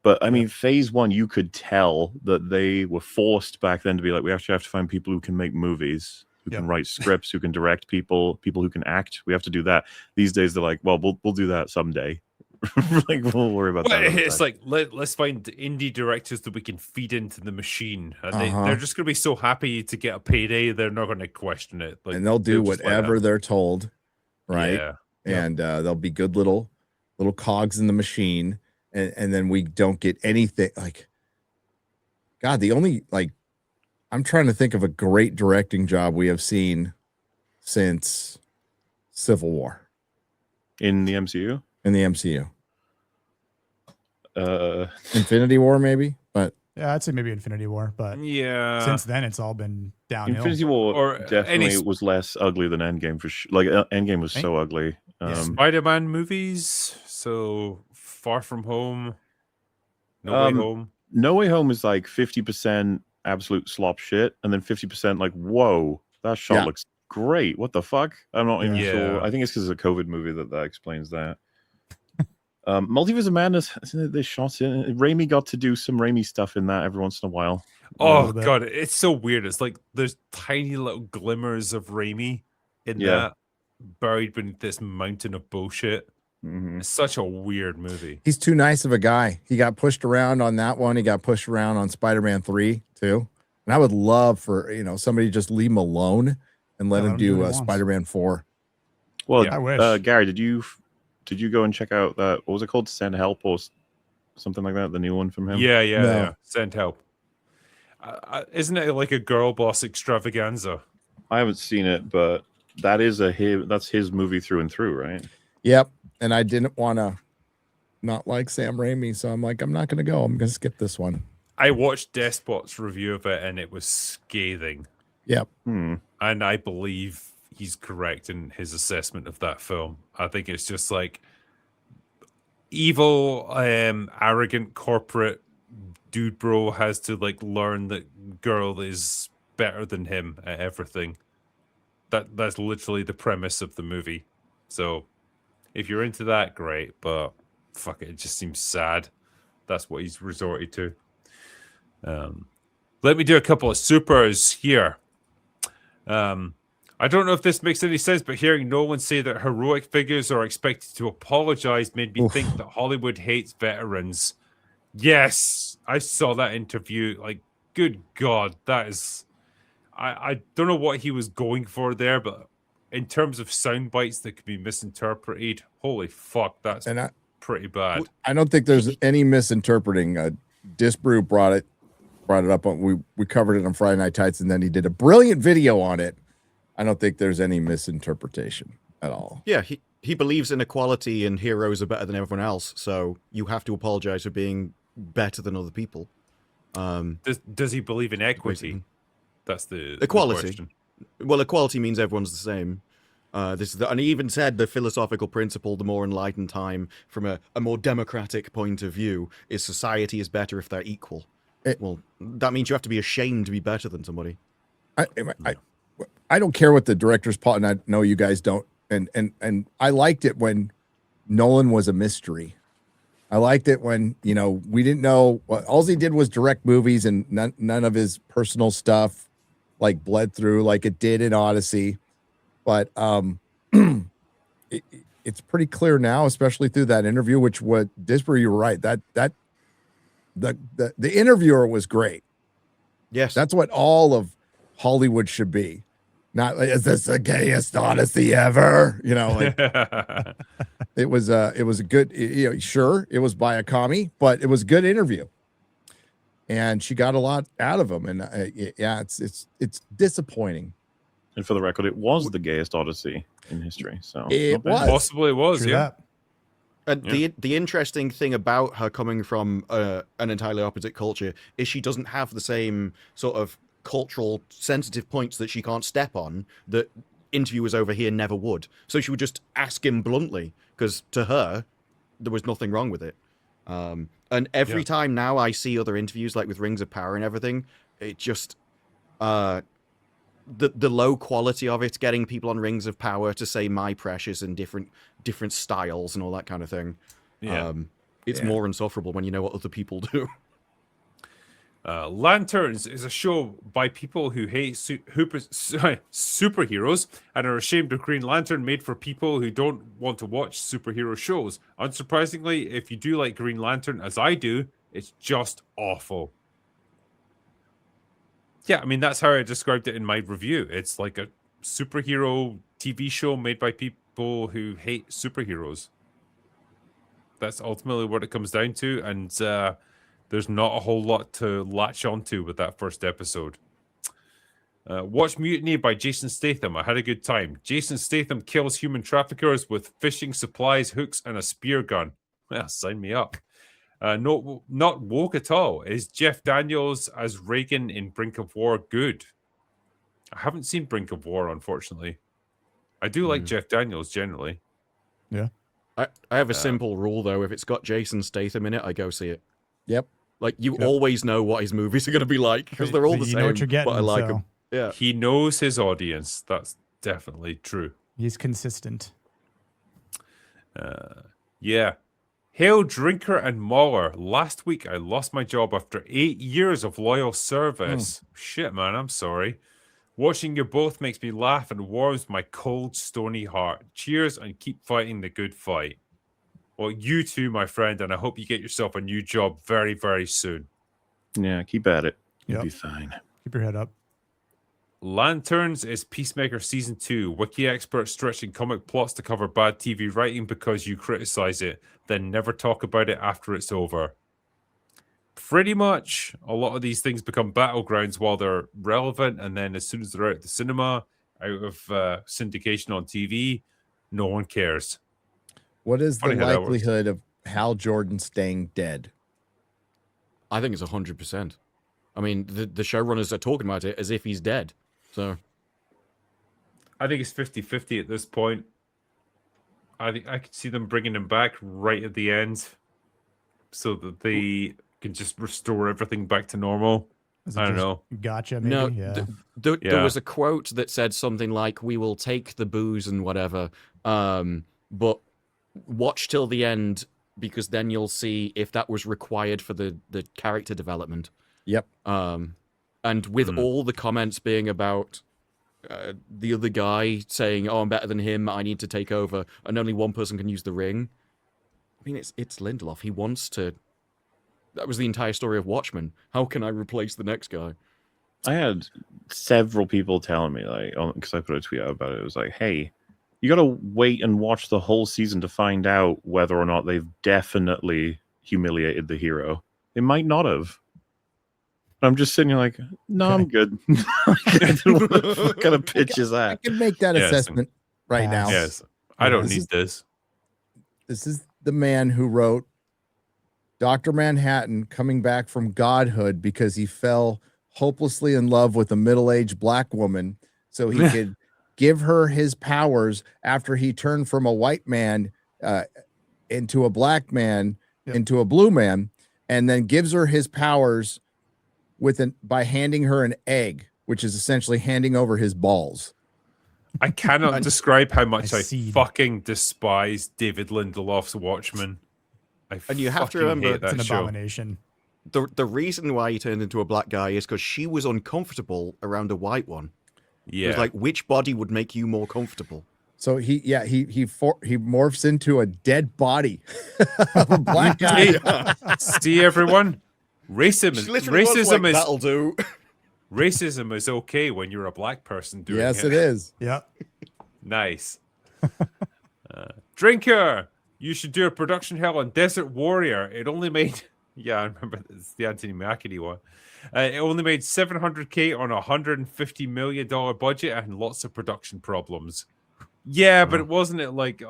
but I mean, phase one, you could tell that they were forced back then to be like, we actually have to find people who can make movies, who can write scripts, who can direct people who can act. We have to do that. These days, they're like, well, we'll do that someday. Like, we'll worry about Well, that. it's like let's find indie directors that we can feed into the machine, and they're just going to be so happy to get a payday, they're not going to question it. Like, And they'll do just let whatever them. they're told, right? Yeah. And they'll be good little cogs in the machine, and then we don't get anything. Like, God, the only I'm trying to think of a great directing job we have seen since Civil War In the MCU. in the MCU. Infinity War, maybe, but Yeah, I'd say maybe Infinity War, but Yeah. since then it's all been downhill. Infinity War Or definitely any- was less ugly than Endgame for sure. Like Endgame was so ugly. Spider-Man movies, so Far From Home, No Way Home. No Way Home is like 50% absolute slop shit, and then 50% like, whoa, that shot looks great. What the fuck? I'm not even sure. I think it's because it's a COVID movie that explains that. Multiverse of Madness, they shot it. Raimi got to do some Raimi stuff in that every once in a while. Oh god, it's so weird. It's like there's tiny little glimmers of Raimi in that, buried beneath this mountain of bullshit. It's such a weird movie. he's too nice of a guy. He got pushed around on that one. He got pushed around on Spider-Man 3 too. And I would love for somebody to just leave him alone and let him do Spider-Man 4. Well, I wish. Gary, did you go and check out that? What was it called? Send Help or something like that? The new one from him? Yeah. Send Help. Isn't it like a girl boss extravaganza? I haven't seen it, but that's his movie through and through, right? Yep. And I didn't want to not like Sam Raimi, so I'm like, I'm not going to go. I'm going to skip this one. I watched Despot's review of it, and it was scathing. Yep. And I believe he's correct in his assessment of that film. I think it's just like evil, arrogant corporate dude bro has to like learn that girl is better than him at everything. That's literally the premise of the movie. So if you're into that, great, but fuck it just seems sad. That's what he's resorted to. Let me do a couple of supers here. I don't know if this makes any sense, but hearing Nolan say that heroic figures are expected to apologize made me think that Hollywood hates veterans. Yes, I saw that interview. Like, good God, that is... I don't know what he was going for there, but in terms of sound bites that could be misinterpreted, holy fuck, that's pretty bad. I don't think there's any misinterpreting. Disparu brought it up on we covered it on Friday Night Tights, and then he did a brilliant video on it. I don't think there's any misinterpretation at all. Yeah, he believes in equality and heroes are better than everyone else, so you have to apologize for being better than other people. Does he believe in equity? That's the equality. The question. Well, equality means everyone's the same. And he even said the philosophical principle, the more enlightened time, from a more democratic point of view, is society is better if they're equal. Well, that means you have to be ashamed to be better than somebody. I don't care what the director's part, and I know you guys don't. And I liked it when Nolan was a mystery. I liked it when we didn't know all he did was direct movies, and none of his personal stuff like bled through like it did in Odyssey. But it's pretty clear now, especially through that interview, which what Disparu, you were right, that the interviewer was great. Yes, that's what all of Hollywood should be. Not like, is this the gayest Odyssey ever? It was a good, sure, it was by a commie, but it was a good interview, and she got a lot out of him. And it's disappointing. And for the record, it was the gayest Odyssey in history. So it was. Possibly it was. True Yeah. that. And the interesting thing about her coming from an entirely opposite culture is she doesn't have the same sort of cultural sensitive points that she can't step on that interviewers over here never would. So she would just ask him bluntly, because to her, there was nothing wrong with it. And every time now I see other interviews, like with Rings of Power and everything, it just... the low quality of it, getting people on Rings of Power to say "my precious" and different styles and all that kind of thing. It's more insufferable when you know what other people do. Lanterns is a show by people who hate superheroes and are ashamed of Green Lantern, made for people who don't want to watch superhero shows. Unsurprisingly, if you do like Green Lantern, as I do, it's just awful. Yeah, I mean, that's how I described it in my review. It's like a superhero TV show made by people who hate superheroes. That's ultimately what it comes down to, and there's not a whole lot to latch onto with that first episode. Watch Mutiny by Jason Statham. I had a good time. Jason Statham kills human traffickers with fishing supplies, hooks, and a spear gun. Well, sign me up. Not woke at all. Is Jeff Daniels as Reagan in Brink of War good? I haven't seen Brink of War, unfortunately. I do like Jeff Daniels generally. Yeah. I have a simple rule, though. If it's got Jason Statham in it, I go see it. Yep. Like, you always know what his movies are going to be like, because they're all the same, know what you're getting, but I like them. Yeah. He knows his audience. That's definitely true. He's consistent. Yeah. Hail Drinker and MauLer. Last week, I lost my job after 8 years of loyal service. Shit, man, I'm sorry. Watching you both makes me laugh and warms my cold, stony heart. Cheers and keep fighting the good fight. Well, you too, my friend, and I hope you get yourself a new job very, very soon. Yeah, keep at it. You'll Yep. be fine. Keep your head up. Lanterns is Peacemaker Season 2. Wiki experts stretching comic plots to cover bad TV writing because you criticize it, then never talk about it after it's over. Pretty much, a lot of these things become battlegrounds while they're relevant, and then as soon as they're out of the cinema, out of syndication on TV, no one cares. What is Funny the how that works. likelihood of Hal Jordan staying dead? I think it's 100%. I mean, the showrunners are talking about it as if he's dead. So I think it's 50-50 at this point. I think I could see them bringing him back right at the end so that they can just restore everything back to normal. Is it I don't just know. Gotcha, maybe? no, Yeah. there was a quote that said something like, "We will take the booze and whatever, but watch till the end, because then you'll see if that was required for the character development." Yep. And with all the comments being about the other guy saying, "Oh, I'm better than him, I need to take over," and only one person can use the ring. I mean, it's Lindelof. He wants to. That was the entire story of Watchmen. How can I replace the next guy? I had several people telling me, like, because I put a tweet out about it. It was like, hey, you got to wait and watch the whole season to find out whether or not they've definitely humiliated the hero. They might not have. I'm just sitting here like, no, I'm good. What kind of pitch is I that? can make that Yes. assessment right now. Yes. I don't This need is- this. This is the man who wrote Dr. Manhattan coming back from godhood because he fell hopelessly in love with a middle-aged black woman so he could give her his powers after he turned from a white man into a black man, Yep. into a blue man, and then gives her his powers by handing her an egg, which is essentially handing over his balls. I cannot describe how much I see. fucking despise David Lindelof's Watchmen. And you have to fucking remember, hate It's that an show. abomination. The reason why he turned into a black guy is because she was uncomfortable around a white one. It Yeah. was like, which body would make you more comfortable? So he morphs into a dead body of a black guy. See everyone? Racism is that'll do. racism is okay when you're a black person doing Yes, it. it is. Yep. Nice. Drinker, you should do a production hell on Desert Warrior. It only made, yeah, I remember it's the Anthony Mackie one. It only made $700K on a $150 million budget and lots of production problems. Yeah, but it wasn't it like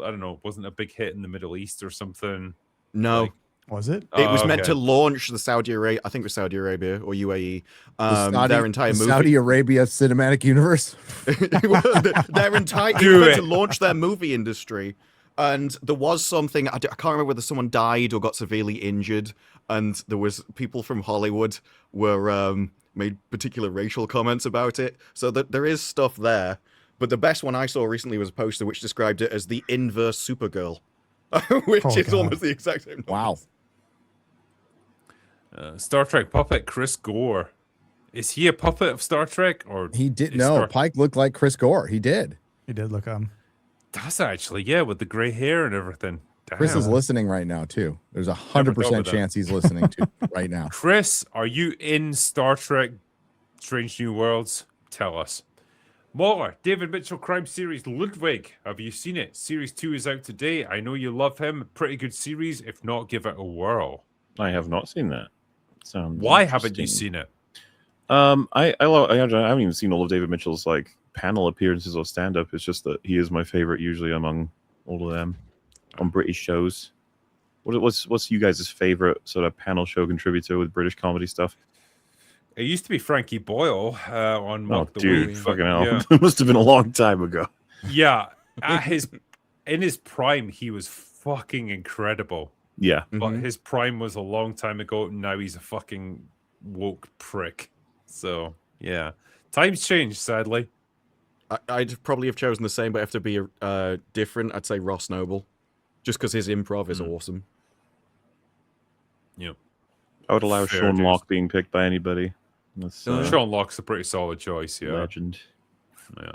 I don't know, wasn't a big hit in the Middle East or something. No. Like- Was it? It was Oh, meant okay. to launch the Saudi Arabia, I think it was Saudi Arabia or UAE, their entire the movie. Saudi Arabia cinematic universe. Their entire it was Do meant it. to launch their movie industry, and there was something I can't remember whether someone died or got severely injured, and there was people from Hollywood were made particular racial comments about it. So that there is stuff there, but the best one I saw recently was a poster which described it as the inverse Supergirl, which Oh, is God. almost the exact same. Wow. Star Trek puppet Chris Gore. Is he a puppet of Star Trek, or He did. is No, Star- Pike looked like Chris Gore. He did. He did look Does actually, yeah, with the gray hair and everything. Damn. Chris is listening right now too. There's a Never thought 100% of that. chance he's listening to right now. Chris, are you in Star Trek Strange New Worlds? Tell us. MauLer, David Mitchell crime series Ludwig. Have you seen it? Series 2 is out today. I know you love him. Pretty good series. If not, give it a whirl. I have not seen that. Sounds Why haven't you interesting. seen it? I haven't even seen all of David Mitchell's like panel appearances or stand up. It's just that he is my favorite usually among all of them on British shows. What's you guys' favorite sort of panel show contributor with British comedy stuff? It used to be Frankie Boyle on Oh, Mock the dude, Week. fucking hell! Yeah, It must have been a long time ago. yeah. In his prime, he was fucking incredible. Yeah, But his prime was a long time ago. And now he's a fucking woke prick. So yeah, times change. Sadly, I'd probably have chosen the same, but have to be different. I'd say Ross Noble, just because his improv is awesome. yeah. I would allow Fair Sean dues. Locke being picked by anybody. That's Sean Locke's a pretty solid choice. Yeah. legend. Yeah.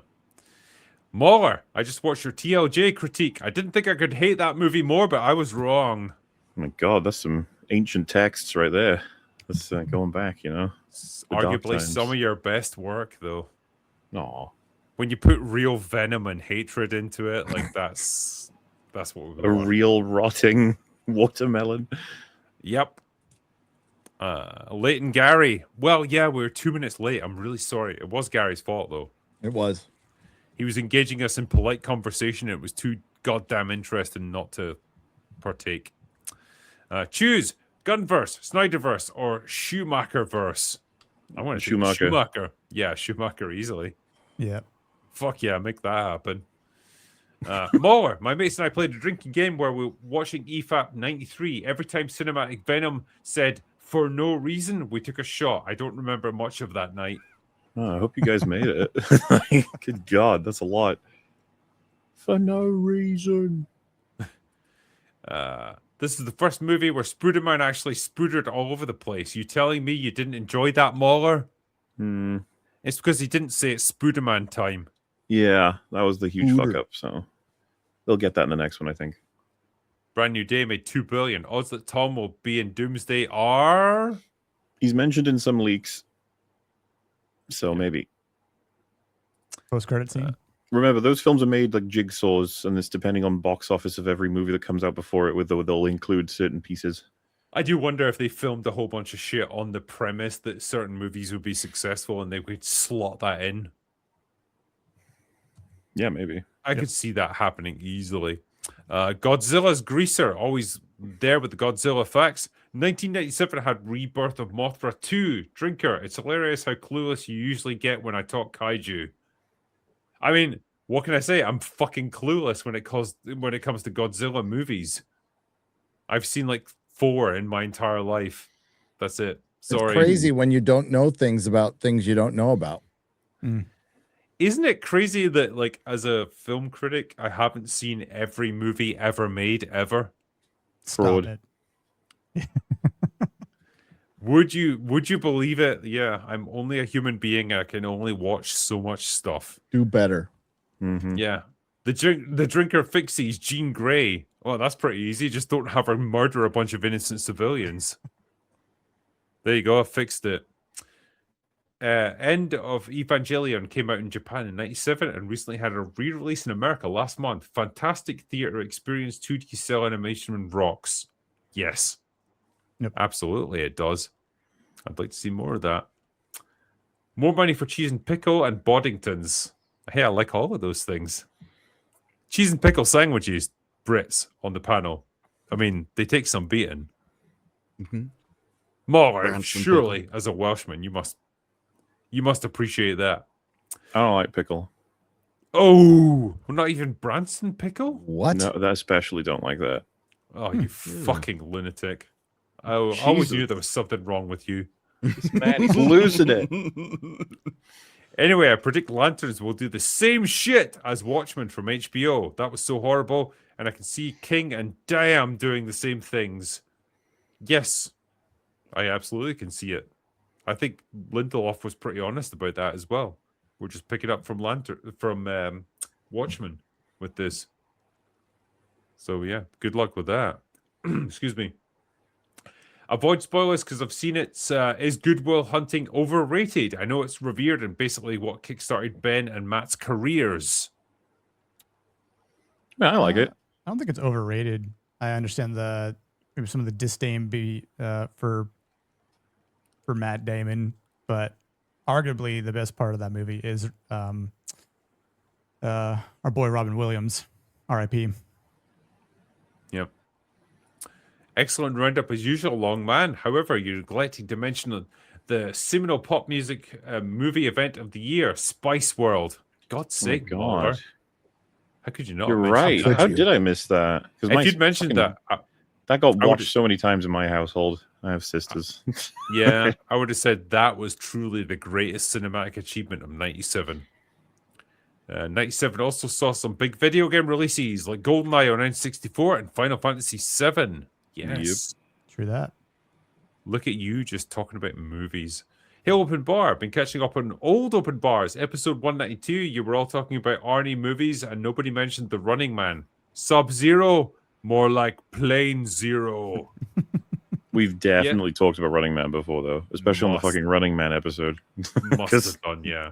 MauLer, I just watched your TLJ critique. I didn't think I could hate that movie more, but I was wrong. Oh my God, that's some ancient texts right there. That's going back, you know. It's The dark arguably times. some of your best work, though. Aw. When you put real venom and hatred into it, like that's what we A want. real rotting watermelon. Yep. Leighton Gary. Well, yeah, we were 2 minutes late. I'm really sorry. It was Gary's fault, though. It was. He was engaging us in polite conversation. It was too goddamn interesting not to partake. Choose Gunverse, Snyderverse, or Schumacherverse. I want to Schumacher. Schumacher. Yeah, Schumacher easily. Yeah. Fuck yeah, make that happen. MauLer, my mates and I played a drinking game where we were watching EFAP 93. Every time Cinematic Venom said, for no reason, we took a shot. I don't remember much of that night. Oh, I hope you guys made it. Good God, that's a lot. For no reason. This is the first movie where Spooderman actually spoodered all over the place. You telling me you didn't enjoy that, MauLer? Hmm. It's because he didn't say it's Spooderman time. Yeah, that was the huge fuck Ooh. up. So they'll get that in the next one, I think. Brand New Day made $2 billion. Odds that Tom will be in Doomsday are... He's mentioned in some leaks. So maybe. Post credit scene. Remember, those films are made like jigsaws, and it's depending on box office of every movie that comes out before it, they'll include certain pieces. I do wonder if they filmed a whole bunch of shit on the premise that certain movies would be successful and they could slot that in. Yeah, maybe. I could see that happening easily. Godzilla's Greaser, always there with the Godzilla facts. 1997 had Rebirth of Mothra 2. Drinker, it's hilarious how clueless you usually get when I talk kaiju. I mean, what can I say? I'm fucking clueless when it comes to Godzilla movies. I've seen like 4 in my entire life. That's it. Sorry. It's crazy when you don't know things about things you don't know about. Isn't it crazy that, like, as a film critic, I haven't seen every movie ever made ever? Stop fraud. it. Would you believe it? Yeah, I'm only a human being. I can only watch so much stuff. Do better. Hmm. Yeah. The drinker fixies Jean Grey. Well, that's pretty easy. Just don't have her murder a bunch of innocent civilians. There you go. I fixed it. End of Evangelion came out in Japan in 97 and recently had a re-release in America last month. Fantastic theater experience. 2D cell animation rocks. Yes. Yep. Absolutely, it does. I'd like to see more of that. More money for cheese and pickle and Boddingtons. Hey, I like all of those things. Cheese and pickle sandwiches, Brits on the panel. I mean, they take some beating. Mhm. MauLer, Branston surely, as a Welshman, you must appreciate that. I don't like pickle. Oh, not even Branston pickle? What? No, I especially don't like that. Oh, you fucking lunatic. I always knew Jesus. there was something wrong with you. This man, he's losing it. Anyway, I predict Lanterns will do the same shit as Watchmen from HBO. That was so horrible, and I can see King and Diam doing the same things. Yes, I absolutely can see it. I think Lindelof was pretty honest about that as well. We're just picking up from Watchmen with this. So yeah, good luck with that. Excuse me. Avoid spoilers because I've seen it. Is Good Will Hunting overrated? I know it's revered and basically what kickstarted Ben and Matt's careers. Yeah, I like it. I don't think it's overrated. I understand maybe some of the disdain for Matt Damon, but arguably the best part of that movie is our boy Robin Williams, R.I.P. Yep. Excellent roundup as usual, long man. However, you're neglecting to mention the seminal pop music movie event of the year, Spice World. God's sake, MauLer. How could you not? You're mention right. that? How did I miss that? If you'd mentioned that, that got I watched would've- so many times in my household. I have sisters. yeah, I would have said that was truly the greatest cinematic achievement of 97. 97 also saw some big video game releases like GoldenEye on N64 and Final Fantasy VII. Yes. True that. Look at you just talking about movies. Hey, Open Bar, been catching up on old Open Bars. Episode 192, you were all talking about Arnie movies and nobody mentioned The Running Man. Sub-Zero, more like Plain Zero. We've definitely talked about Running Man before, though, especially on the fucking Running Man episode. Must have done, yeah.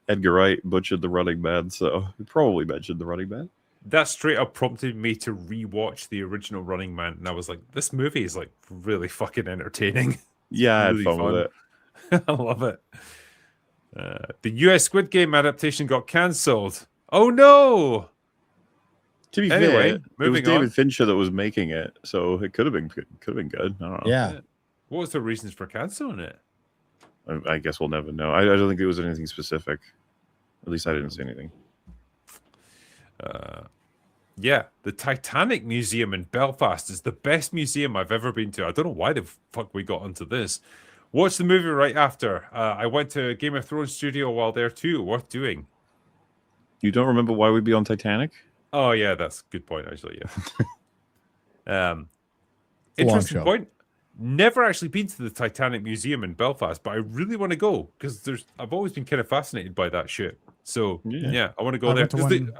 Edgar Wright butchered the Running Man, so we probably mentioned the Running Man. That straight up prompted me to rewatch the original Running Man, and I was like, this movie is like really fucking entertaining. Yeah, I had really fun with it. I love it. The US Squid Game adaptation got cancelled. Oh no! To be Anyway, fair, it was moving David on. Fincher that was making it, so it could have been good. Could have been good. I don't know. Yeah. What was the reasons for cancelling it? I guess we'll never know. I don't think there was anything specific. At least I didn't see anything. Yeah, the Titanic Museum in Belfast is the best museum I've ever been to. I don't know why the fuck we got onto this. Watch the movie right after. I went to Game of Thrones studio while there too. Worth doing. You don't remember why we'd be on Titanic? Oh yeah, that's a good point actually. Yeah. Long Interesting show. point. Never actually been to the Titanic Museum in Belfast, but I really want to go because I've always been kind of fascinated by that shit. So yeah, I want to go I there. went to 'Cause one-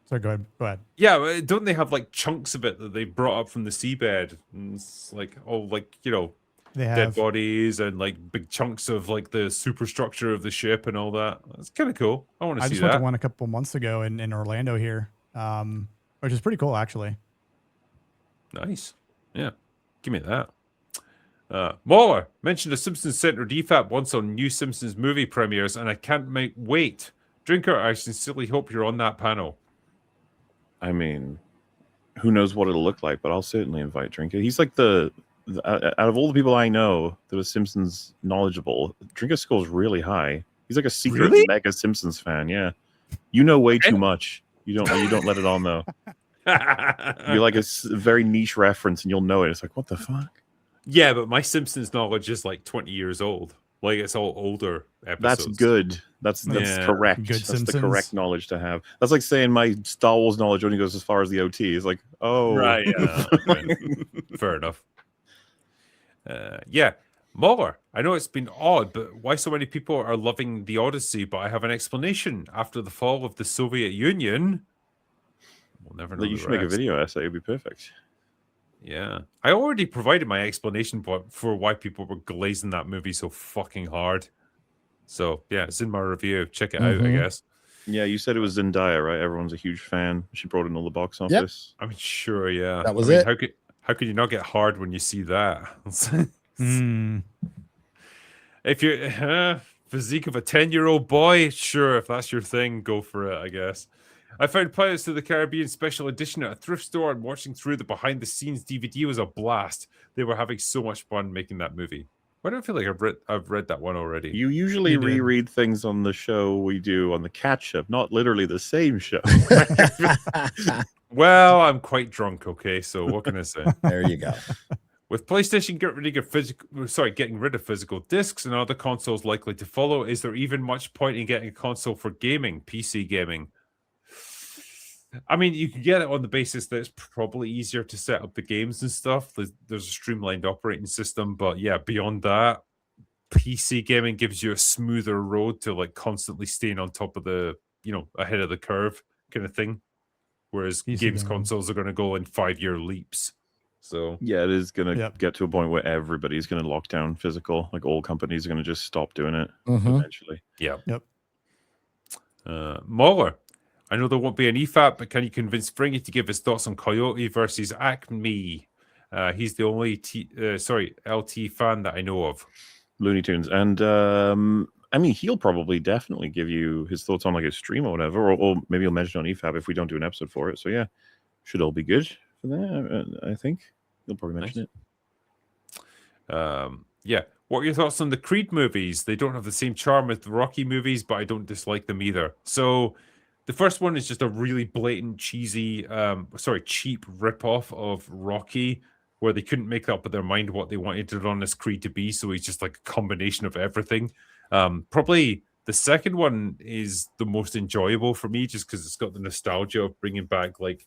Sorry, go ahead. Go ahead. Yeah, don't they have like chunks of it that they brought up from the seabed? And it's like, oh, like, you know, They dead have. bodies and like big chunks of like the superstructure of the ship and all that. It's kind of cool. I want to I see just went that. to one a couple months ago in Orlando here, which is pretty cool actually. Nice. Yeah. Give me that. MauLer mentioned a Simpsons Center DFAP once on new Simpsons movie premieres, and I can't wait. Drinker, I sincerely hope you're on that panel. I mean, who knows what it'll look like, but I'll certainly invite Drinker. He's like the out of all the people I know that are Simpsons knowledgeable, Drinker scores really high. He's like a secret Really? mega Simpsons fan. Yeah, you know way too much. You don't let it on though. You're like a very niche reference, and you'll know it. It's like, what the fuck? Yeah, but my Simpsons knowledge is like 20 years old. Like it's all older episodes. That's good. That's Yeah. correct. Good That's the Simpsons. correct knowledge to have. That's like saying my Star Wars knowledge only goes as far as the OT. It's like, oh, Right, yeah. Okay. Fair enough. Yeah. MauLer, I know it's been odd, but why so many people are loving the Odyssey, but I have an explanation. After the fall of the Soviet Union, we'll never know. That you the should make a rest. video essay. It'd be perfect. Yeah. I already provided my explanation for why people were glazing that movie so fucking hard. So, yeah, it's in my review. Check it out, I Mhm. guess. Yeah, you said it was Zendaya, right? Everyone's a huge fan. She brought in all the box office. I mean, sure, yeah. That was I mean, it. How could you not get hard when you see that? Hmm. If you're physique of a 10-year-old boy, sure, if that's your thing, go for it, I guess. I found Pirates of the Caribbean Special Edition at a thrift store, and watching through the behind-the-scenes DVD was a blast. They were having so much fun making that movie. Why do I feel like I've read that one already? You usually You did. reread things on the show we do on the catch-up, not literally the same show. Well, I'm quite drunk, okay? So what can I say? There you go. With PlayStation getting rid of physical discs and other consoles likely to follow, is there even much point in getting a console for gaming, PC gaming? I mean, you can get it on the basis that it's probably easier to set up the games and stuff. There's a streamlined operating system, but yeah, beyond that, PC gaming gives you a smoother road to like constantly staying on top of the, ahead of the curve kind of thing. Whereas PC games gaming. consoles are going to go in 5-year leaps. So Yeah, it is going to Yep. get to a point where everybody's going to lock down physical. Like all companies are going to just stop doing it Mhm. eventually. yeah. Yep. MauLer, I know there won't be an EFAP, but can you convince Springy to give his thoughts on Coyote versus Acme? He's the only LT fan that I know of. Looney Tunes. And I mean, he'll probably definitely give you his thoughts on like a stream or whatever, or maybe he'll mention it on EFAB if we don't do an episode for it. So yeah, should all be good for that. I think he'll probably mention it. Yeah. What are your thoughts on the Creed movies? They don't have the same charm as the Rocky movies, but I don't dislike them either. So the first one is just a really blatant, cheesy, cheap ripoff of Rocky, where they couldn't make up in their mind what they wanted Adonis Creed to be. So he's just like a combination of everything. Probably the second one is the most enjoyable for me, just because it's got the nostalgia of bringing back like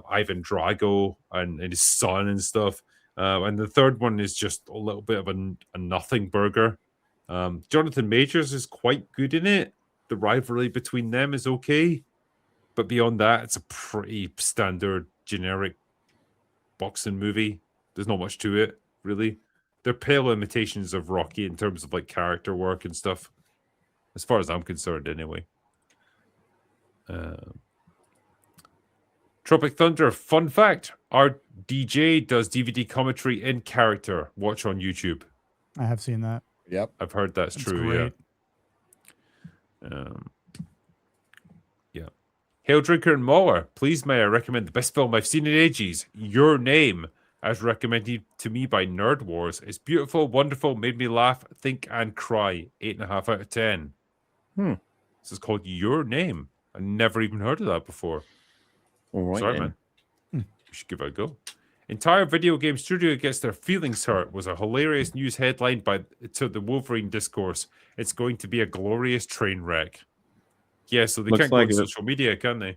Ivan Drago and his son and stuff. And the third one is just a little bit of a nothing burger. Jonathan Majors is quite good in it. The rivalry between them is okay. But beyond that, it's a pretty standard, generic boxing movie. There's not much to it, really. They're pale imitations of Rocky in terms of like character work and stuff. As far as I'm concerned, anyway. Tropic Thunder, fun fact. Our DJ does DVD commentary in character. Watch on YouTube. I have seen that. Yep. I've heard that's It's true, great. yeah. Hail Drinker and MauLer, please may I recommend the best film I've seen in ages, Your Name, as recommended to me by Nerd Wars. It's beautiful, wonderful, made me laugh, think, and cry. 8.5 out of 10. This is called Your Name. I never even heard of that before. All right, Sorry, then. man. We should give it a go. Entire video game studio gets their feelings hurt was a hilarious news headline to the Wolverine discourse. It's going to be a glorious train wreck. Yeah, so they Looks can't go like on it. social media, can they?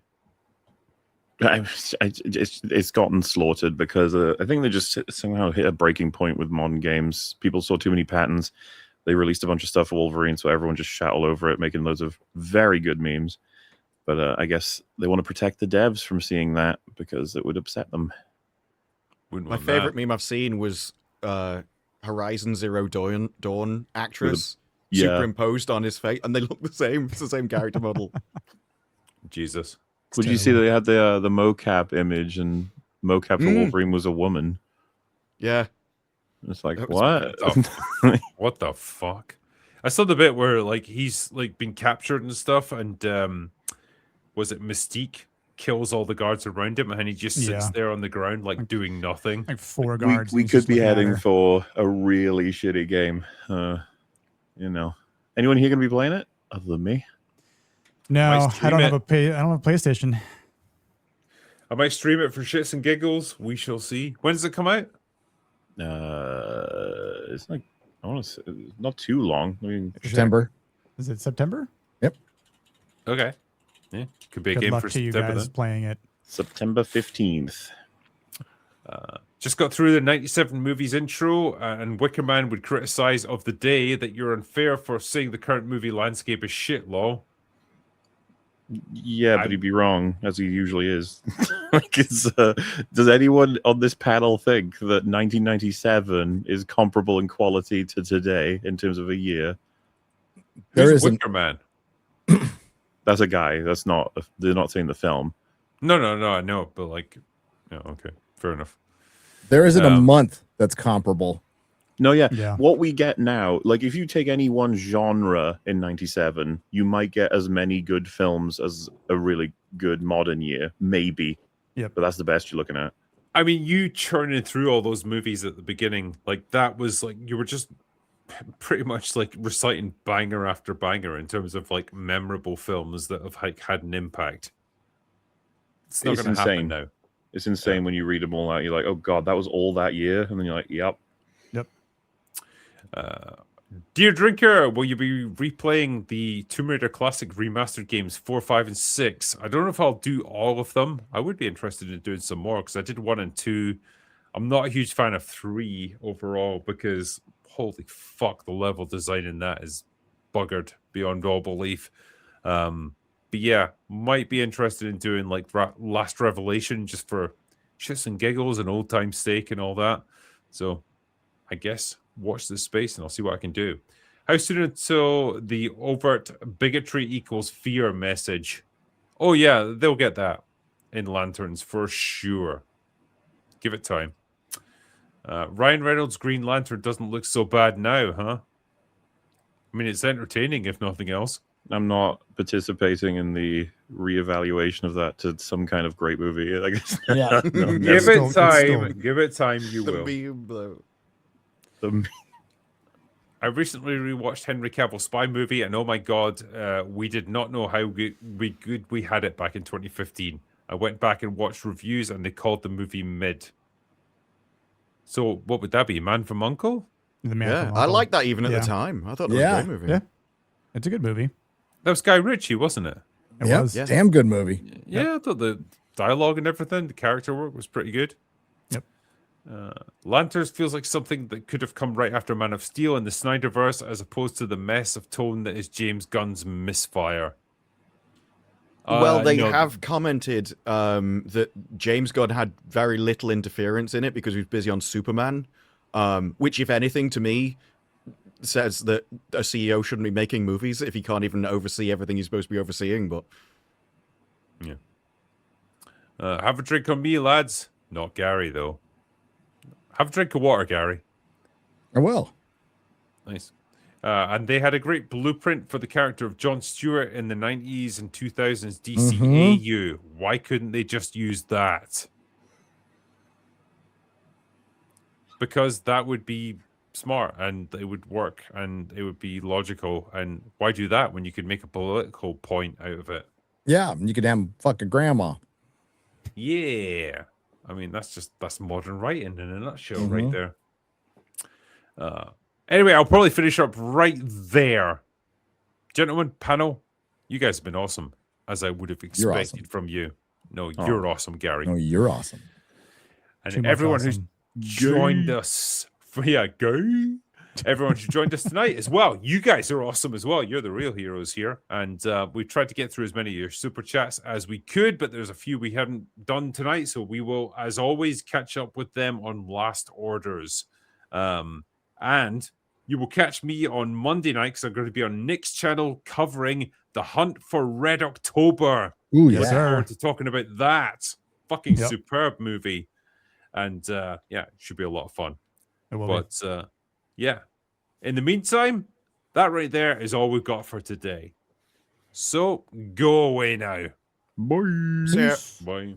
It's gotten slaughtered because I think they just somehow hit a breaking point with modern games. People saw too many patterns. They released a bunch of stuff for Wolverine, so everyone just shat all over it, making loads of very good memes. But I guess they want to protect the devs from seeing that because it would upset them. Wouldn't My want favorite that. meme I've seen was Horizon Zero Dawn actress Yeah. superimposed on his face, and they look the same. It's the same character model. Jesus. Would you see they had the mocap image and mocap for Mm. Wolverine was a woman? Yeah. It's like, That was what? What the fuck? I saw the bit where like he's like been captured and stuff, and was it Mystique kills all the guards around him, and he just sits Yeah. there on the ground like doing nothing. Like 4 guards. we and he's could just be looking at heading her. for a really shitty game. Anyone here gonna be playing it other than me? No, Might I don't stream have it. I don't have a PlayStation. I might stream it for shits and giggles. We shall see. When does it come out? It's like I want to say not too long. I mean, September. Is it September? Okay. Yeah, could be a Good game luck for to you September guys then. playing it. September 15th. Just got through the 97 movies intro, and Wicker Man would criticize of the day that you're unfair for saying the current movie landscape is shit, law. Yeah, but he'd be wrong, as he usually is. Does anyone on this panel think that 1997 is comparable in quality to today in terms of a year? There Who's isn't. Wicker Man? That's a guy. That's not. They're not saying the film. No, I know, but like, yeah, okay, fair enough. There isn't a Um, month that's comparable No, yeah. Yeah. What we get now, like if you take any one genre in 97, you might get as many good films as a really good modern year, maybe. Yep. But that's the best you're looking at. I mean, you churning through all those movies at the beginning, like that was like you were just pretty much like reciting banger after banger in terms of like memorable films that have like had an impact. It's not It's going to happen insane. now. It's insane when you read them all out. You're like, oh god, that was all that year, and then you're like, yep. Dear Drinker, will you be replaying the Tomb Raider Classic remastered games 4, 5, and 6? I don't know if I'll do all of them. I would be interested in doing some more because I did 1 and 2. I'm not a huge fan of 3 overall because holy fuck, the level design in that is buggered beyond all belief. But yeah, might be interested in doing like Last Revelation just for shits and giggles and old time steak and all that. So I guess watch this space and I'll see what I can do. How soon until the overt bigotry equals fear message? Oh yeah, they'll get that in Lanterns for sure. Give it time. Ryan Reynolds' Green Lantern doesn't look so bad now, huh? I mean, it's entertaining if nothing else. I'm not participating in the reevaluation of that to some kind of great movie. I guess. Yeah. No, Give never. it time. Give it time. You will. I recently rewatched Henry Cavill's spy movie, and oh my god, we did not know how good we had it back in 2015. I went back and watched reviews, and they called the movie mid. So what would that be? Man from Uncle? The Man Yeah, from I Uncle. liked that even at Yeah. the time. I thought that was Yeah. a great movie. Yeah. It's a good movie. That was Guy Ritchie, wasn't it? It Yep. was. Yeah. Damn good movie. Yeah, I thought the dialogue and everything, the character work was pretty good. Yep. Lanterns feels like something that could have come right after Man of Steel in the Snyderverse, as opposed to the mess of tone that is James Gunn's misfire. Well, they no, have commented that James Gunn had very little interference in it because he was busy on Superman, which, if anything, to me, says that a CEO shouldn't be making movies if he can't even oversee everything he's supposed to be overseeing. But yeah. Have a drink on me, lads. Not Gary, though. Have a drink of water, Gary. I will. Nice. And they had a great blueprint for the character of Jon Stewart in the 90s and 2000s DCAU. Why couldn't they just use that? Because that would be smart and it would work and it would be logical. And why do that when you could make a political point out of it? Yeah, you could have fucking grandma. Yeah. I mean, that's modern writing in a nutshell right there. Anyway, I'll probably finish up right there. Gentlemen, panel, you guys have been awesome, as I would have expected from you. No, you're awesome, Gary. Oh, you're awesome. And Too much everyone awesome. who's joined us, everyone who joined us tonight as well. You guys are awesome as well. You're the real heroes here. And we tried to get through as many of your super chats as we could, but there's a few we hadn't done tonight. So we will, as always, catch up with them on last orders. And you will catch me on Monday night because I'm going to be on Nick's channel covering The Hunt for Red October. Ooh, Yes, yeah. sir. Forward to talking about that fucking Yep. superb movie. And yeah, it should be a lot of fun. It will be. But yeah, in the meantime, that right there is all we've got for today. So go away now. Bye. yeah. Bye.